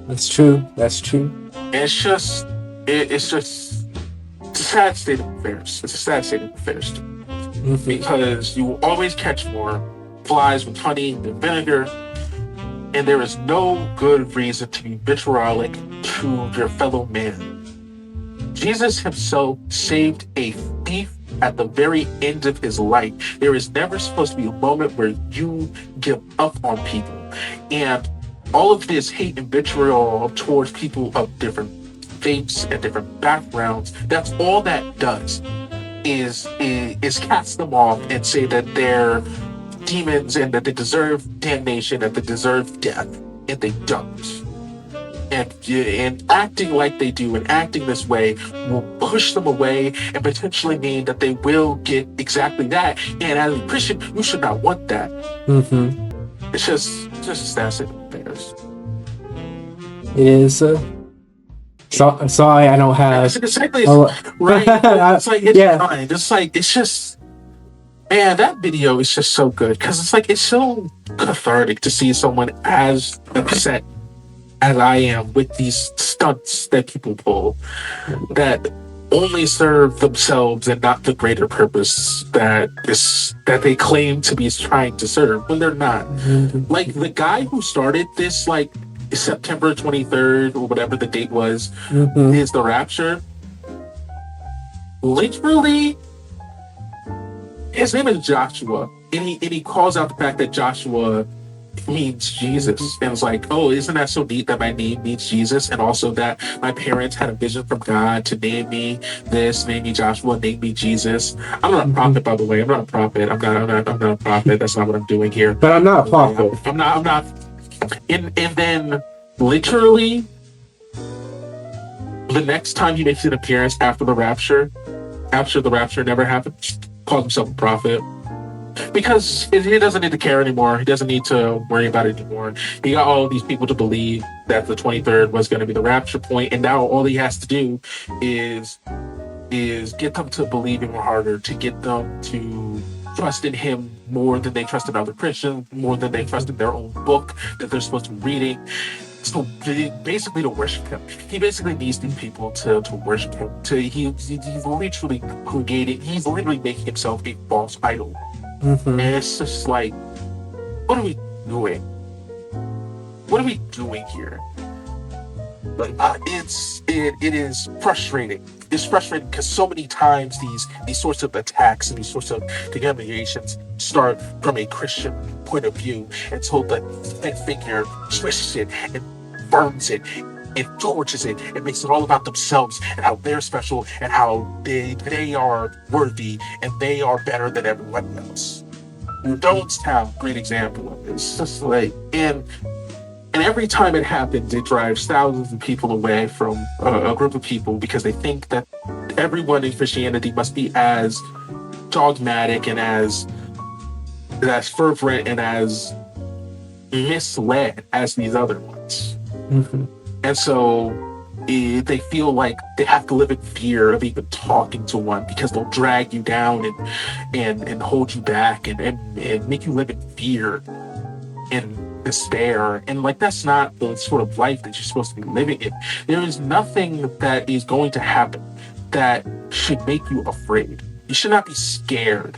That's true. It's just a sad state of affairs. It's a sad state of affairs. Because you will always catch more flies with honey than vinegar, and there is no good reason to be vitriolic to your fellow man. Jesus himself saved a thief at the very end of his life. There is never supposed to be a moment where you give up on people. And all of this hate and vitriol towards people of different faiths and different backgrounds, that's all that does is cast them off and say that they're demons and that they deserve damnation and they deserve death, and they don't. And acting like they do and acting this way will push them away and potentially mean that they will get exactly that. And as a Christian, you should not want that. It's just a sad state of affairs. It is. Sorry, I don't have. Exactly, right? It's like it's fine. It's like it's just, man, that video is just so good because it's like it's so cathartic to see someone as upset as I am with these stunts that people pull. That only serve themselves and not the greater purpose that they claim to be trying to serve when they're not. Like the guy who started this, like September 23rd or whatever the date was, is the Rapture. Literally, his name is Joshua, and he calls out the fact that Joshua means Jesus, and it's like, oh, isn't that so neat that my name means Jesus, and also that my parents had a vision from God to name me this, name me Joshua, name me Jesus. I'm not a prophet, by the way. I'm not a prophet. I'm not a prophet. That's not what I'm doing here. But I'm not a prophet. I'm not. And then literally, the next time he makes an appearance after the Rapture never happened, calls himself a prophet. Because he doesn't need to care anymore. He doesn't need to worry about it anymore. He got all of these people to believe that the 23rd was going to be the rapture point, and now all he has to do is get them to believe even harder, to get them to trust in him more than they trust in other Christians, more than they trust in their own book that they're supposed to be reading. So basically to worship him. He basically needs these people to worship him. He's literally making himself a false idol. And it's just like, what are we doing? What are we doing here? Like, it is frustrating. It's frustrating because so many times these sorts of attacks and these sorts of denominations start from a Christian point of view, and so the head figure twists it and burns it and torches it and makes it all about themselves and how they're special and how they are worthy and they are better than everyone else. Don't have a great example of this. It's just like, and every time it happens, it drives thousands of people away from a group of people because they think that everyone in Christianity must be as dogmatic and as fervent and as misled as these other ones. And so they feel like they have to live in fear of even talking to one because they'll drag you down and hold you back and make you live in fear and despair. And like, that's not the sort of life that you're supposed to be living in. There is nothing that is going to happen that should make you afraid. You should not be scared.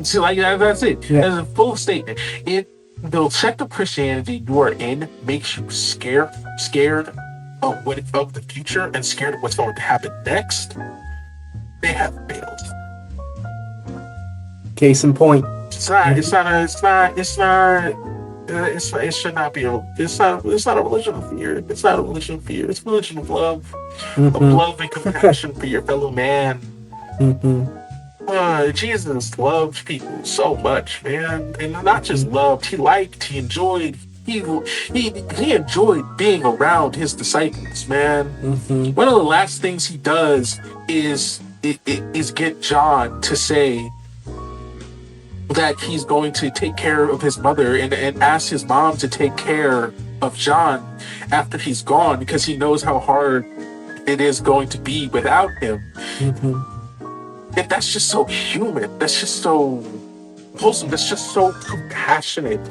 So like, that's it. Yeah. That's a full statement. The sect of Christianity you are in makes you scared of the future and scared of what's going to happen next. They have failed. Case in point. It should not be it's not a religion of fear. It's not a religion of fear. It's a religion of love. Of love and compassion for your fellow man. Jesus loved people so much, man, and not just loved. He liked. He enjoyed. He enjoyed being around his disciples, man. One of the last things he does is get John to say that he's going to take care of his mother and ask his mom to take care of John after he's gone because he knows how hard it is going to be without him. And that's just so human. That's just so wholesome. That's just so compassionate.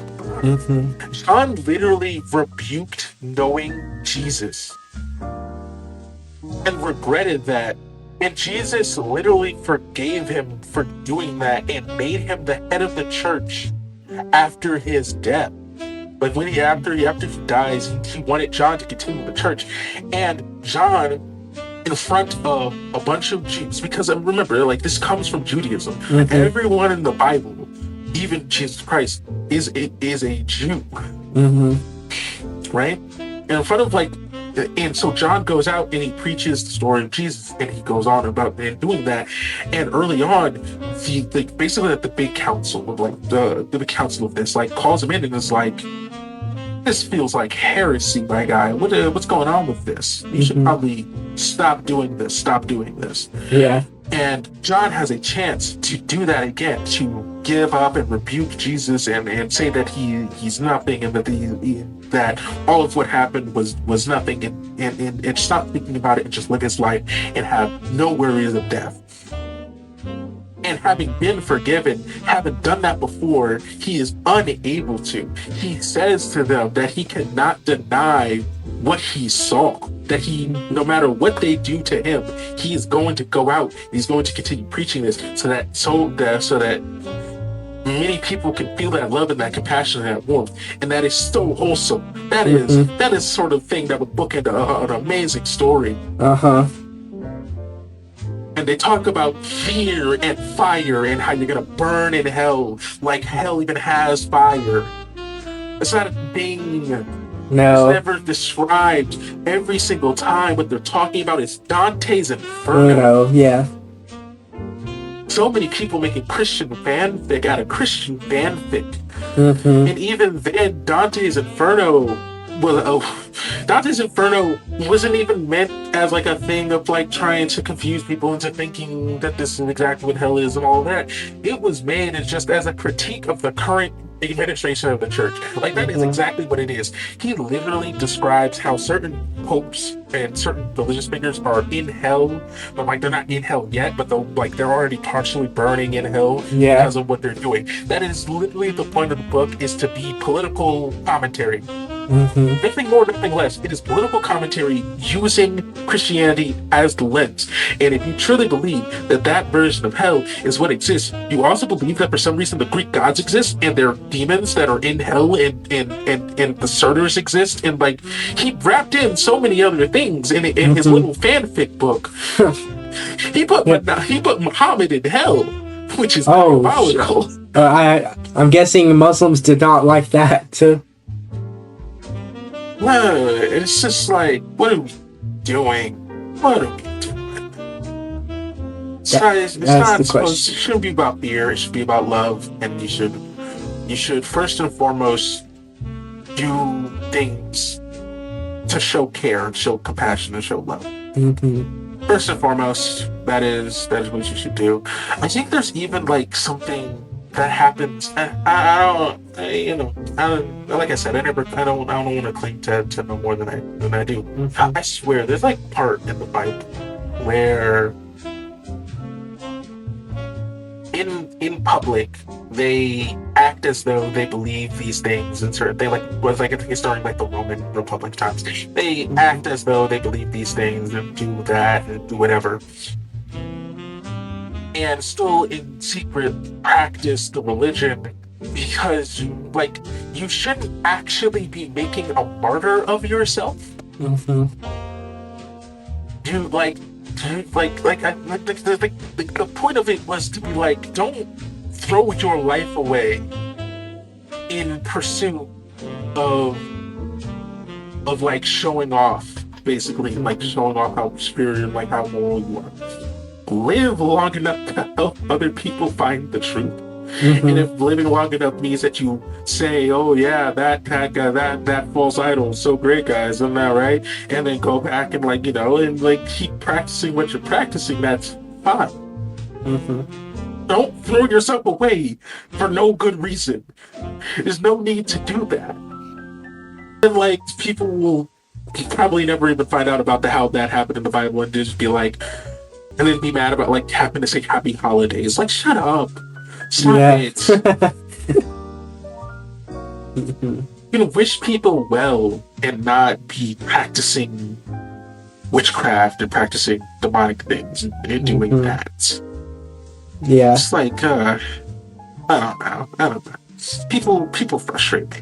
John literally rebuked knowing Jesus and regretted that. And Jesus literally forgave him for doing that and made him the head of the church after his death. But after he dies, he wanted John to continue the church. And John, in front of a bunch of Jews, because remember, like, this comes from Judaism. Everyone in the Bible, even Jesus Christ, is a Jew, right? And in front of and so John goes out and he preaches the story of Jesus, and he goes on about doing that. And early on, basically at the big council of the big council of this, calls him in and is like, "This feels like heresy, my guy. What's going on with this? You should probably stop doing this. Stop doing this." Yeah. And John has a chance to do that again, to give up and rebuke Jesus and say that he's nothing and that all of what happened was nothing and stop thinking about it and just live his life and have no worries of death. And having been forgiven, having done that before, he is unable to. He says to them that he cannot deny what he saw. That he, no matter what they do to him, he is going to go out. He's going to continue preaching this so that many people can feel that love and that compassion and that warmth. And that is so wholesome. That is sort of thing that would bookend an amazing story. And they talk about fear and fire and how you're gonna burn in hell, like hell even has fire. It's not a thing. No. It's never described. Every single time what they're talking about is Dante's Inferno. Yeah. So many people making Christian fanfic out of Christian fanfic. And even then, Dante's Inferno wasn't even meant as like a thing of like trying to confuse people into thinking that this is exactly what hell is and all that. It was made as just as a critique of the current administration of the church. Like that is exactly what it is. He literally describes how certain popes and certain religious figures are in hell, but like they're not in hell yet, but they're already partially burning in hell because of what they're doing. That is literally the point of the book, is to be political commentary. Nothing more, nothing less. It is political commentary using Christianity as the lens. And if you truly believe that that version of hell is what exists, you also believe that for some reason the Greek gods exist and they're demons that are in hell and the Surters exist, and like he wrapped in so many other things in his little fanfic book. He put Muhammad in hell, which is diabolical. I'm guessing Muslims did not like that. No, it's just like, what are we doing? What are we doing? It shouldn't be about fear. It should be about love, and you should first and foremost do things to show care and show compassion and show love. First and foremost, that is what you should do. I think there's even like something that happens. I don't. Like I said, I don't want to claim to know more than I do. I swear, there's like part in the Bible where in public they act as though they believe these things, and I think it's during like the Roman Republic times. They act as though they believe these things and do that and do whatever, and still in secret practice the religion, because you shouldn't actually be making a martyr of yourself. The point of it was to be like, don't throw your life away in pursuit of like showing off, basically, like showing off how superior, like how moral you are. Live long enough to help other people find the truth. And if living long enough means that you say, oh yeah, that false idol is so great, guys, isn't that right? And then go back and and keep practicing what you're practicing, that's fine. Don't throw yourself away for no good reason. There's no need to do that. And people will probably never even find out about how that happened in the Bible, and just be like, and then be mad about having to say happy holidays. Like, shut up. Stop it. You can wish people well and not be practicing witchcraft and practicing demonic things and doing that. Yeah. It's like, I don't know. People frustrate me.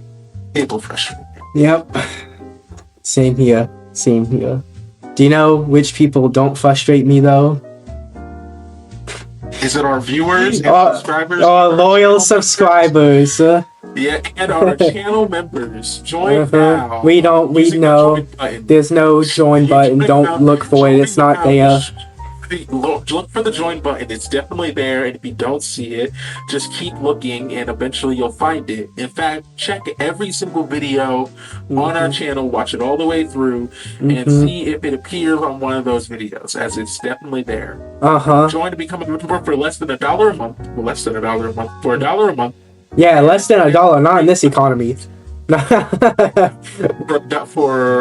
People frustrate me. Yep. Same here. Do you know which people don't frustrate me, though? Is it our viewers and subscribers? Our loyal subscribers. Yeah, and our channel members. Join now. We know. There's no join button. Don't look for it. It's not there. Look for the join button. It's definitely there, and if you don't see it, just keep looking, and eventually you'll find it. In fact, check every single video on our channel, watch it all the way through, and see if it appears on one of those videos, as it's definitely there. Join to become a member for less than $1 a month. For $1 a month. Yeah, less than $1, not in this economy. For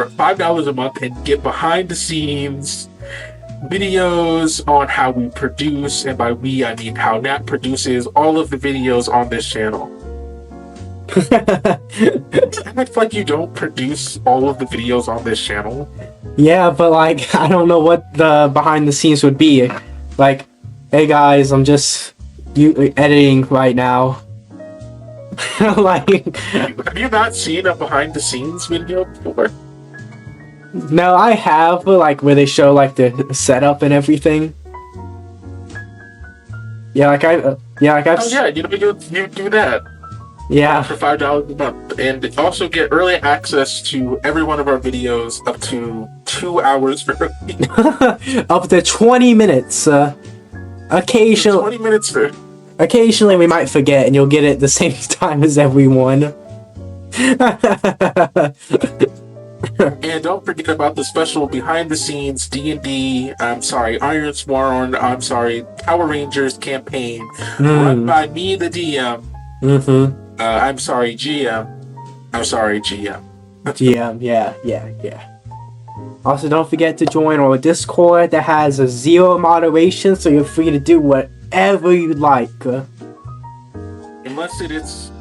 $5 a month, and get behind the scenes videos on how we produce, and by we I mean how Nat produces all of the videos on this channel. Act like you don't produce all of the videos on this channel. Yeah, but like, I don't know what the behind the scenes would be. Like, hey guys, I'm just editing right now. Like, Have you not seen a behind the scenes video before? no, I have, but like where they show like the setup and everything. Yeah, like I've Oh yeah, you do that yeah. for $5 a month, and also get early access to every one of our videos up to 2 hours early. Up to 20 minutes. Occasionally, 20 minutes for. occasionally we might forget, and you'll get it the same time as everyone. And don't forget about the special behind the scenes D&D, Iron Sworn, Power Rangers campaign run by me, the DM. GM. GM, yeah. Also, don't forget to join our Discord that has a 0 moderation, so you're free to do whatever you like. Unless it is,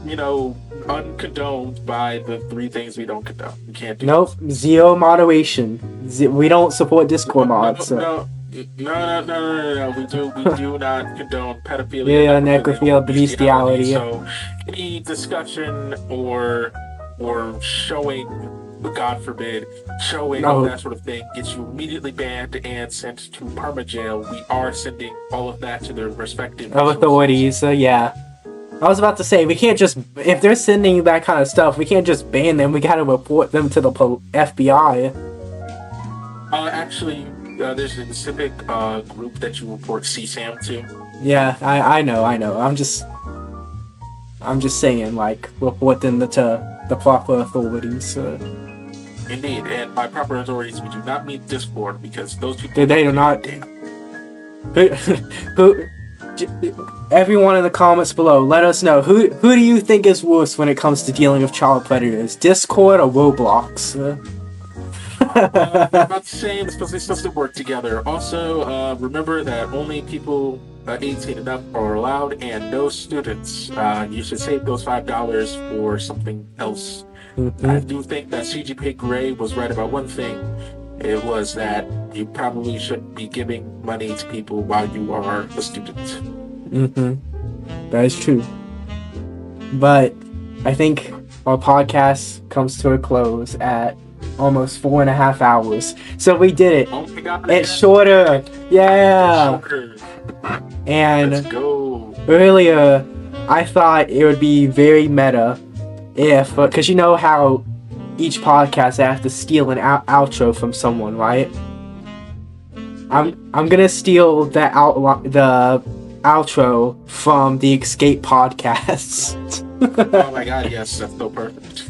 uncondoned by the 3 things we don't condone. We can't do. Nope, 0 moderation. We don't support Discord mods. No. We do not condone pedophilia. Yeah, necrophilia, bestiality. So any discussion or showing, God forbid, that sort of thing gets you immediately banned and sent to perma jail. We are sending all of that to their respective authorities. Yeah. I was about to say, we can't just, if they're sending that kind of stuff, we can't just ban them. We gotta report them to the FBI. Actually, there's a specific group that you report CSAM to. Yeah, I know. I'm just saying, like, report them to the proper authorities. Indeed, and by proper authorities, we do not mean Discord, because those people... They do not... Everyone in the comments below, let us know, who do you think is worse when it comes to dealing with child predators? Discord or Roblox? I'm not saying it's supposed to work together. Also, remember that only people 18 and up are allowed, and no students. You should save those $5 for something else. I do think that CGP Gray was right about one thing. It was that you probably shouldn't be giving money to people while you are a student. That is true. But I think our podcast comes to a close at almost 4.5 hours. So we did it. Oh my God, it's shorter. Yeah. It's shorter. And let's go. Earlier, I thought it would be very meta if, because you know how each podcast I have to steal an outro from someone, right? I'm gonna steal the outro from the Escape podcast. Oh my God, yes, that's so perfect.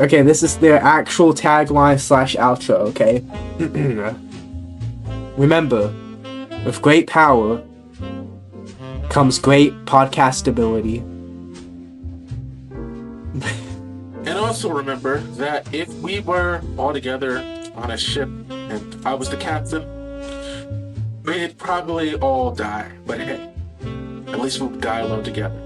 Okay, this is their actual tagline / outro, okay? Remember, with great power comes great podcastability. And also remember that if we were all together on a ship and I was the captain, we'd probably all die. But hey, at least we'll die alone together.